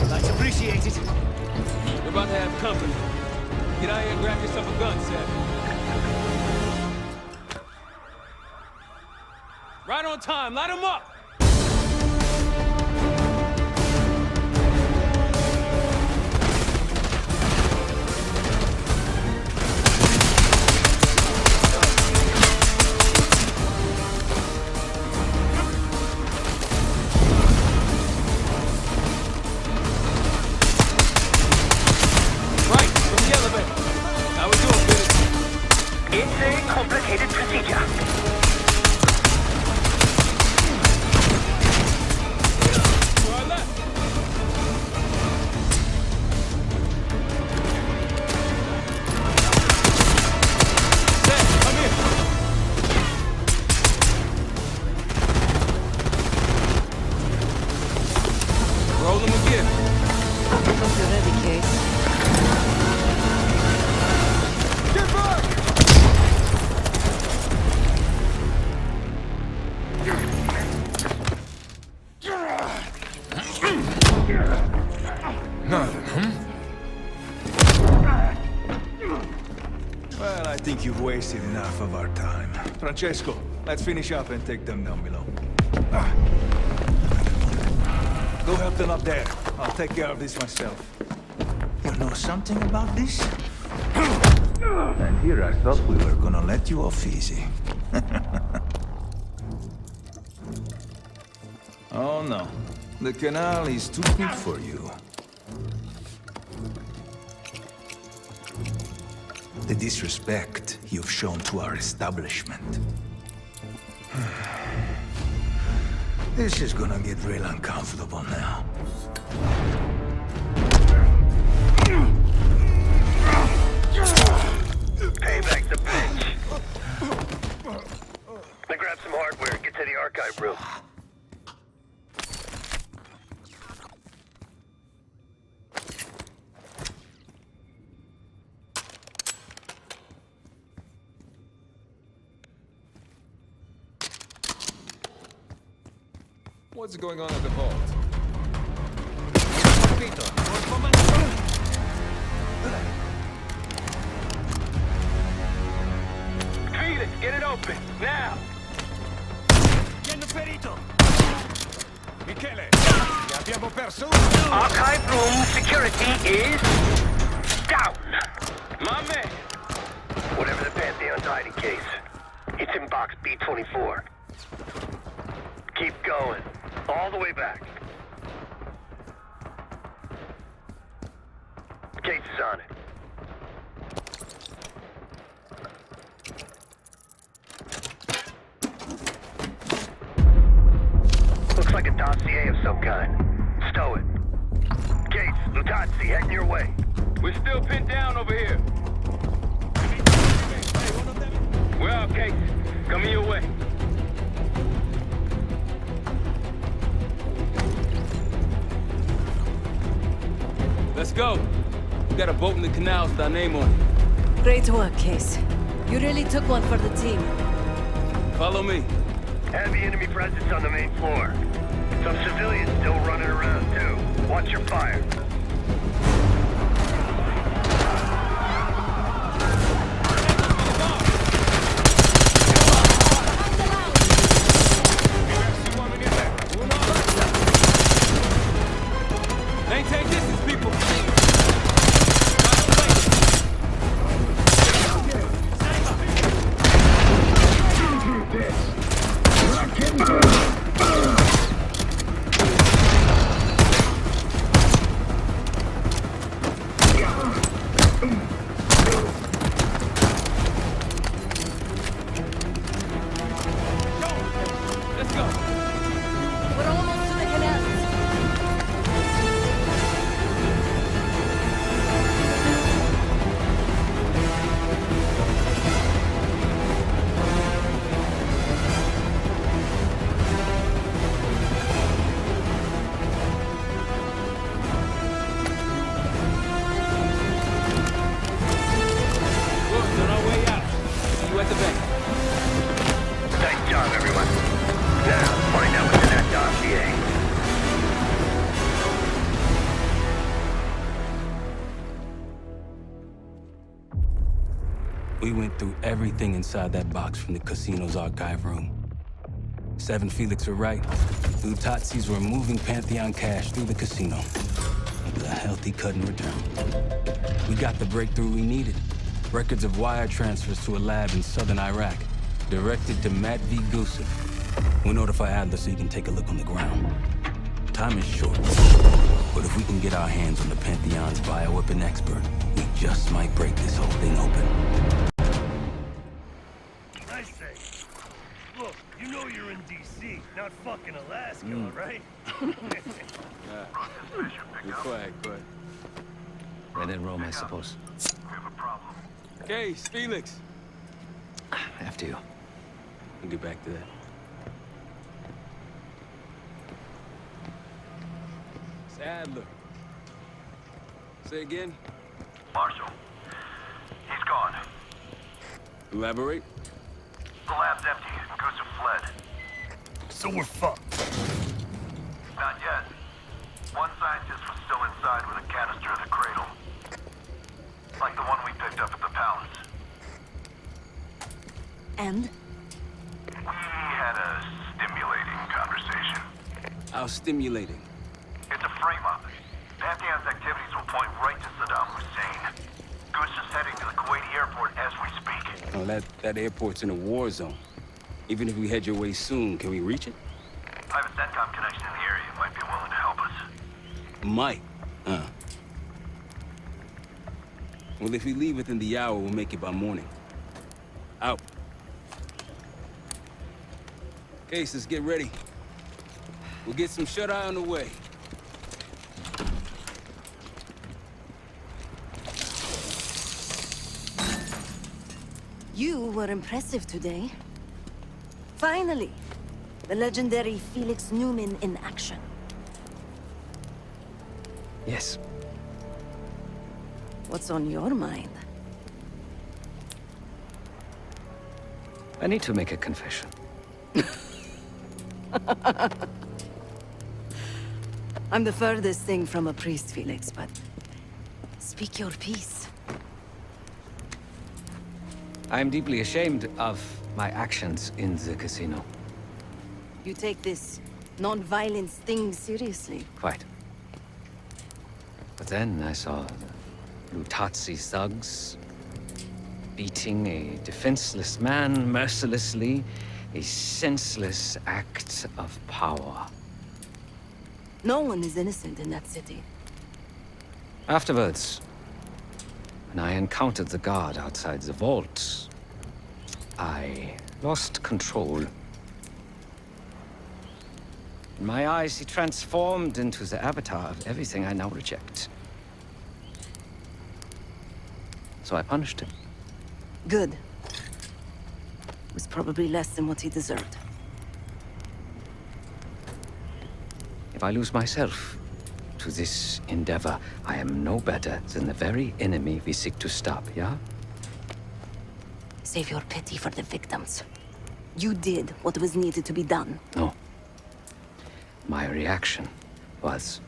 Much appreciated. We're about to have company. Get out here and grab yourself a gun, Sev. Right on time, light 'em up! It's a complicated procedure. I think you've wasted enough of our time. Francesco, let's finish up and take them down below. Go help them up there. I'll take care of this myself. You know something about this? And here I thought we were gonna let you off easy. Oh no. The canal is too big for you. The disrespect you've shown to our establishment. This is gonna get real uncomfortable now. Payback's a bitch. Now grab some hardware and get to the archive room. What's going on at the vault? Felix, get it open, now! Michele, abbiamo perso. Archive room security is down! My man! Whatever the Pantheon's hiding case, it's in box B24. Keep going. All the way back. Case is on it. Looks like a dossier of some kind. Stow it. Case, Lutazzi, heading your way. We're still pinned down over here. We're out, Case. Coming your way. Let's go. We got a boat in the canal with our name on it. Great work, Case. You really took one for the team. Follow me. Heavy enemy presence on the main floor. Some civilians still running around, too. Watch your fire. Maintain distance, people. Let's go. We're almost to the canal. We're on our way out. See you at the bank. Nice job, everyone. Now, find out what's in that dossier. We went through everything inside that box from the casino's archive room. 7 Felix were right. The Lutazzis were moving Pantheon cash through the casino. With a healthy cut in return. We got the breakthrough we needed. Records of wire transfers to a lab in southern Iraq. Directed to Matt V. Gusev. We'll notify Adler so you can take a look on the ground. Time is short. But if we can get our hands on the Pantheon's bioweapon expert, we just might break this whole thing open. I say, look, you know you're in D.C., not fucking Alaska, right? Good flag, bud. And in Rome, I suppose. Case, Felix. After you. We'll get back to that. It's Adler. Say again? Marshal, he's gone. Elaborate. The lab's empty and Gusev fled. So we're fucked. Not yet. One scientist was still inside with a canister of the cradle. Like the one we picked up at the palace. And? We had a stimulating conversation. How stimulating? It's a frame-up. Pantheon's activities will point right to Saddam Hussein. Goose is heading to the Kuwaiti airport as we speak. Oh, that airport's in a war zone. Even if we head your way soon, can we reach it? I have a SATCOM connection in the area. Might be willing to help us. Might. Well, if we leave within the hour, we'll make it by morning. Out. Case, let's get ready. We'll get some shut-eye on the way. You were impressive today. Finally, the legendary Felix Newman in action. Yes. What's on your mind? I need to make a confession. I'm the furthest thing from a priest, Felix, but speak your piece. I am deeply ashamed of my actions in the casino. You take this non-violence thing seriously. Quite. But then I saw the Lutazzi thugs beating a defenseless man mercilessly, a senseless act of power. No one is innocent in that city. Afterwards, when I encountered the guard outside the vault, I lost control. In my eyes, he transformed into the avatar of everything I now reject. So I punished him. Good. It was probably less than what he deserved. If I lose myself to this endeavor, I am no better than the very enemy we seek to stop, yeah? Save your pity for the victims. You did what was needed to be done. No. My reaction was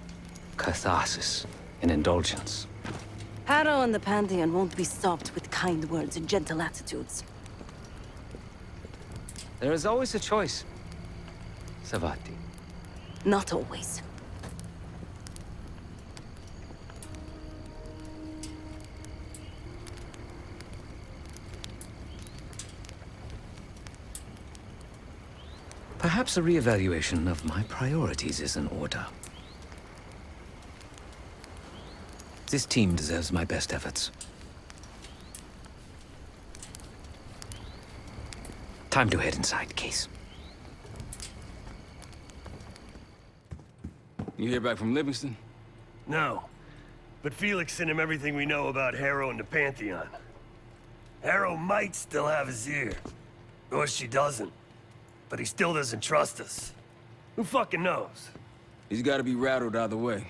catharsis and indulgence. Harrow and the Pantheon won't be stopped with kind words and gentle attitudes. There is always a choice, Savati. Not always. Perhaps a reevaluation of my priorities is in order. This team deserves my best efforts. Time to head inside, Case. You hear back from Livingston? No. But Felix sent him everything we know about Harrow and the Pantheon. Harrow might still have his ear. Or she doesn't. But he still doesn't trust us. Who fucking knows? He's gotta be rattled either way.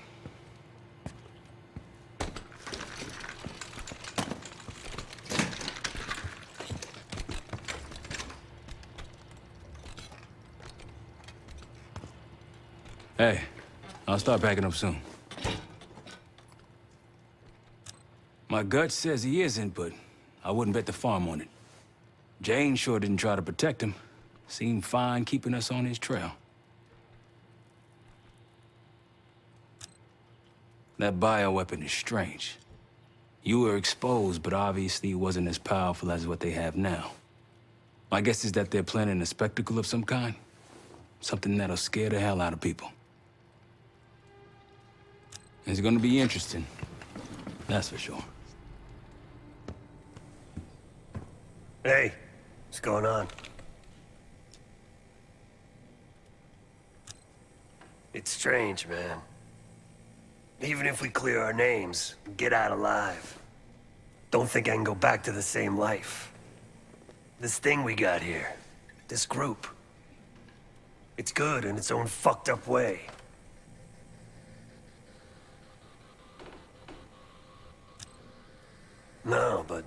Hey, I'll start packing up soon. My gut says he isn't, but I wouldn't bet the farm on it. Jane sure didn't try to protect him. Seemed fine keeping us on his trail. That bioweapon is strange. You were exposed, but obviously it wasn't as powerful as what they have now. My guess is that they're planning a spectacle of some kind. Something that'll scare the hell out of people. It's gonna be interesting. That's for sure. Hey, what's going on? It's strange, man. Even if we clear our names, get out alive, don't think I can go back to the same life. This thing we got here, this group, it's good in its own fucked up way. No, but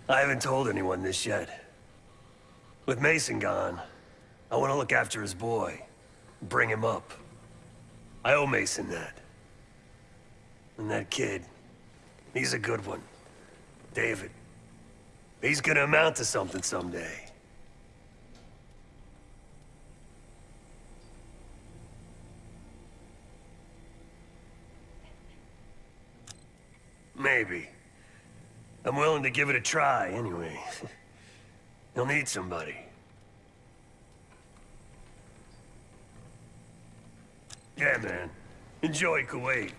I haven't told anyone this yet. With Mason gone, I want to look after his boy, bring him up. I owe Mason that. And that kid, he's a good one. David. He's gonna amount to something someday. Maybe. I'm willing to give it a try, anyway. He'll need somebody. Yeah, man. Enjoy Kuwait.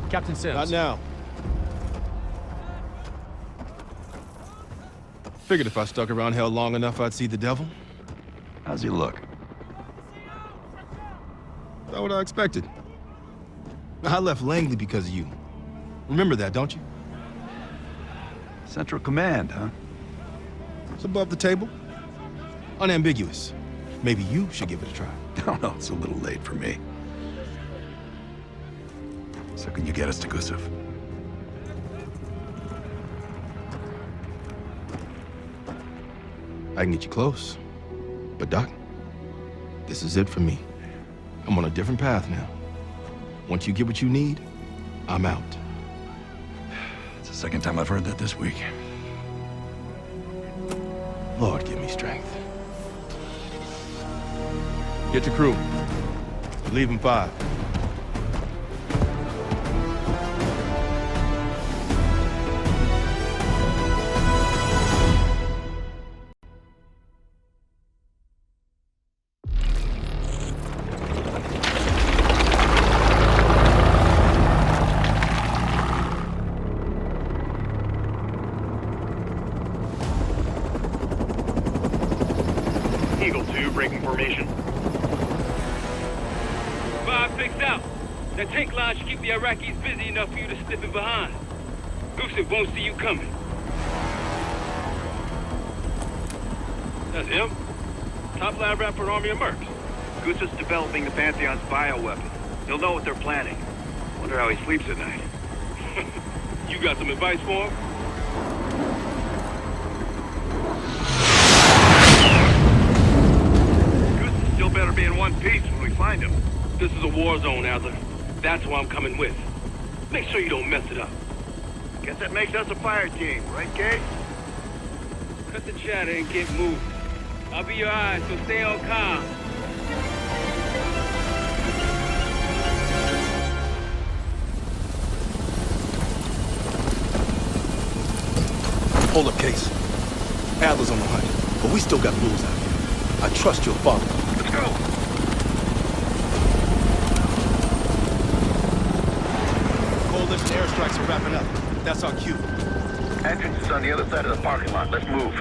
Captain Sims. Not now. Figured if I stuck around hell long enough, I'd see the devil. How's he look? Not what I expected. I left Langley because of you. Remember that, don't you? Central Command, huh? It's above the table. Unambiguous. Maybe you should give it a try. Oh, no, it's a little late for me. So can you get us to Gusev? I can get you close. But Doc, this is it for me. I'm on a different path now. Once you get what you need, I'm out. It's the second time I've heard that this week. Lord, give me strength. Get your crew. Leave in 5. Eagle 2, breaking formation. 5 fixed out. That tank line should keep the Iraqis busy enough for you to slip in behind. Gusev won't see you coming. That's him. Top lab rat for an army of mercs. Gusev's developing the Pantheon's bioweapon. He'll know what they're planning. Wonder how he sleeps at night. You got some advice for him? Gusev's still better be in one piece when we find him. This is a war zone, Adler. That's why I'm coming with. Make sure you don't mess it up. Guess that makes us a fire team, right, Kate? Cut the chatter and get moving. I'll be your eyes, so stay on calm. Hold up, Case. Adler's on the hunt, but we still got rules out here. I trust you'll follow. Let's go! Coalition airstrikes are wrapping up. That's our cue. Entrance is on the other side of the parking lot. Let's move.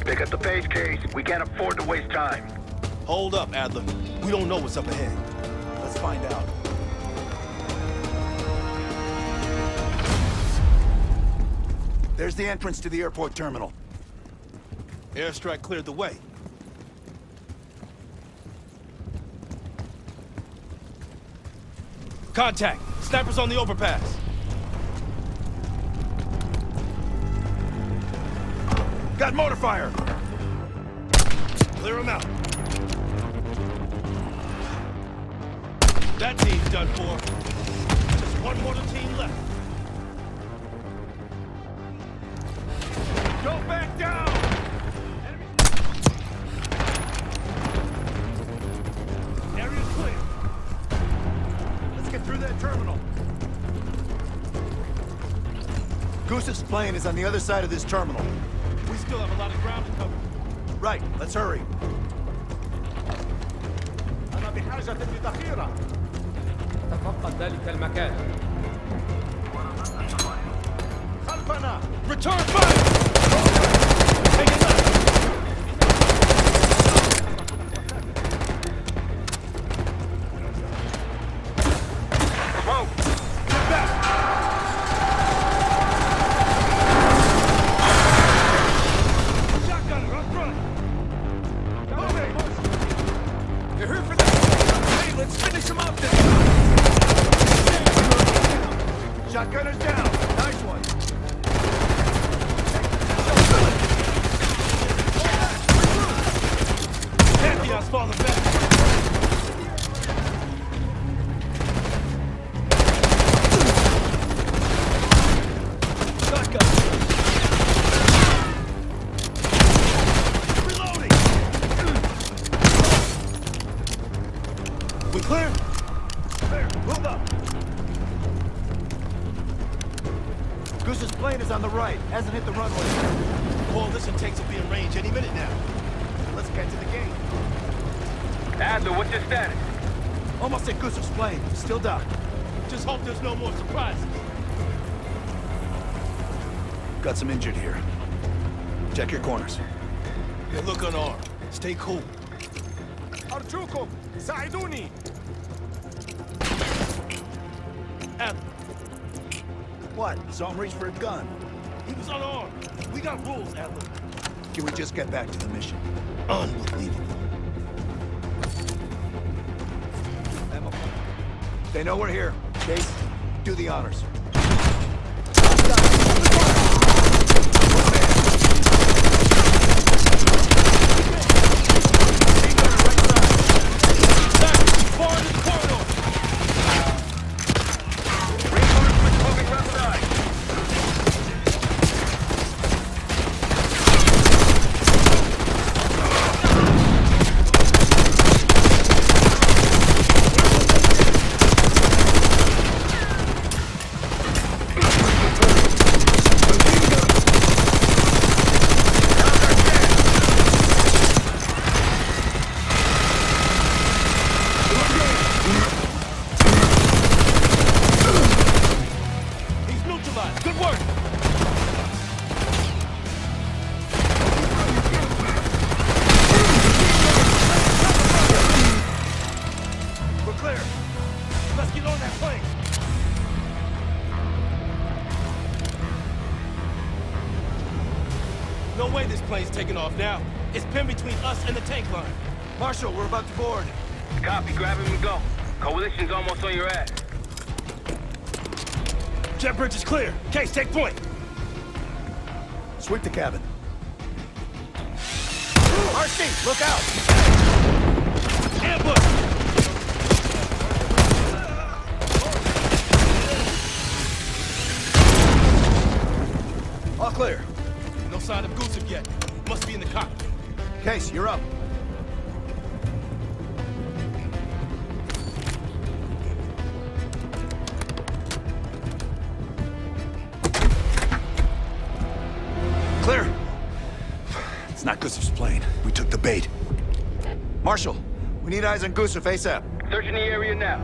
Pick up the pace, Case. We can't afford to waste time. Hold up, Adler. We don't know what's up ahead. Let's find out. There's the entrance to the airport terminal. Airstrike cleared the way. Contact! Snipers on the overpass! Got mortar fire! Clear them out. That team's done for. Just one mortar team left. Go back down! Area's clear. Let's get through that terminal. Goose's plane is on the other side of this terminal. We still have a lot of ground to cover. Right, let's hurry. أنا بحاجة لذخيرة. تفقد ذلك المكان. خلفنا. Return fire! Take it left. Whoa! Get back! Shotgunner up front. Moving. You're here for that. Hey, let's finish him up then. Shotgunner's down. Nice one. Pantheon's falling back. Shotgun. Reloading. We clear? Clear. Move up. Goose's plane is on the right. Hasn't hit the runway. Coalition tanks will be in range any minute now. Let's get to the gate. Adler, what's your status? Almost at Goose's plane. Still docked. Just hope there's no more surprises. Got some injured here. Check your corners. They look unarmed. Stay cool. أرجوكم ساعدوني. Adler, What? Saw him reach for a gun. he was unarmed. We got rules, Adler. Can we just get back to the mission? Unbelievable. They know we're here. Chase, do the honors. No way this plane's taking off now. It's pinned between us and the tank line. Marshal, we're about to board. Copy, grab him and go. Coalition's almost on your ass. Jet bridge is clear. Case, take point. Sweep the cabin. RC, look out! Ambush! All clear. No sign of Gusev yet. Must be in the cockpit. Case, you're up. Clear. It's not Gusev's plane. We took the bait. Marshal, we need eyes on Gusev ASAP. Searching the area now.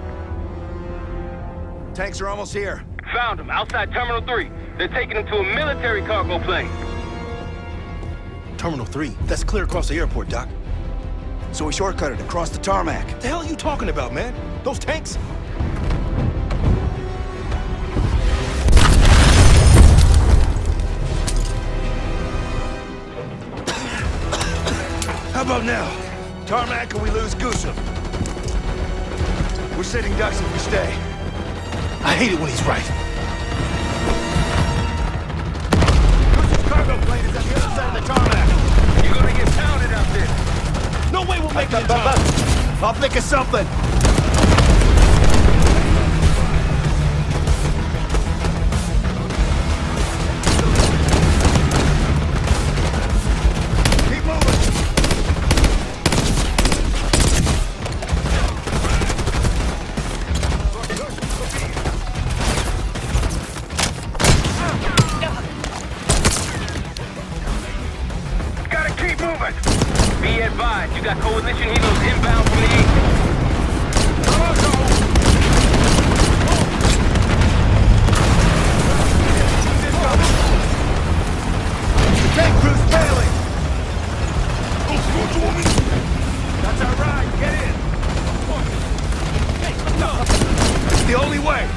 Tanks are almost here. Found him, outside Terminal 3. They're taking him to a military cargo plane. Terminal 3? That's clear across the airport, Doc. So we shortcutted across the tarmac. What the hell are you talking about, man? Those tanks? How about now? Tarmac or we lose Gusev? We're sitting ducks if we stay. I hate it when he's right. Gusev's cargo plane is on the other side of the tarmac. You're gonna get pounded out there. No way we'll make it in time. I'll think of something. movers! Be advised, you got coalition heroes inbound from the east. Come on, go! The tank crew's failing! That's our ride, get in! It's the only way!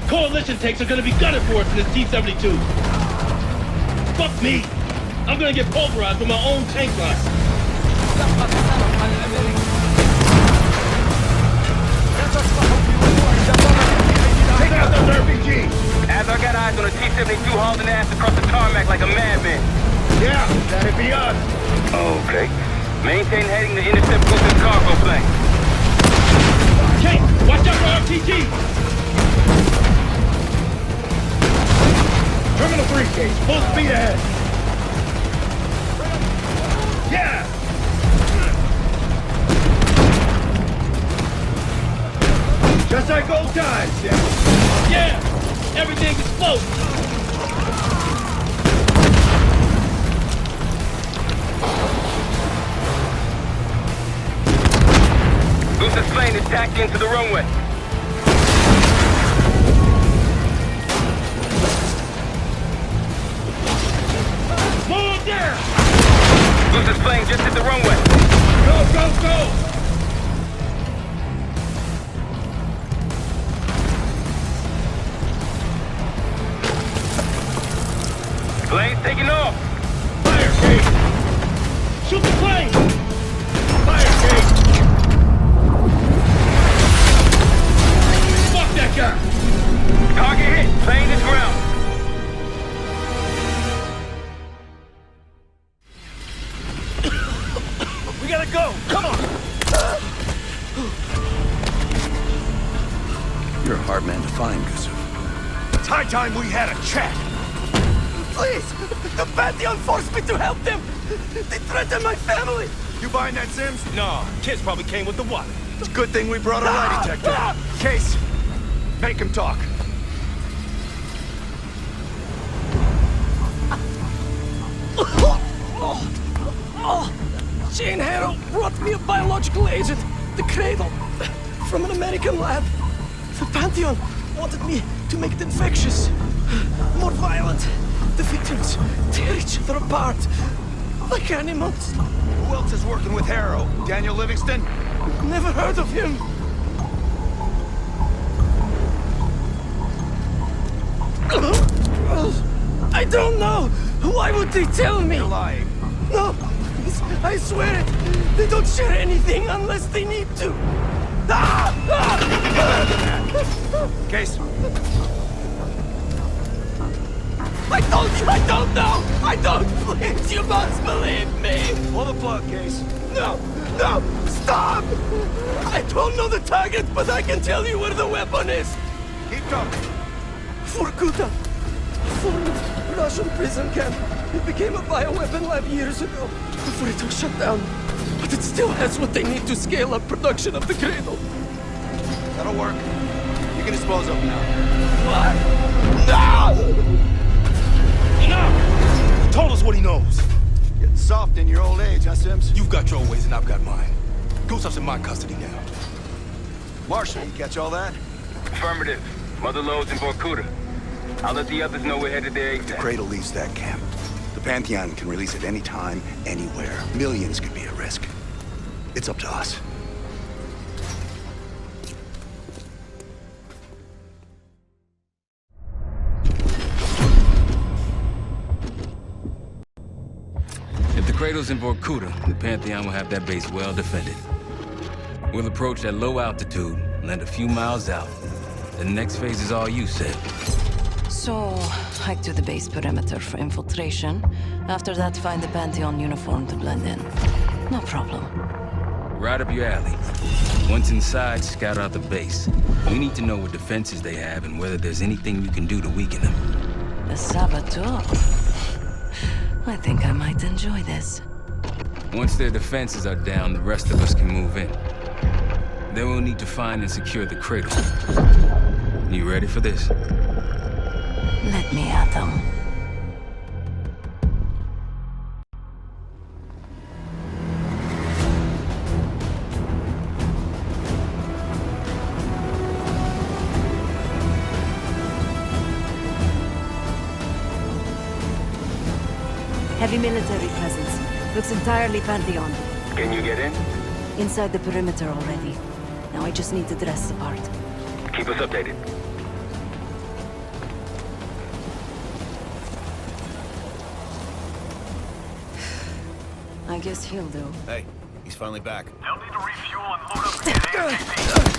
Coalition tanks are gonna be gunning for us in this T-72. Fuck me! I'm gonna get pulverized with my own tank line. Take out those RPGs! As I got eyes on a T-72 hauling ass across the tarmac like a madman. Yeah, that'd be us. Okay. Maintain heading to intercept Gusta's cargo plane. Kate, watch out for RPG! Terminal briefcase, full speed ahead. Yeah! Just like old times, yeah? Yeah! Everything explodes! Gusta's plane is tacked into the runway. More there! Gusta's plane just hit the runway. Go, go, go! Plane's taking off. Fire, Kate! Shoot the plane! Fire, Kate! Fuck that guy! Target hit. Plane is ground. We gotta go! Come on! You're a hard man to find, Gustav. It's high time we had a chat! Please! The Pantheon forced me to help them! They threatened my family! You buying that, Sims? No, kids probably came with the what? It's a good thing we brought a lie detector. Case, make him talk. Jane Harrow brought me a biological agent, the Cradle, from an American lab. The Pantheon wanted me to make it infectious, more violent. The victims tear each other apart, like animals. Who else is working with Harrow? Daniel Livingston? Never heard of him. I don't know. Why would they tell me? You're lying. No, I swear it. They don't share anything unless they need to. Case. I told you I don't know. I don't. Please, you must believe me. Pull the plug, Case. No, no, stop. I don't know the target, but I can tell you where the weapon is. Keep talking. Vorkuta. Former Russian prison camp. It became a bioweapon lab years ago, before it was shut down. But it still has what they need to scale up production of the Cradle. That'll work. You can dispose of him now. What? No! Enough! He told us what he knows. Getting soft in your old age, huh, Sims? You've got your ways and I've got mine. Gustav's in my custody now. Marshall, you catch all that? Affirmative. Mother loads in Vorkuta. I'll let the others know we're headed there ASAP. The Cradle leaves that camp. The Pantheon can release it any time, anywhere. Millions could be at risk. It's up to us. If the Cradle's in Vorkuta, the Pantheon will have that base well defended. We'll approach at low altitude, land a few miles out. The next phase is all you, Seb. So, hike to the base perimeter for infiltration. After that, find the Pantheon uniform to blend in. No problem. Right up your alley. Once inside, scout out the base. We need to know what defenses they have and whether there's anything you can do to weaken them. A saboteur. I think I might enjoy this. Once their defenses are down, the rest of us can move in. Then we'll need to find and secure the Cradle. You ready for this? Let me at them. Heavy military presence. Looks entirely Pantheon. Can you get in? Inside the perimeter already. Now I just need to dress the part. Keep us updated. I guess he'll do. Hey, he's finally back. They'll need to refuel and load up again ASAP.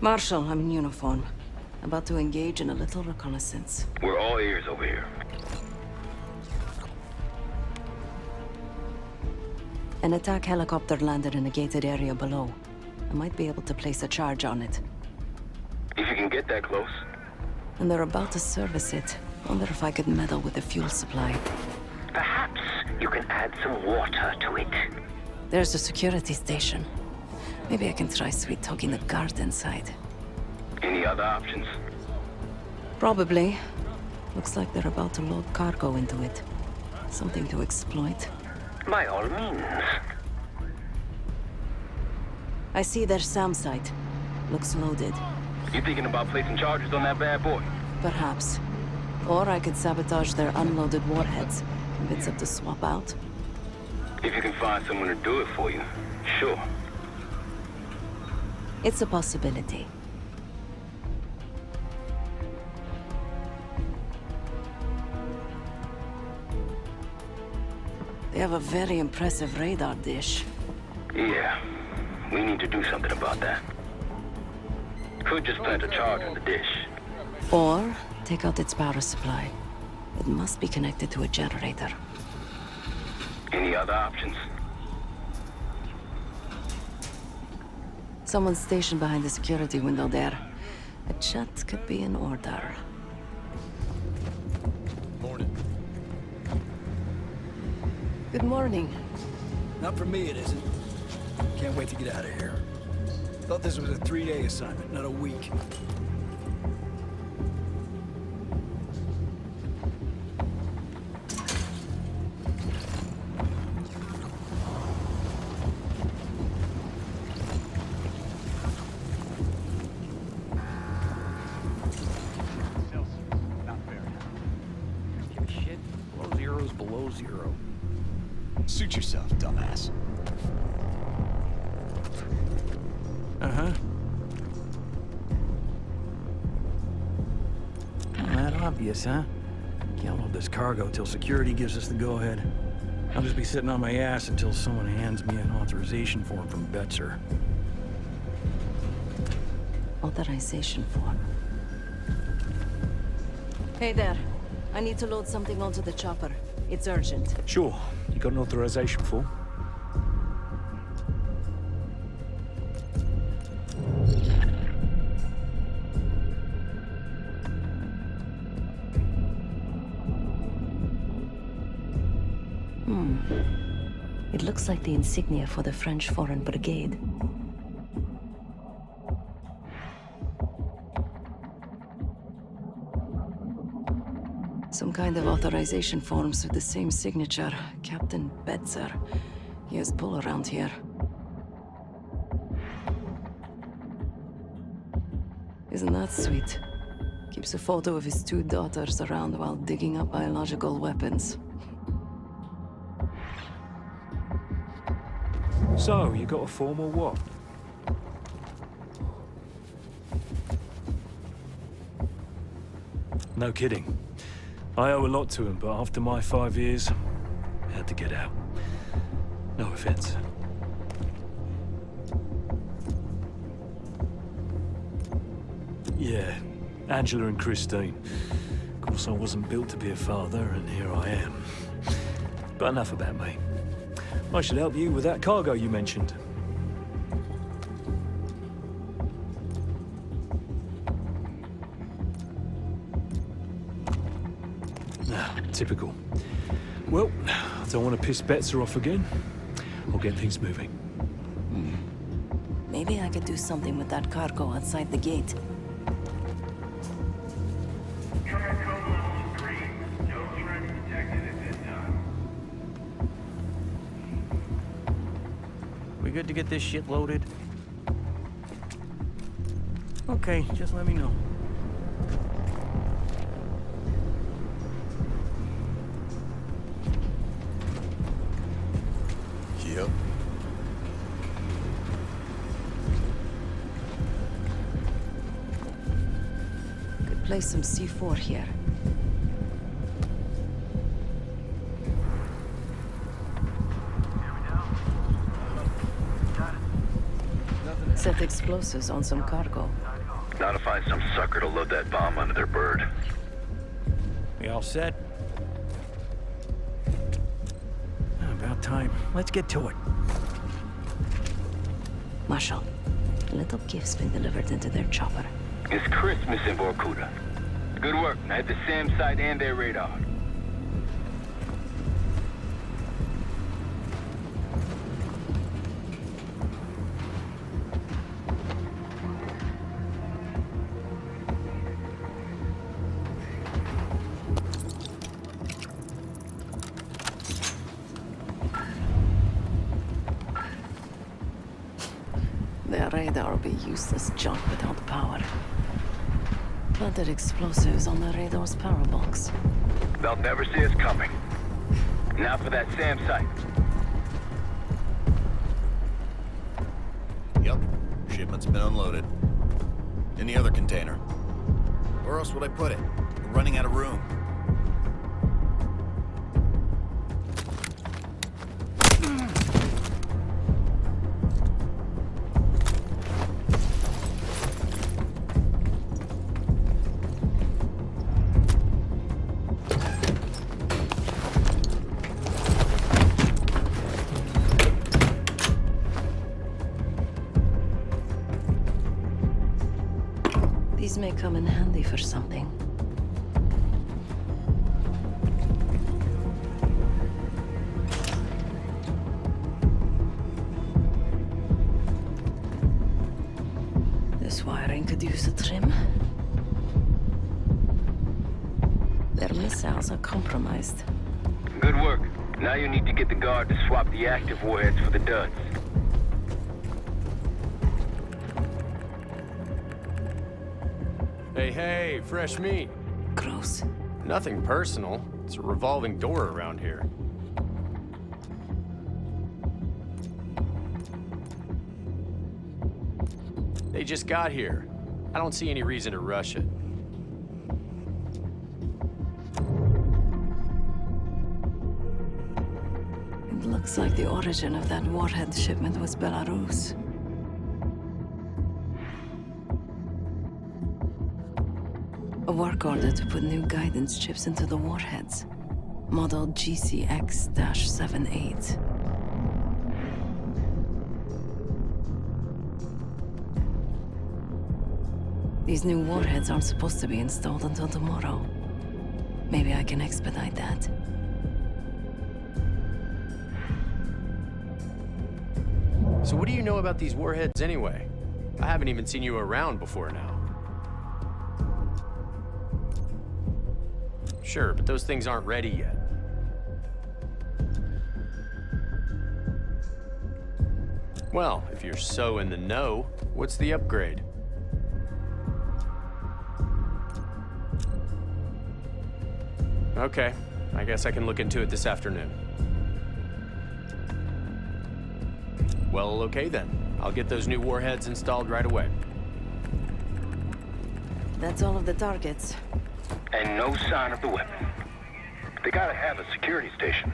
Marshal, I'm in uniform. About to engage in a little reconnaissance. We're all ears over here. An attack helicopter landed in a gated area below. I might be able to place a charge on it. If you can get that close. And they're about to service it. Wonder if I could meddle with the fuel supply. Perhaps you can add some water to it. There's a security station. Maybe I can try sweet-talking the guard inside. Any other options? Probably. Looks like they're about to load cargo into it. Something to exploit. By all means. I see their SAM site. Looks loaded. You thinking about placing charges on that bad boy? Perhaps. Or I could sabotage their unloaded warheads. Convince them to swap out. If you can find someone to do it for you, sure. It's a possibility. They have a very impressive radar dish. Yeah, we need to do something about that. Could just plant a charge on the dish. Or take out its power supply. It must be connected to a generator. Any other options? Someone's stationed behind the security window there. A chat could be in order. Morning. Good morning. Not for me, it isn't. Can't wait to get out of here. Thought this was a 3-day assignment, not a week. Suit yourself, dumbass. Uh-huh. Not that obvious, huh? Can't load this cargo till security gives us the go-ahead. I'll just be sitting on my ass until someone hands me an authorization form from Betzer. Authorization form. Hey there. I need to load something onto the chopper. It's urgent. Sure. You got an authorization form? It looks like the insignia for the French Foreign Brigade. Some kind of authorization forms with the same signature. Captain Betzer. He has pull around here. Isn't that sweet? Keeps a photo of his 2 daughters around while digging up biological weapons. So, you got a form or what? No kidding. I owe a lot to him, but after my 5 years, I had to get out. No offense. Yeah, Angela and Christine. Of course, I wasn't built to be a father, and here I am. But enough about me. I should help you with that cargo you mentioned. Typical. Well, I don't want to piss Betzer off again. I'll get things moving. Maybe I could do something with that cargo outside the gate. good to get this shit loaded? Okay, just let me know. Yep. Could place some C4 here. Set explosives on some cargo. Now to find some sucker to load that bomb onto their bird. We all set? About time. Let's get to it. Marshal, a little gift's been delivered into their chopper. It's Christmas in Vorkuta. Good work. I had the SAM site and their radar. Their radar will be useless junk without power. Planted explosives on the radar's power box. They'll never see us coming. Now for that SAM site. Yep. Shipment's been unloaded. In the other container. Where else would I put it? We're running out of room. These may come in handy for something. This wiring could use a trim. Their missiles are compromised. Good work. Now you need to get the guard to swap the active warheads for the duds. Hey, fresh meat. Gross. Nothing personal. It's a revolving door around here. They just got here. I don't see any reason to rush it. It looks like the origin of that warhead shipment was Belarus. A work order to put new guidance chips into the warheads. Model GCX-78. These new warheads aren't supposed to be installed until tomorrow. Maybe I can expedite that. So what do you know about these warheads anyway? I haven't even seen you around before now. Sure, but those things aren't ready yet. Well, if you're so in the know, what's the upgrade? Okay, I guess I can look into it this afternoon. Well, okay then. I'll get those new warheads installed right away. That's all of the targets. And no sign of the weapon. They gotta have a security station.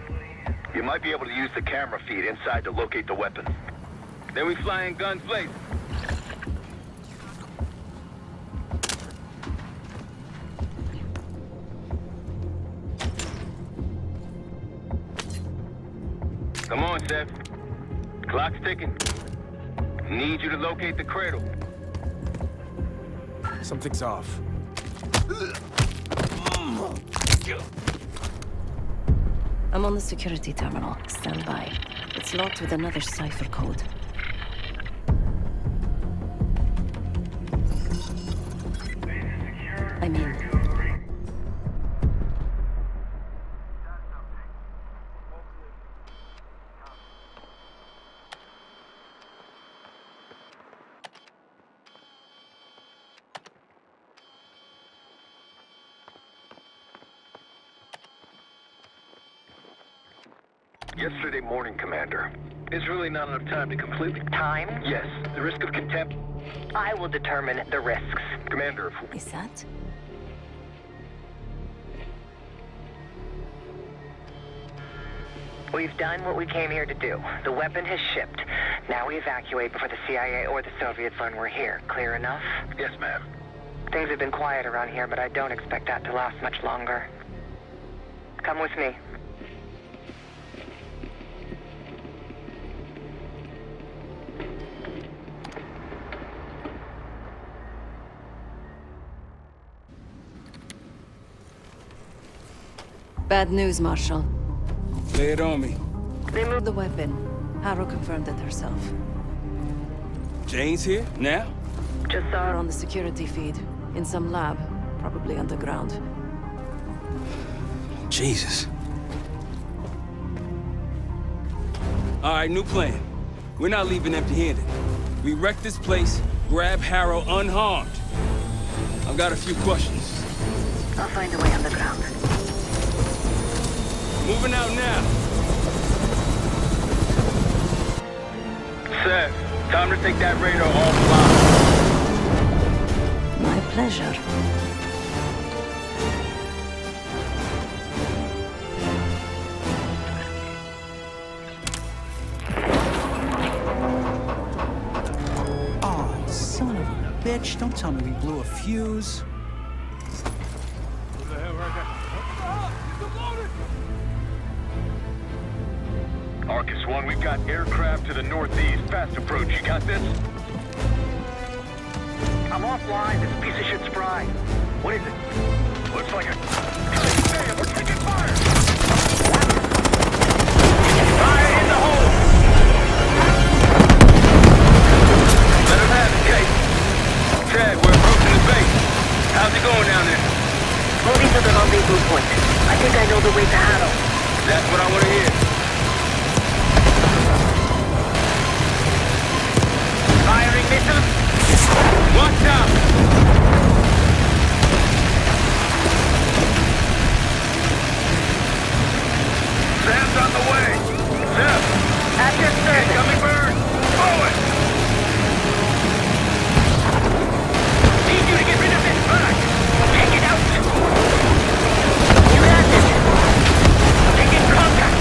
You might be able to use the camera feed inside to locate the weapon. Then we fly in guns blazing. Come on, Seth. Clock's ticking. Need you to locate the cradle. Something's off. I'm on the security terminal. Stand by. It's locked with another cipher code. I mean... Yesterday morning, Commander. It's really not enough time to completely... Time? Yes. The risk of contempt... I will determine the risks. Commander, Is that? We've done what we came here to do. The weapon has shipped. Now we evacuate before the CIA or the Soviets learn we're here. Clear enough? Yes, ma'am. Things have been quiet around here, but I don't expect that to last much longer. Come with me. Bad news, Marshal. Lay it on me. They moved the weapon. Harrow confirmed it herself. Jane's here? Now? Just saw her on the security feed. In some lab. Probably underground. Jesus. All right, new plan. We're not leaving empty-handed. We wreck this place, grab Harrow unharmed. I've got a few questions. I'll find a way underground. Moving out now. Sir, time to take that radar offline. My pleasure. Oh, son of a bitch. Don't tell me we blew a fuse. Arcus 1, we've got aircraft to the northeast. Fast approach. You got this? I'm offline. This piece of shit's fried. What is it? Looks like a... Hey, we're taking fire! Fire in the hole! Let him have it, Kate. Chad, we're approaching the base. How's it going down there? Moving to the rendezvous point. I think I know the way to Harrow. That's what I want to hear. Firing missiles? Watch out! Sam's on the way! Sam! At your service! Incoming bird! Forward! Need you to get rid of this bird! Take it out! You got this! Taking contact!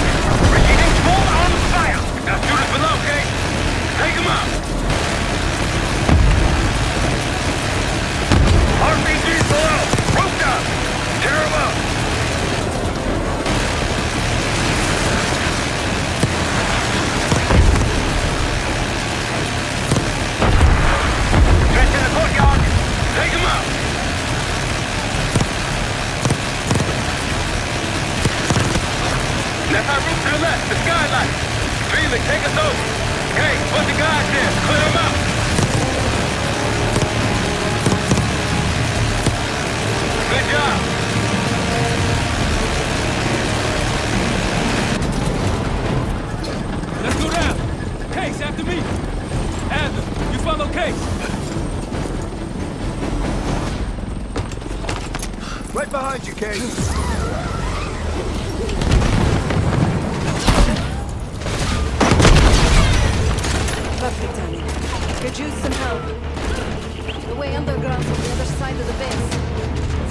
Receiving small arms fire! Now shoot us below, okay? Take him out! RPG's below! Rope down! Tear him up! Trench in the courtyard! Take him out! That's our route to the left, the skylight! Felix, take us over! Hey, put the guys there! Clear them out! Good job! Let's go down. Case, after me. Adler, you follow Case. Right behind you, Case. Perfect timing. Could use some help. The way underground's on the other side of the base.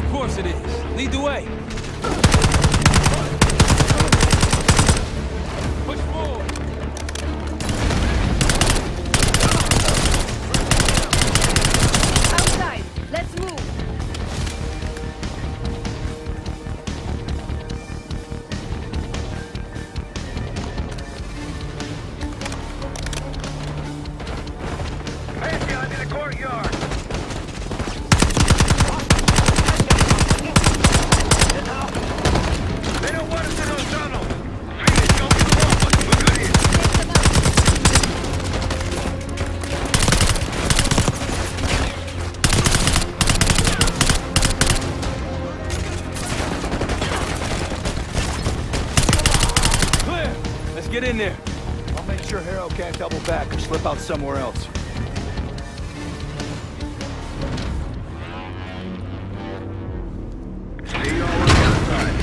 Of course it is. Lead the way. Push forward. Outside! Let's move! Pantheon in the courtyard! They don't want us in those tunnels! Felix, don't be the wall, but we're good here! Clear. Let's get in there. I'll make sure Harrow can't double back or slip out somewhere else. See you all on the other side.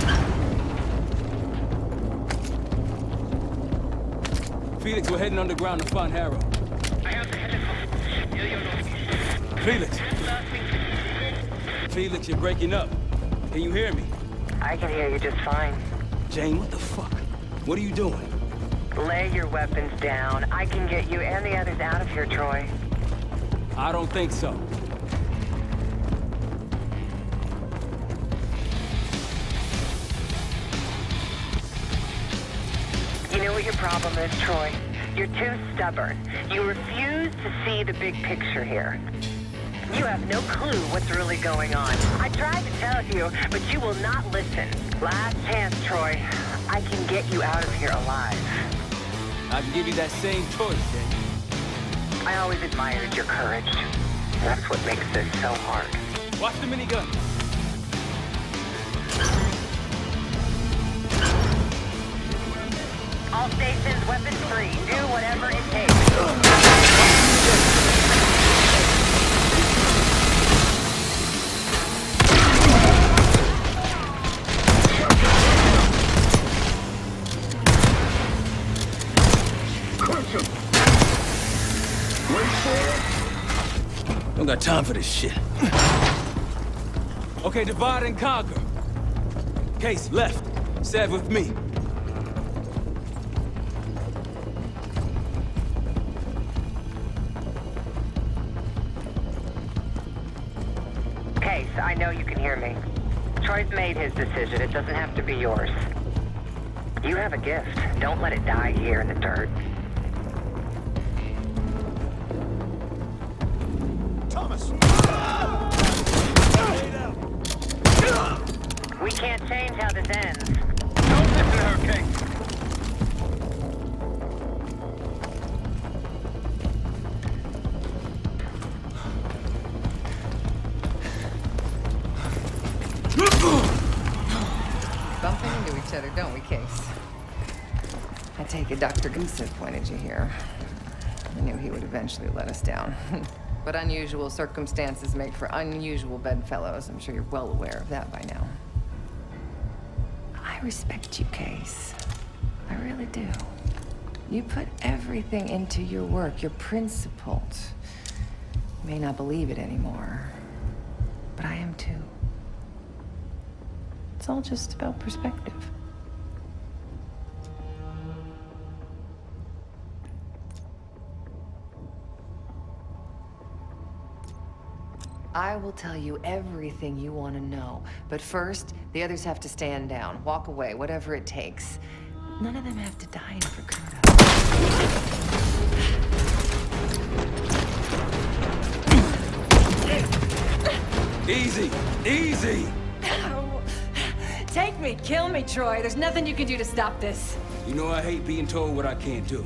Felix, we're heading underground to find Harrow. Felix! Felix, you're breaking up. Can you hear me? I can hear you just fine. Jane, what the fuck? What are you doing? Lay your weapons down. I can get you and the others out of here, Troy. I don't think so. You know what your problem is, Troy? You're too stubborn. You refuse to see the big picture here. You have no clue what's really going on. I tried to tell you, but you will not listen. Last chance, Troy. I can get you out of here alive. I can give you that same choice, Jane. I always admired your courage. That's what makes this so hard. Watch the minigun. All stations, weapons free. Do whatever it takes. Don't got time for this shit. Okay, divide and conquer. Case, left. Sev with me. Case, I know you can hear me. Troy's made his decision. It doesn't have to be yours. You have a gift. Don't let it die here in the dirt. Thomas! We can't change how this ends. Don't listen to her, Kate. Bumping into each other, don't we, Case? I take it Dr. Gusev pointed you here. I knew he would eventually let us down. But unusual circumstances make for unusual bedfellows. I'm sure you're well aware of that by now. I respect you, Case. I really do. You put everything into your work. You're principled. You may not believe it anymore, but I am too. It's all just about perspective. I will tell you everything you want to know. But first, the others have to stand down, walk away, whatever it takes. None of them have to die in Frakuda. Easy, easy! Take me, kill me, Troy. There's nothing you can do to stop this. You know I hate being told what I can't do.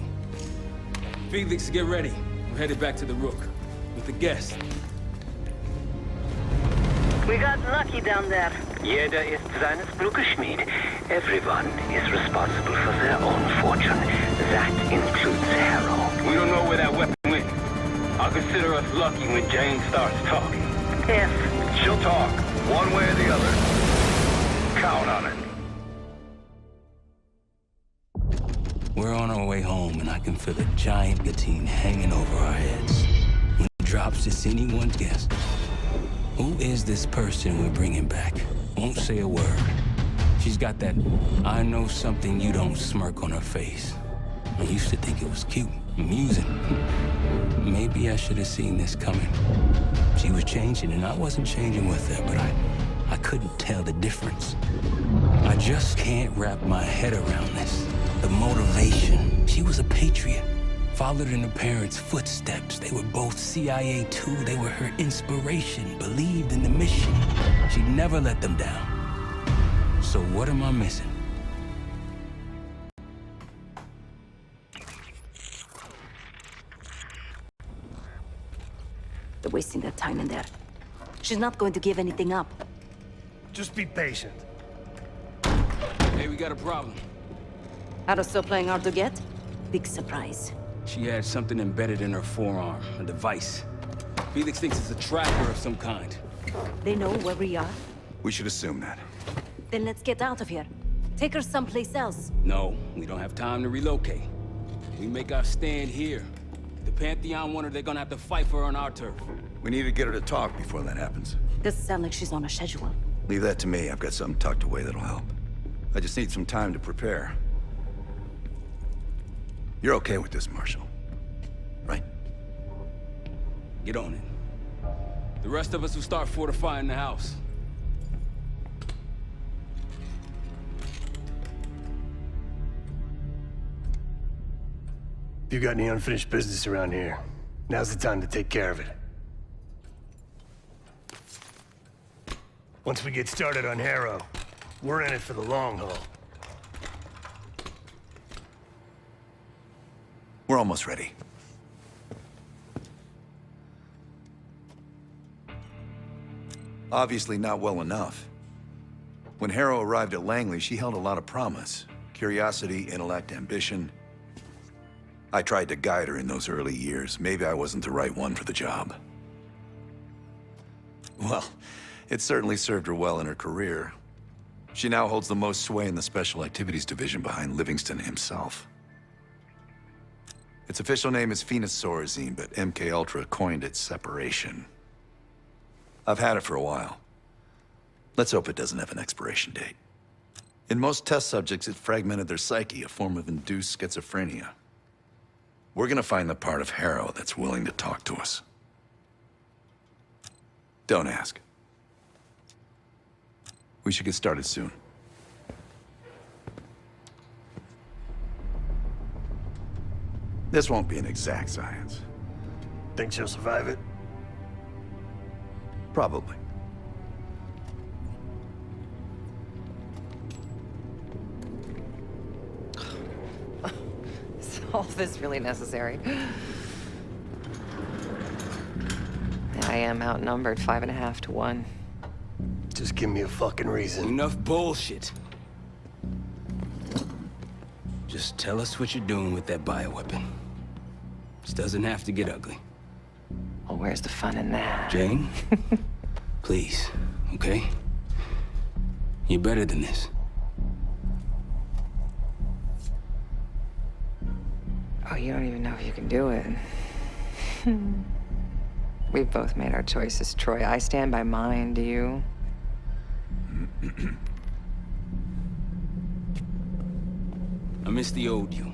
Felix, get ready. We're headed back to the Rook with the guests. We got lucky down there. Jeder ist seines Glückes Schmied. Everyone is responsible for their own fortune. That includes Harrow. We don't know where that weapon went. I'll consider us lucky when Jane starts talking. Yes. She'll talk, one way or the other. Count on it. We're on our way home, and I can feel a giant guillotine hanging over our heads. When it drops, it's anyone's guess. Who is this person we're bringing back? Won't say a word. She's got that I know something you don't smirk on her face. I used to think it was cute, amusing. Maybe I should have seen this coming. She was changing, and I wasn't changing with her, but I couldn't tell the difference. I just can't wrap my head around this. The motivation. She was a patriot. Followed in her parents' footsteps. They were both CIA too. They were her inspiration. Believed in the mission. She'd never let them down. So what am I missing? They're wasting their time in there. She's not going to give anything up. Just be patient. Hey, we got a problem. Harrow's still playing hard to get? Big surprise. She had something embedded in her forearm, a device. Felix thinks it's a tracker of some kind. They know where we are? We should assume that. Then let's get out of here. Take her someplace else. No, we don't have time to relocate. We make our stand here. The Pantheon want her, they're gonna have to fight for her on our turf. We need to get her to talk before that happens. Doesn't sound like she's on a schedule. Leave that to me. I've got something tucked away that'll help. I just need some time to prepare. You're okay with this, Marshal? Right? Get on it. The rest of us will start fortifying the house. If you got any unfinished business around here, now's the time to take care of it. Once we get started on Harrow, we're in it for the long haul. We're almost ready. Obviously not well enough. When Harrow arrived at Langley, she held a lot of promise. Curiosity, intellect, ambition. I tried to guide her in those early years. Maybe I wasn't the right one for the job. Well, it certainly served her well in her career. She now holds the most sway in the Special Activities Division behind Livingston himself. Its official name is Phoenosaurusine, but MK Ultra coined it Separation. I've had it for a while. Let's hope it doesn't have an expiration date. In most test subjects, it fragmented their psyche, a form of induced schizophrenia. We're gonna find the part of Harrow that's willing to talk to us. Don't ask. We should get started soon. This won't be an exact science. Think she'll survive it? Probably. Is all this really necessary? I am outnumbered 5.5 to 1. Just give me a fucking reason. Enough bullshit. Just tell us what you're doing with that bioweapon. This doesn't have to get ugly. Well, where's the fun in that? Jane? Please, okay? You're better than this. Oh, you don't even know if you can do it. We've both made our choices, Troy. I stand by mine, do you? I miss the old you.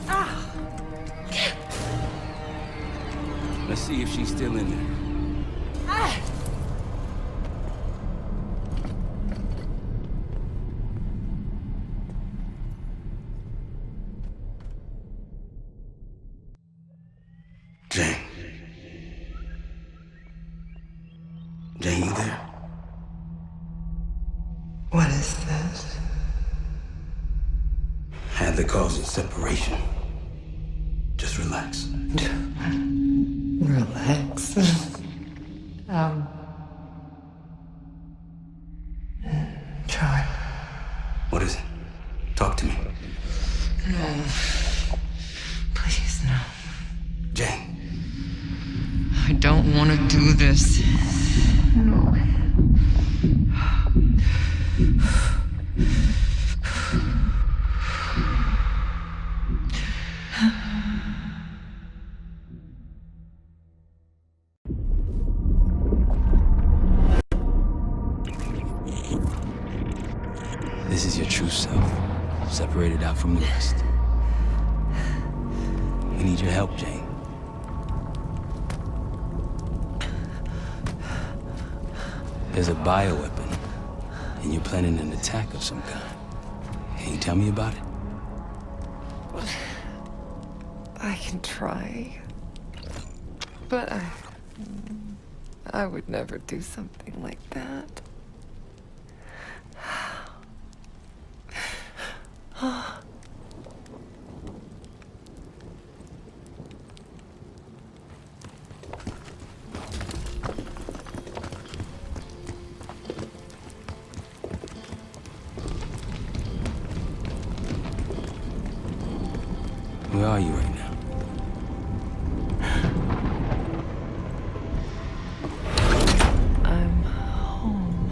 Ah! Let's see if she's still in there. Ah! Jane. Jane, you there? What is this? Had the cause of separation. Just relax. Relax. Try. What is it? Talk to me. No. Please, no. Jane. I don't want to do this. No. This is your true self, separated out from the rest. We need your help, Jane. There's a bioweapon, and you're planning an attack of some kind. Can you tell me about it? I can try. But I would never do something like that. Where are you right now? I'm home.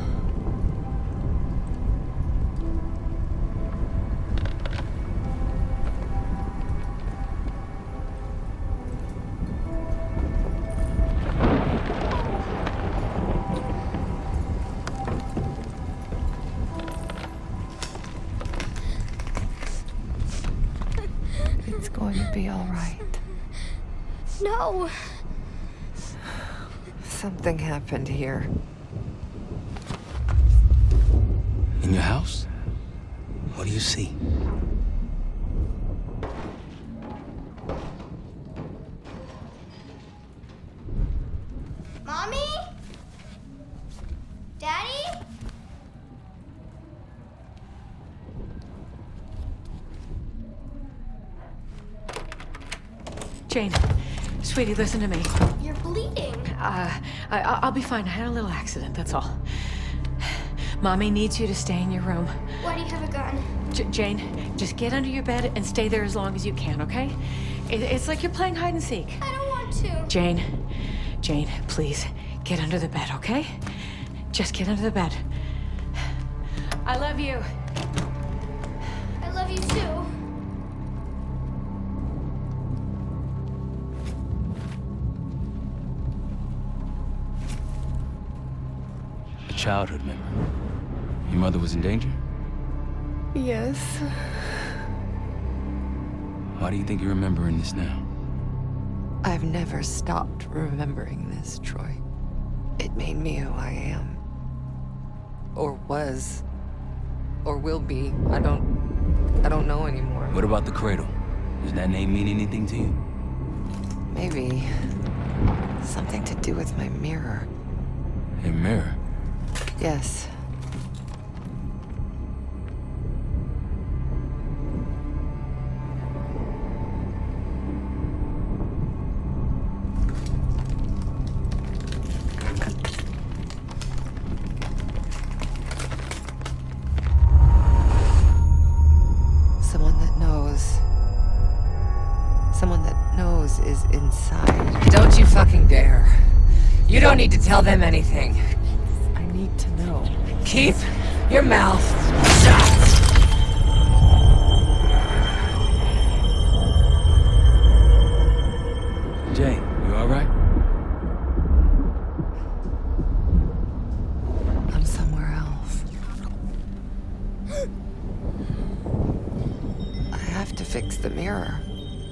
be all right. No. Something happened here. In your house? What do you see? Mommy? Daddy? Jane, sweetie, listen to me. You're bleeding. I'll be fine. I had a little accident, that's all. Mommy needs you to stay in your room. Why do you have a gun? Jane, just get under your bed and stay there as long as you can, okay? It's like you're playing hide and seek. I don't want to. Jane, please, get under the bed, okay? Just get under the bed. I love you. I love you too. Childhood memory. Your mother was in danger? Yes. Why do you think you're remembering this now? I've never stopped remembering this, Troy. It made me who I am. Or was. Or will be. I don't know anymore. What about the cradle? Does that name mean anything to you? Maybe. Something to do with my mirror. Your mirror? Yes. Someone that knows is inside. Don't you fucking dare. You don't need to tell them anything. I need to know. Keep your mouth shut! Jay, you alright? I'm somewhere else. I have to fix the mirror.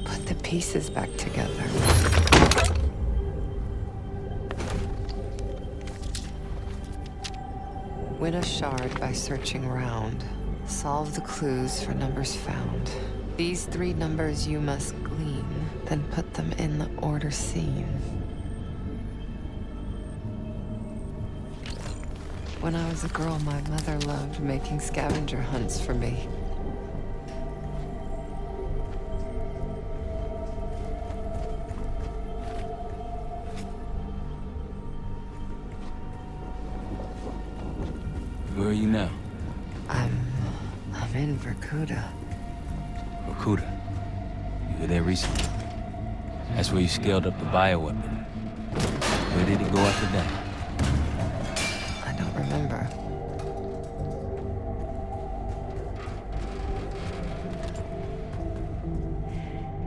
Put the pieces back together. Win a shard by searching around. Solve the clues for numbers found. These 3 numbers you must glean, then put them in the order seen. When I was a girl, my mother loved making scavenger hunts for me. Where are you now? I'm in Vorkuta. Vorkuta? You were there recently. That's where you scaled up the bioweapon. Where did it go after that? I don't remember.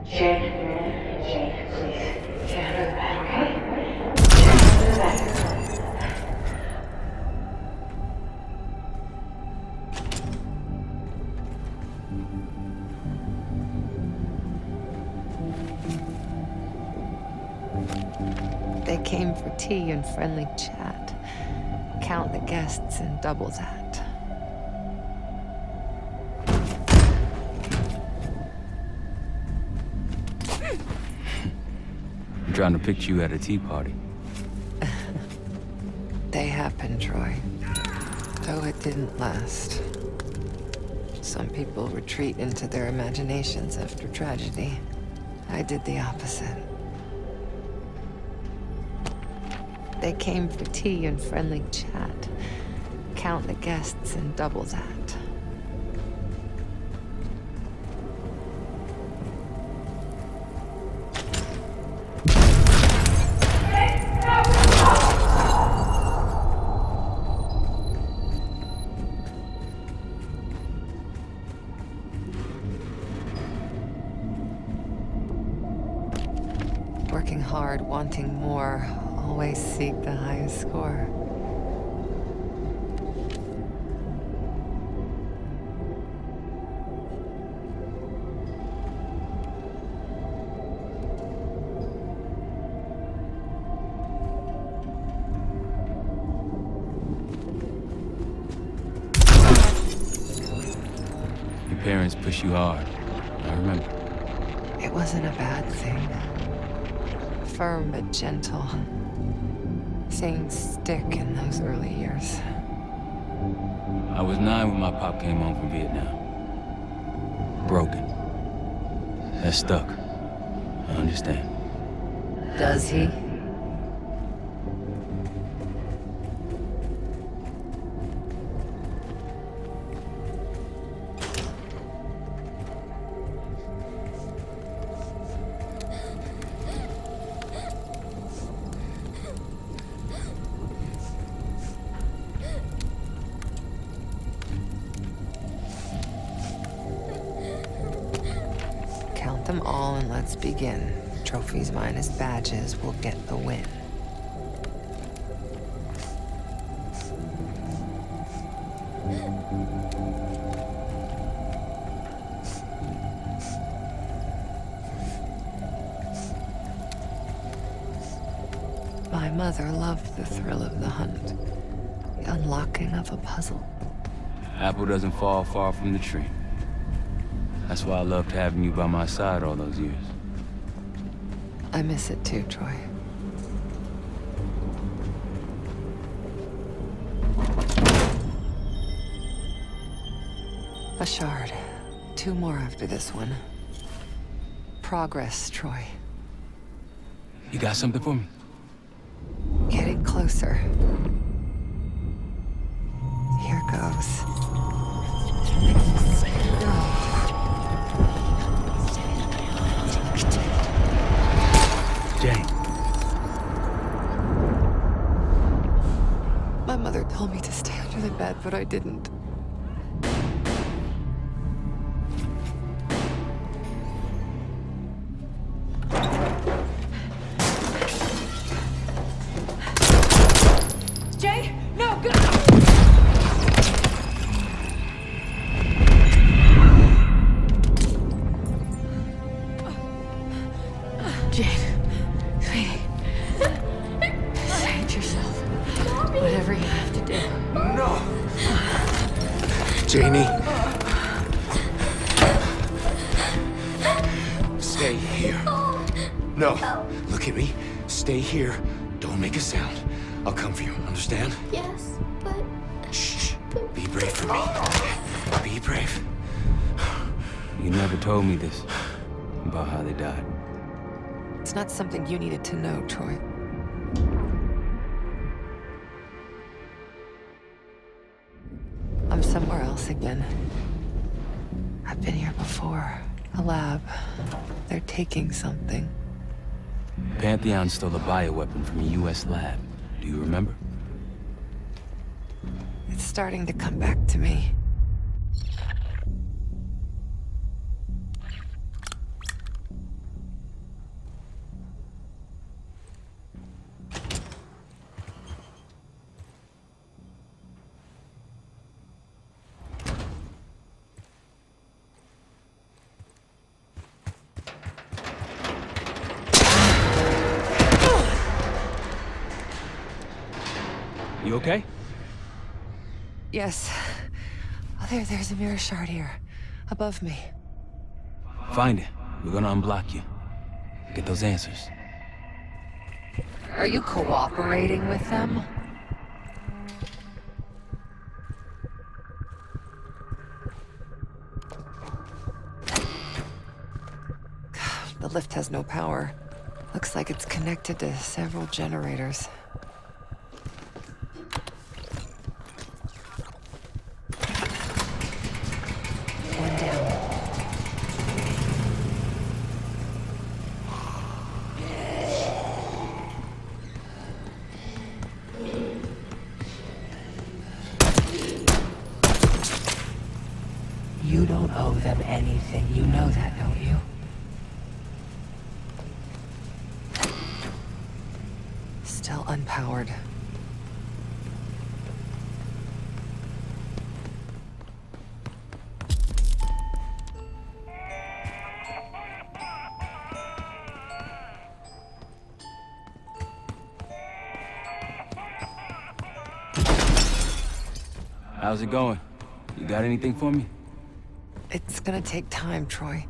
Jane, please, get out of bed, okay? Get out of bed. They came for tea and friendly chat. Count the guests and double that. I'm trying to picture you at a tea party. They happened, Troy. Though it didn't last. Some people retreat into their imaginations after tragedy. I did the opposite. They came for tea and friendly chat. Count the guests and double that. Working hard, wanting more. Always seek the highest score. parents push you hard. I remember. It wasn't a bad thing. Firm but gentle. Things stick in those early years. I was 9 when my pop came home from Vietnam. Broken. That stuck. I understand. Does he? Count them all and let's begin. Trophies minus badges will get the win. My mother loved the thrill of the hunt, the unlocking of a puzzle. Apple doesn't fall far from the tree. That's why I loved having you by my side all those years. I miss it too, Troy. A shard. 2 more after this one. Progress, Troy. You got something for me? Getting closer. Here goes. Jane. My mother told me to stay under the bed, but I didn't. Jay, no, go! Jane, sweetie, save yourself. Whatever you have to do. No! Janie. Stay here. No. Look at me. Stay here. Don't make a sound. I'll come for you. Understand? Yes, but... Shh. Be brave for me. Be brave. You never told me this about how they died. It's not something you needed to know, Troy. I'm somewhere else again. I've been here before. A lab. They're taking something. Pantheon stole a bioweapon from a U.S. lab. Do you remember? It's starting to come back to me. You okay? Yes. Oh, there's a mirror shard here. Above me. Find it. We're gonna unblock you. Get those answers. Are you cooperating with them? The lift has no power. Looks like it's connected to several generators. One down. You don't owe them anything. You know that, don't you? Still unpowered. How's it going? You got anything for me? It's gonna take time, Troy.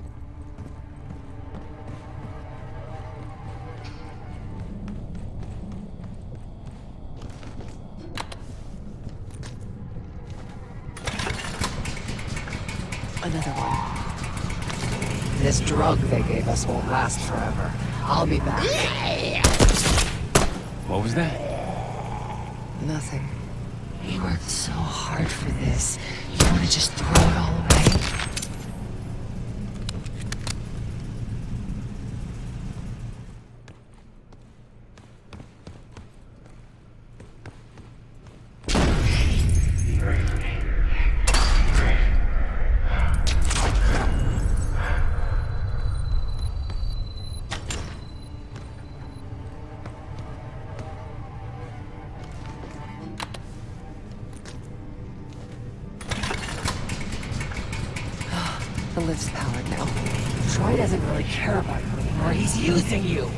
Another one. This drug they gave us won't last forever. I'll be back. What was that? Nothing. We worked so hard for this. You want to just throw it all away? The lift's powered now. Troy doesn't really care about you anymore. He's using you.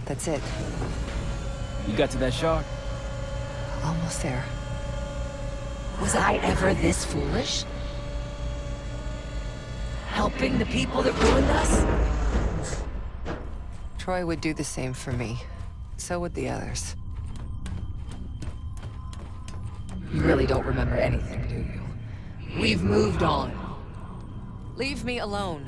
That's it. You got to that shard? Almost there. Was I ever this foolish? Helping the people that ruined us? Troy would do the same for me. So would the others. You really don't remember anything, do you? We've moved on. Leave me alone.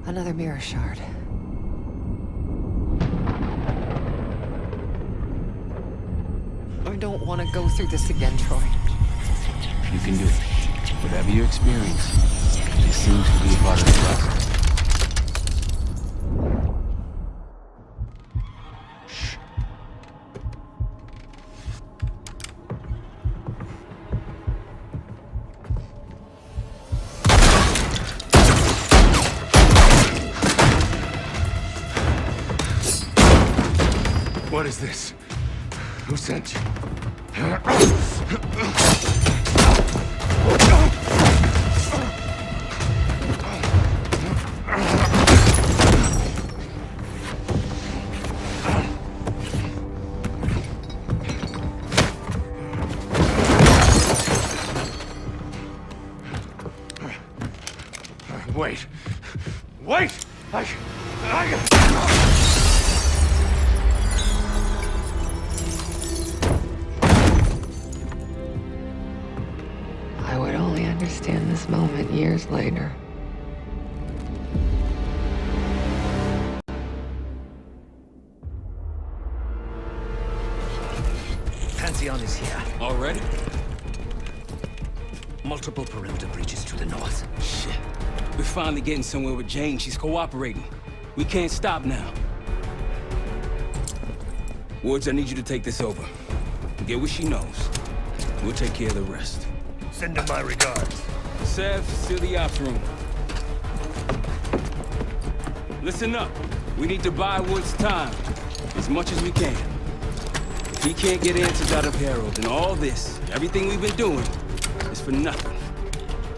Another mirror shard. I don't want to go through this again, Troy. You can do it. Whatever you experience, it seems to be a part of the process. What is this? Who sent you? Wait. Wait! I would only understand this moment years later. Pantheon is here. Already? Multiple perimeter breaches to the north. Shit. We're finally getting somewhere with Jane. She's cooperating. We can't stop now. Woods, I need you to take this over. Get what she knows. We'll take care of the rest. Send him my regards. Sev, seal the ops room. Listen up. We need to buy Woods time. As much as we can. If he can't get answers out of Harold, then all this, everything we've been doing, is for nothing.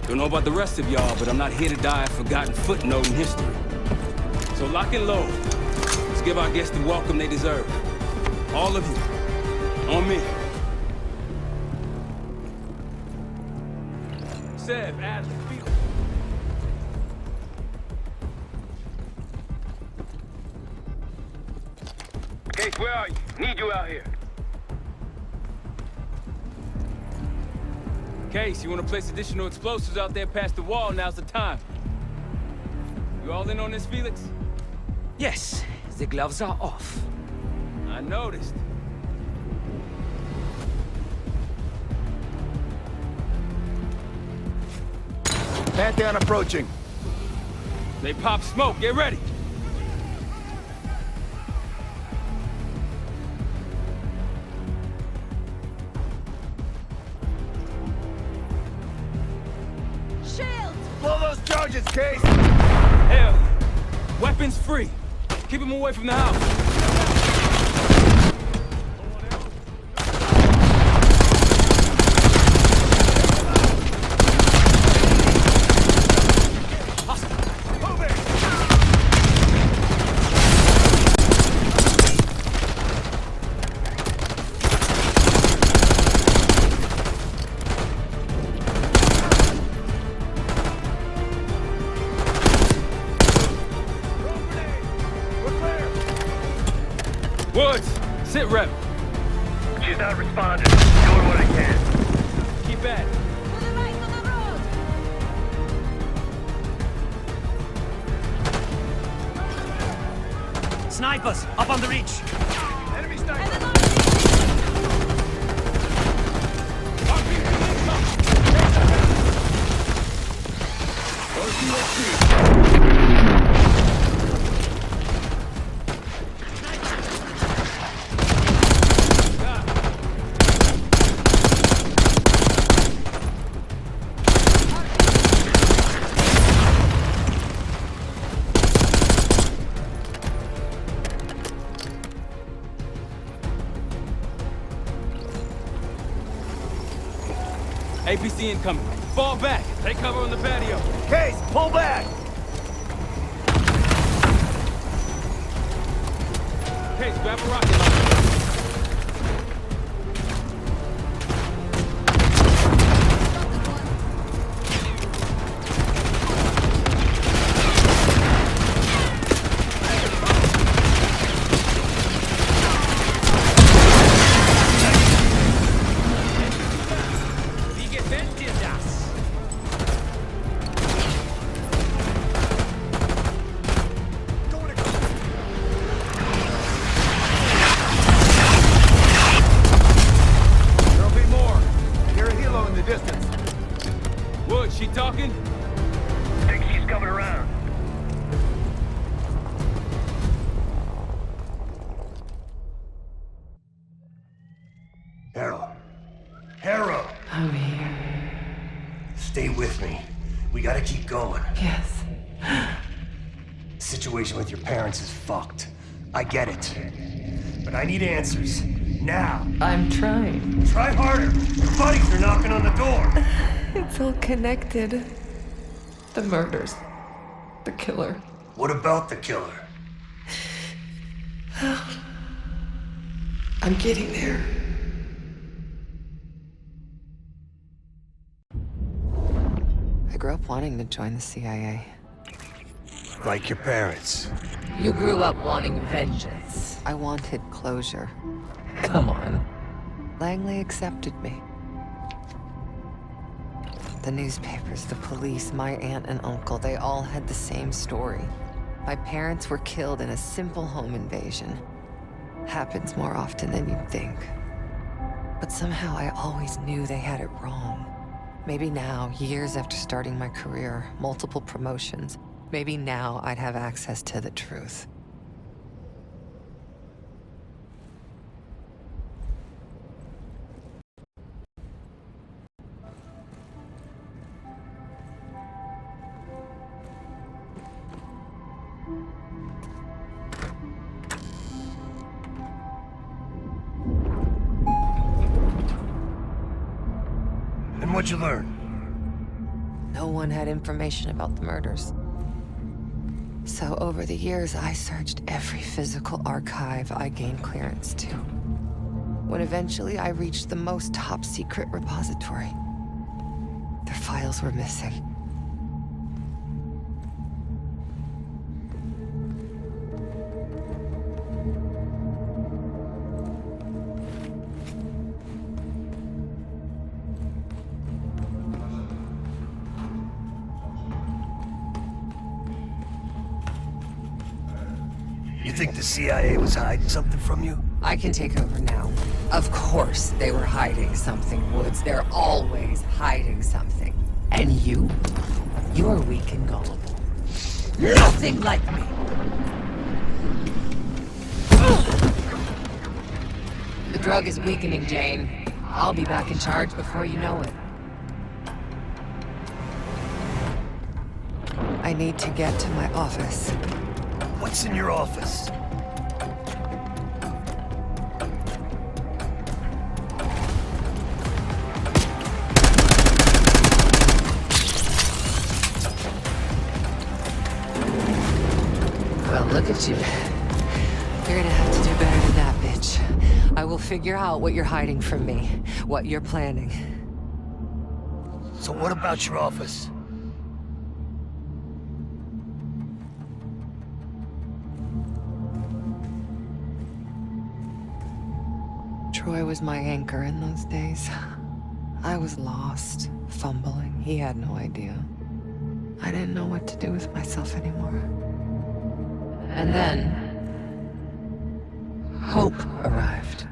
Don't know about the rest of y'all, but I'm not here to die a forgotten footnote in history. So lock and load. Let's give our guests the welcome they deserve. All of you. On me. Sev, Adler, Felix. Case, where are you? Need you out here. Case, you want to place additional explosives out there past the wall? Now's the time. You all in on this, Felix? Yes, the gloves are off. I noticed. Pantheon approaching. They pop smoke. Get ready. charges, Case! Hell, weapons free. Keep him away from the house. Sit rep. She's not responding. Doing what I can. Keep at it. Snipers, up on the reach. Enemy sniper! APC incoming. Fall back. Take cover on the patio. Case, pull back! Case, grab a rocket launcher. I'm here. Stay with me. We gotta keep going. Yes. The situation with your parents is fucked. I get it. But I need answers. Now. I'm trying. Try harder. Your buddies are knocking on the door. It's all connected. The murders. The killer. What about the killer? I'm getting there. I grew up wanting to join the CIA. Like your parents. You grew up wanting vengeance. I wanted closure. Come on. Langley accepted me. The newspapers, the police, my aunt and uncle, they all had the same story. My parents were killed in a simple home invasion. Happens more often than you'd think. But somehow I always knew they had it wrong. Maybe now, years after starting my career, multiple promotions, maybe now I'd have access to the truth. And what'd you learn? No one had information about the murders. So over the years, I searched every physical archive I gained clearance to. When eventually I reached the most top-secret repository, their files were missing. You think the CIA was hiding something from you? I can take over now. Of course they were hiding something, Woods. They're always hiding something. And you? You're weak and gullible. Nothing like me! The drug is weakening, Jane. I'll be back in charge before you know it. I need to get to my office. What's in your office? Well, look at you. You're gonna have to do better than that, bitch. I will figure out what you're hiding from me, what you're planning. So what about your office? Troy was my anchor in those days. I was lost, fumbling. He had no idea. I didn't know what to do with myself anymore. And then, hope arrived.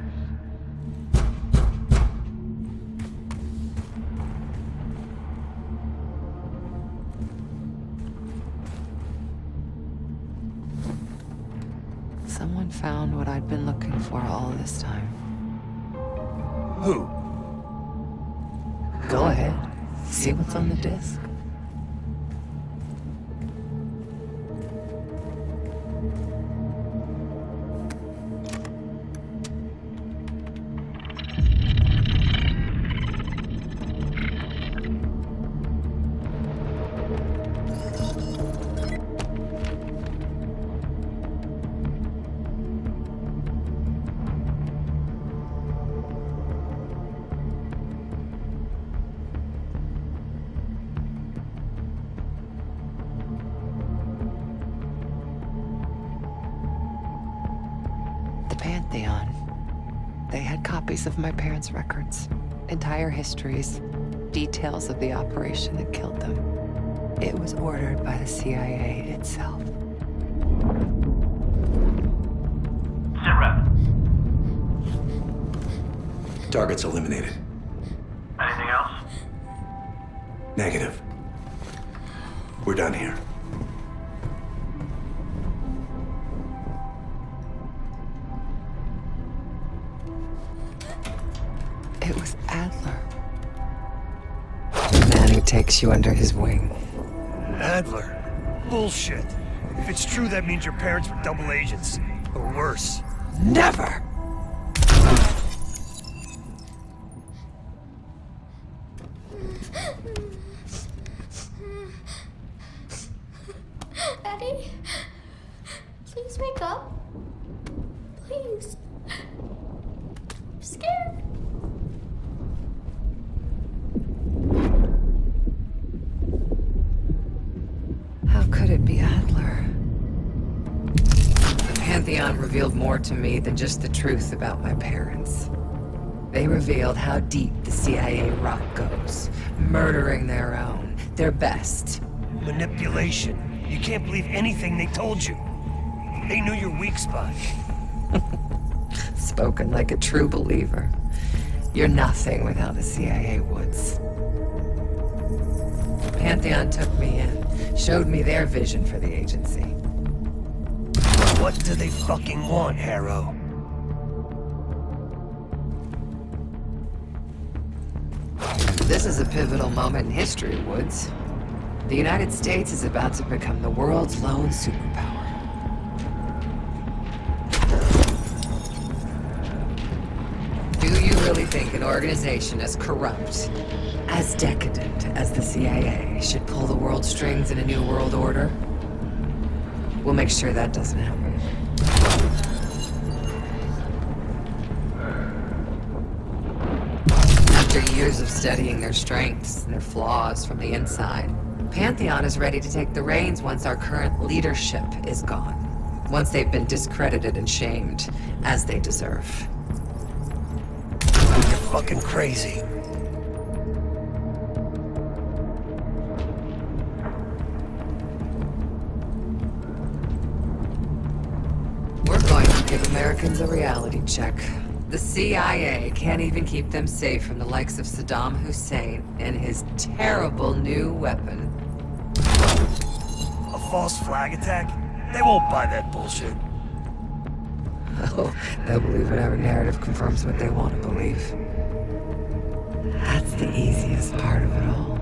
Someone found what I'd been looking for all this time. Who? Go ahead. See what's on the disc. They had copies of my parents' records, entire histories, details of the operation that killed them. It was ordered by the CIA itself. Sit rep. Target's eliminated. Anything else? Negative. We're done here. It was Adler. The man who takes you under his wing. Adler? Bullshit. If it's true, that means your parents were double agents. Or worse. Never! Daddy, please wake up. Please. I'm scared. How could it be Adler? The Pantheon revealed more to me than just the truth about my parents. They revealed how deep the CIA rot goes, murdering their own, their best. Manipulation. You can't believe anything they told you. They knew your weak spot. Spoken like a true believer. You're nothing without the CIA woods. Pantheon took me in, showed me their vision for the agency. What do they fucking want, Harrow? This is a pivotal moment in history, Woods. The United States is about to become the world's lone superpower. Do you really think an organization as corrupt, as decadent as the CIA should pull the world's strings in a new world order? We'll make sure that doesn't happen. After years of studying their strengths and their flaws from the inside, Pantheon is ready to take the reins once our current leadership is gone. Once they've been discredited and shamed, as they deserve. You're fucking crazy. We're going to give Americans a reality check. The CIA can't even keep them safe from the likes of Saddam Hussein and his terrible new weapon. A false flag attack? They won't buy that bullshit. Oh, they'll believe whatever narrative confirms what they want to believe. That's the easiest part of it all.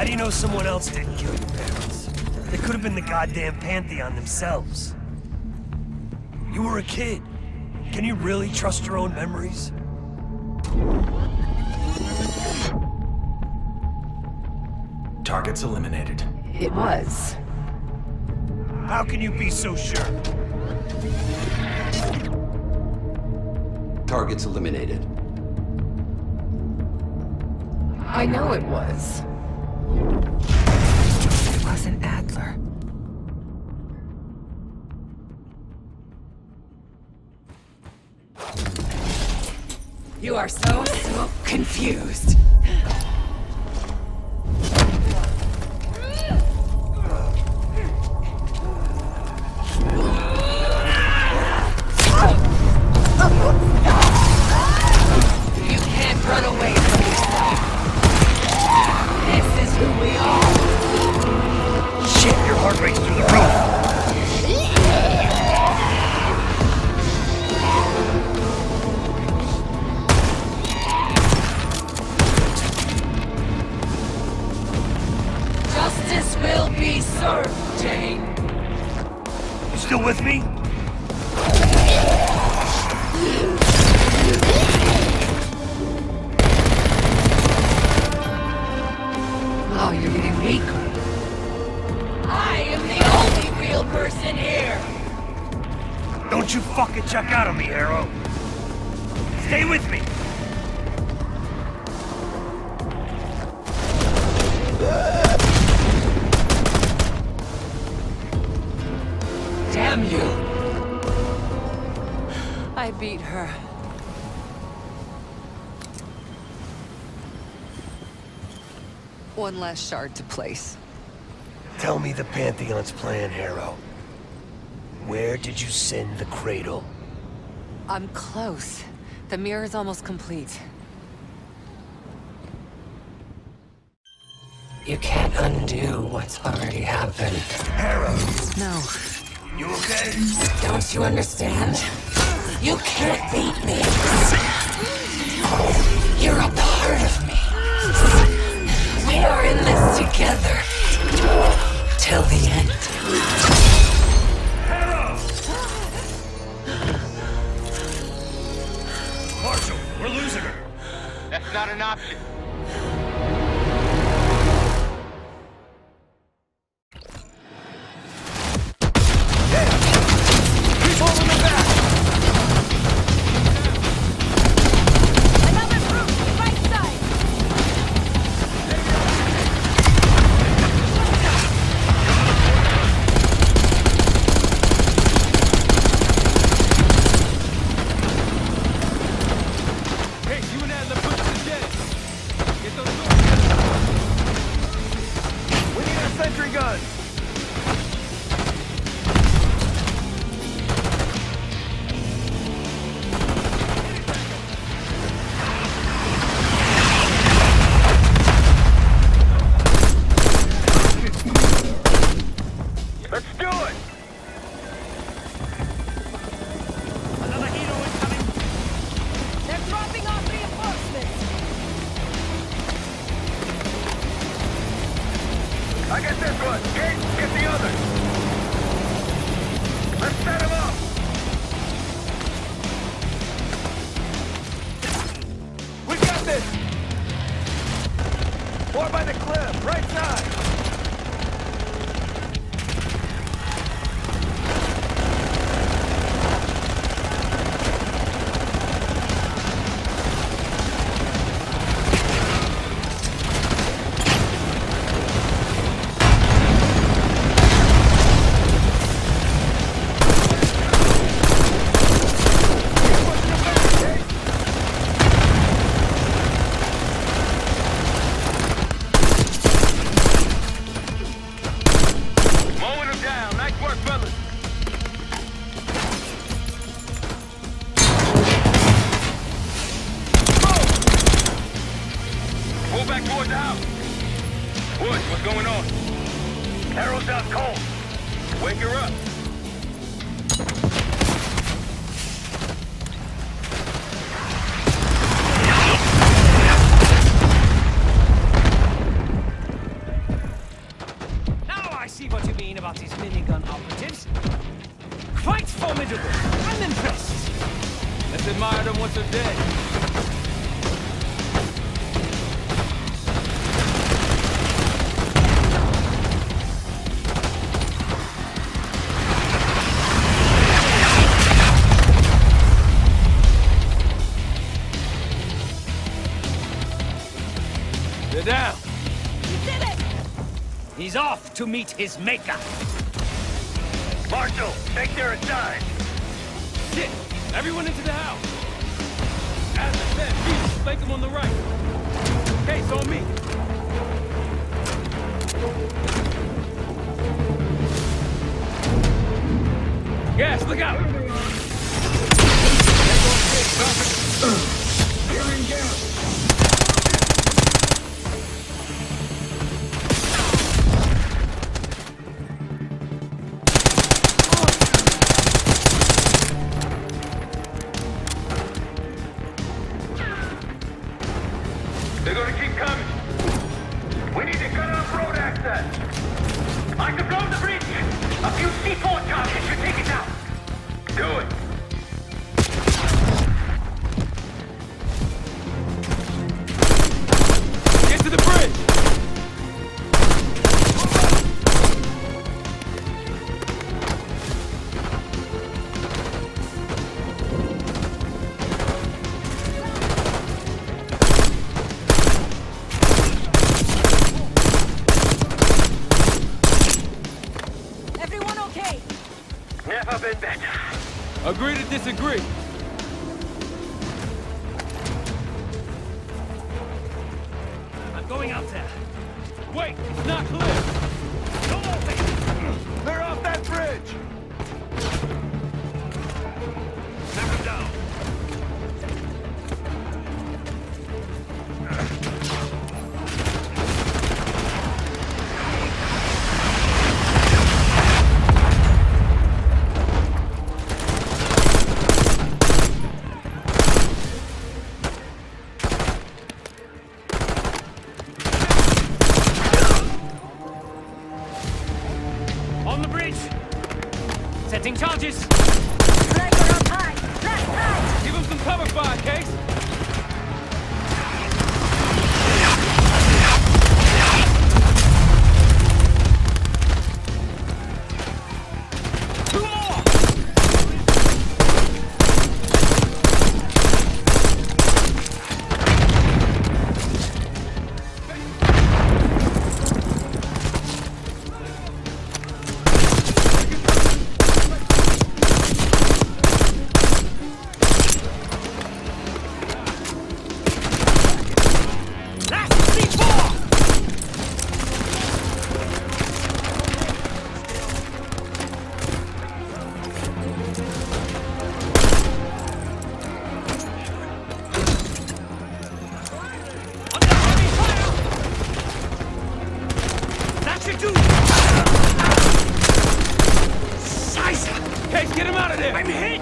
do you know someone else didn't kill your parents? They could have been the goddamn Pantheon themselves. You were a kid. Can you really trust your own memories? Targets eliminated. It was. How can you be so sure? Targets eliminated. I know it was. It wasn't Adler. You are so confused. You can't run away from yourself. This is who we are. Shit, your heart rate's through the roof. Justice will be served, Jane. You still with me? Oh, you're getting weaker. I am the only real person here. Don't you fucking check out on me, Arrow. Stay with me. Damn you. I beat her. One last shard to place. Tell me the Pantheon's plan, Harrow. Where did you send the cradle? I'm close. The mirror's almost complete. You can't undo what's already happened. Harrow! No. You okay? Don't you understand? You can't beat me. You're a part of me. We are in this together. Till the end. Harrow! Marshall, we're losing her. That's not an option. I get this one. Gate, get the other. Let's set him up. We got this. More by the cliff, right side. They're down. You did it! He's off to meet his maker. Marshal, take their aside. Shit! Everyone into the house. As I said, please flank them on the right. Case on me. Gas, look out! Clearing gas. They're gonna keep coming. We need to cut off road access. I can blow the bridge. A few C4 targets should take it out. Do it. Get to the bridge. Everyone okay? Never been better. Agree to disagree. I'm going out there. Wait, it's not clear. Don't open. They're off that bridge. Never down. On the bridge. Setting charges. Sniper up high. Left side. Give him some cover fire, Case. Two more. Last C4. Under heavy fire. That should do. Scheiße. Case, get him out of there. I'm hit.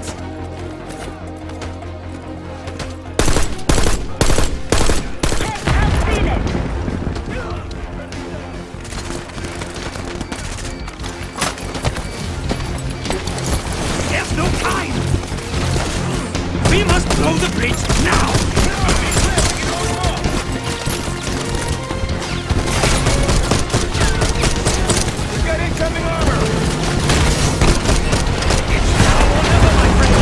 There's no time! We must blow the bridge now! We've got incoming armor! It's now or never, my friend!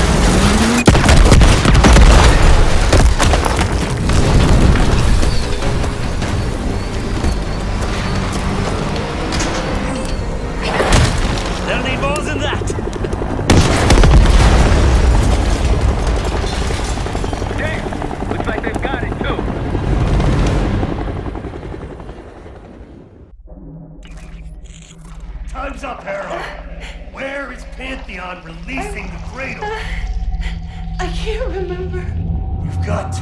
They'll need more than that! Looks like they've got it, too. Time's up, Harold. Where is Pantheon releasing the cradle? I can't remember. You've got to.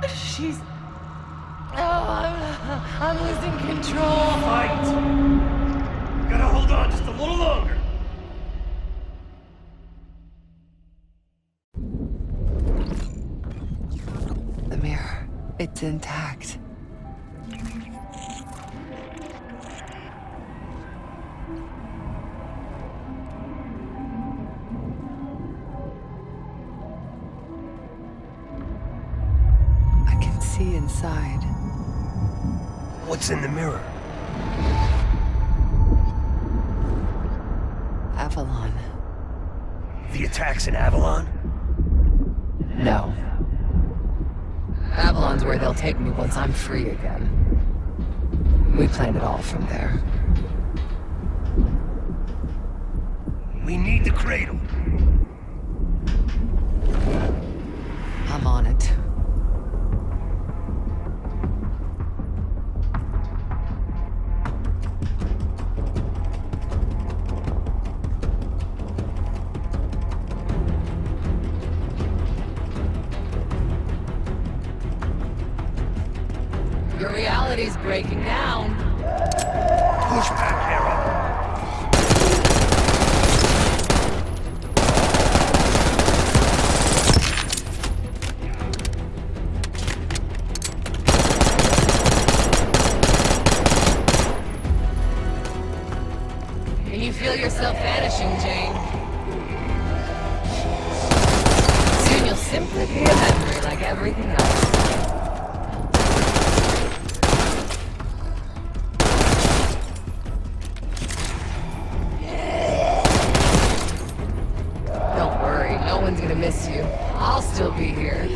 She's... Oh, I'm losing control. Fight! Gotta hold on just a little longer. The mirror. It's intact. I can see inside. What's in the mirror? Avalon. The attacks in Avalon? No. Avalon Underground's where they'll take me once I'm free again. We planned it all from there. We need the cradle. I'm on it. Your reality's breaking down. Push back, Harold. Can you feel yourself vanishing, Jane? Soon you'll simply be a memory like everything else. Miss you. I'll still be here.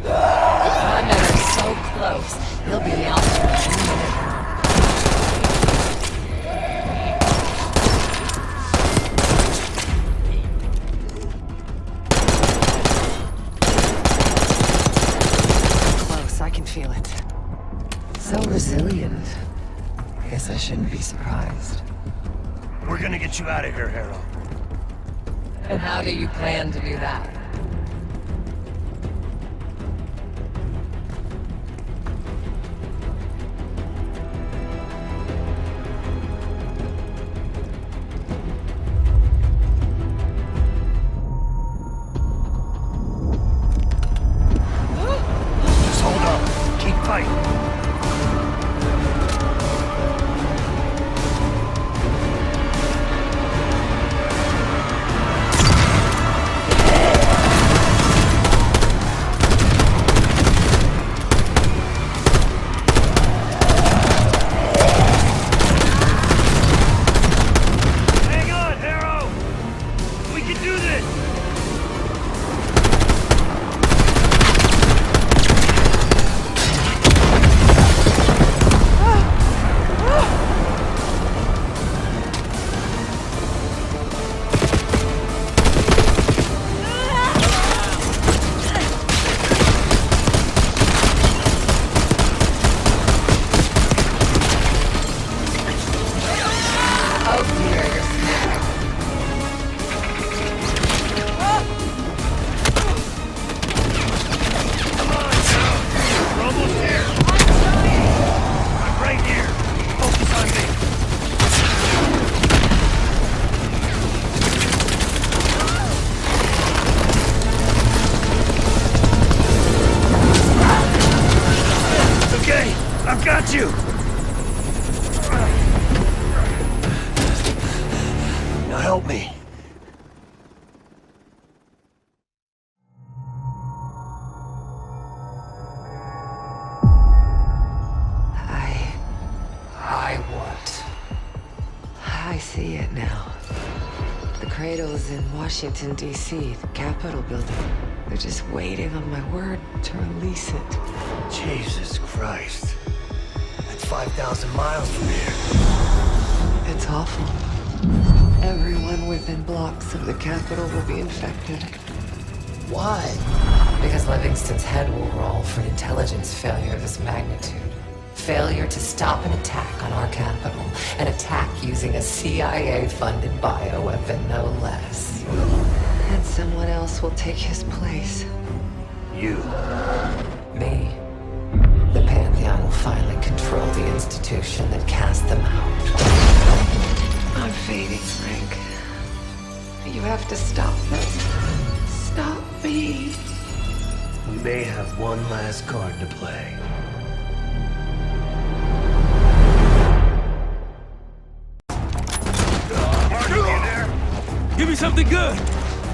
My men are so close. He'll be in the altitude in a minute. Close, I can feel it. So resilient. Guess I shouldn't be surprised. We're gonna get you out of here, Harold. And how do you plan to do that? Just hold on. Keep fighting. you! Now help me. I see it now. The cradle's in Washington, D.C., the Capitol building. They're just waiting on my word to release it. Jesus Christ. That's 5,000 miles from here. It's awful. Everyone within blocks of the Capitol will be infected. Why? Because Livingston's head will roll for an intelligence failure of this magnitude. Failure to stop an attack on our capital. An attack using a CIA-funded bioweapon, no less. And someone else will take his place. You. Me. The Pantheon will finally control the institution that cast them out. I'm fading, Frank. You have to stop them. Stop me. We may have one last card to play. Give me something good!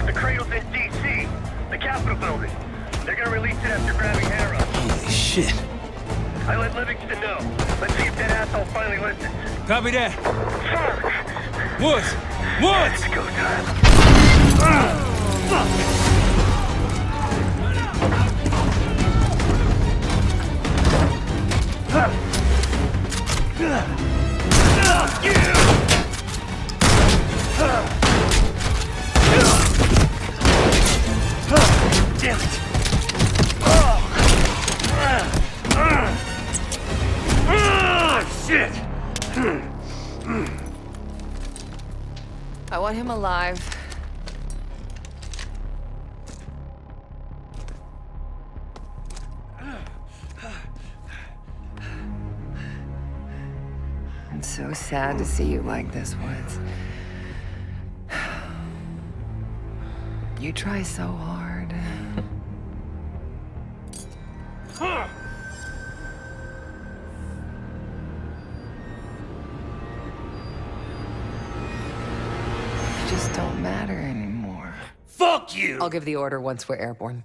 The cradle's in D.C., the Capitol building. They're gonna release it after grabbing Hera. Holy shit. I let Livingston know. Let's see if that asshole finally listens. Copy that. Fuck! What? What? It's go time. Fuck! want him alive. I'm so sad to see you like this, Woods. You try so hard. You just don't matter anymore. Fuck you! I'll give the order once we're airborne.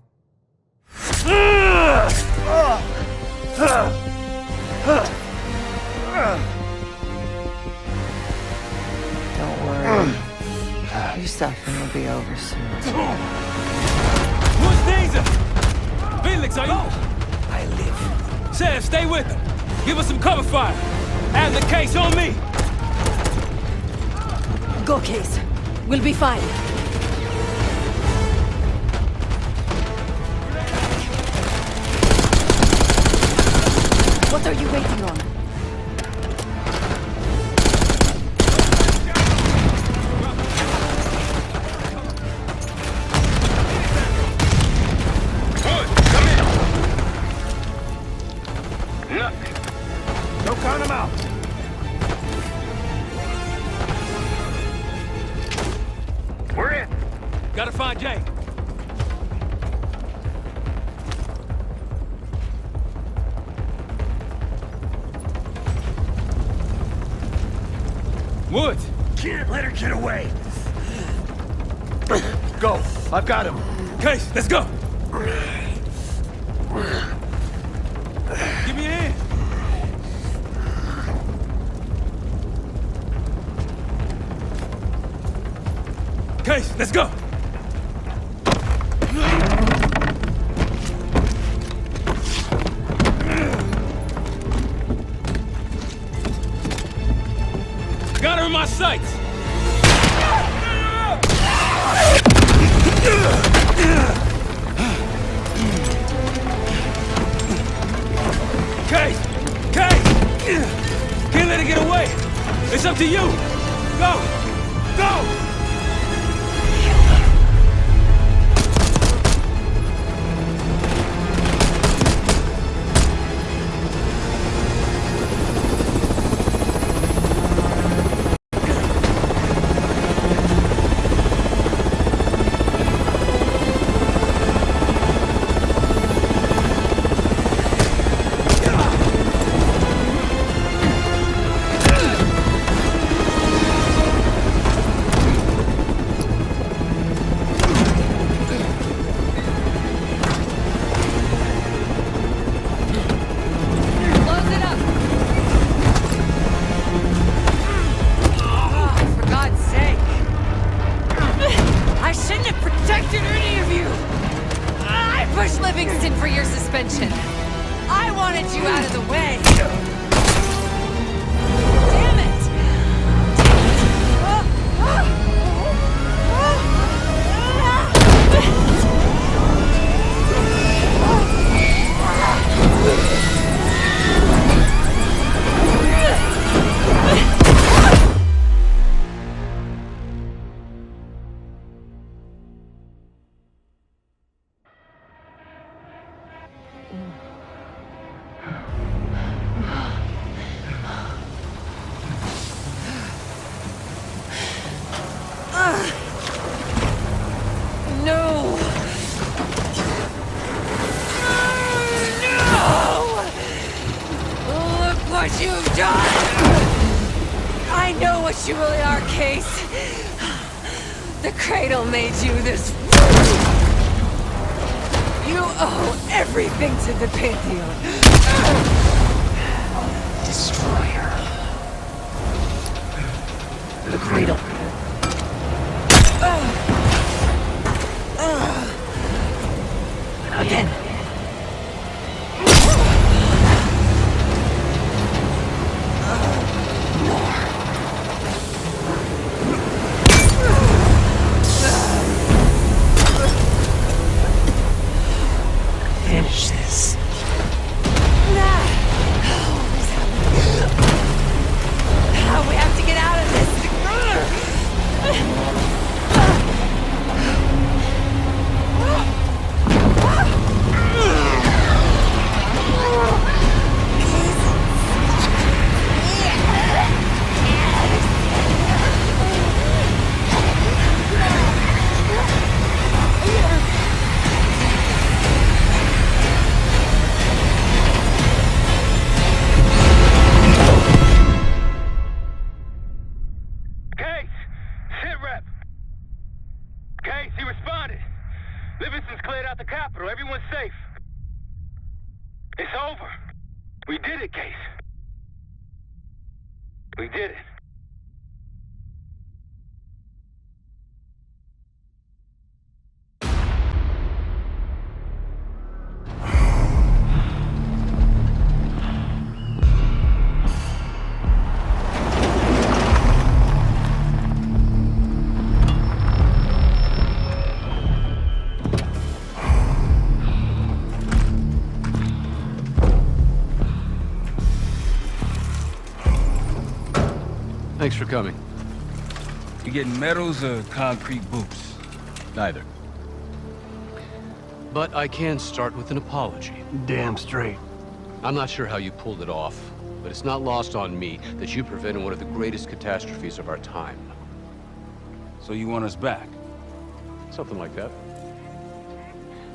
Don't worry. Your suffering will be over soon. Who's Danger? Felix, are you? I live. Sam, stay with him. Give us some cover fire. Have the case on me. Go, Case. We'll be fine. What are you waiting on? Don't count him out. We're in. Gotta find Jake. Woods! Can't let her get away. Go. I've got him. Case, let's go. Give me a hand. Case, let's go. Got her in my sights. Case! Case! Can't let her get away! It's up to you! Go! Go! We have to get out of this! It's over. We did it, Case. We did it. Thanks for coming. You getting medals or concrete boots? Neither. But I can start with an apology. Damn straight. I'm not sure how you pulled it off, but it's not lost on me that you prevented one of the greatest catastrophes of our time. So you want us back? Something like that.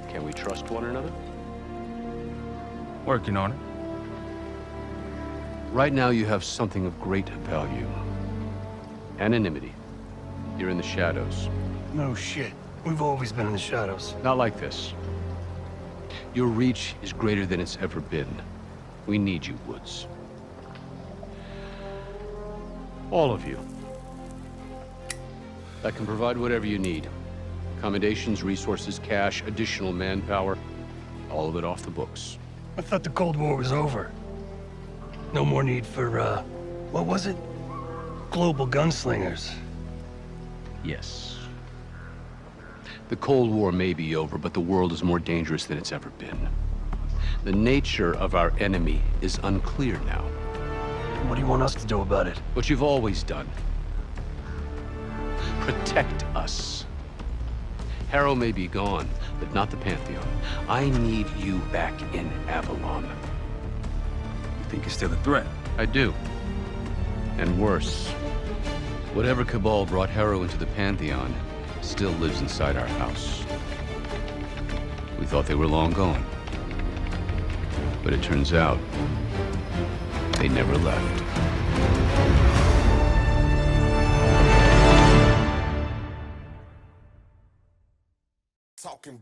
Can we trust one another? Working on it. Right now you have something of great value. Anonymity. You're in the shadows. No shit. We've always been in the shadows. Not like this. Your reach is greater than it's ever been. We need you, Woods. All of you. I can provide whatever you need. Accommodations, resources, cash, additional manpower. All of it off the books. I thought the Cold War was over. No more need for, what was it? Global gunslingers. Yes. The Cold War may be over, but the world is more dangerous than it's ever been. The nature of our enemy is unclear now. What do you want us to do about it? What you've always done. Protect us. Harrow may be gone, but not the Pantheon. I need you back in Avalon. You think you're still a threat? I do. And worse. Whatever cabal brought Harrow into the Pantheon still lives inside our house. We thought they were long gone. But it turns out, they never left. Talking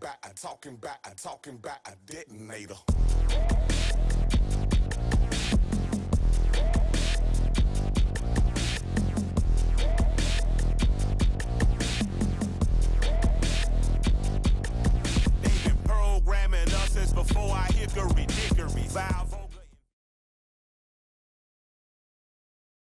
back, a detonator. They've been programming us since before I hickory dickory. Valve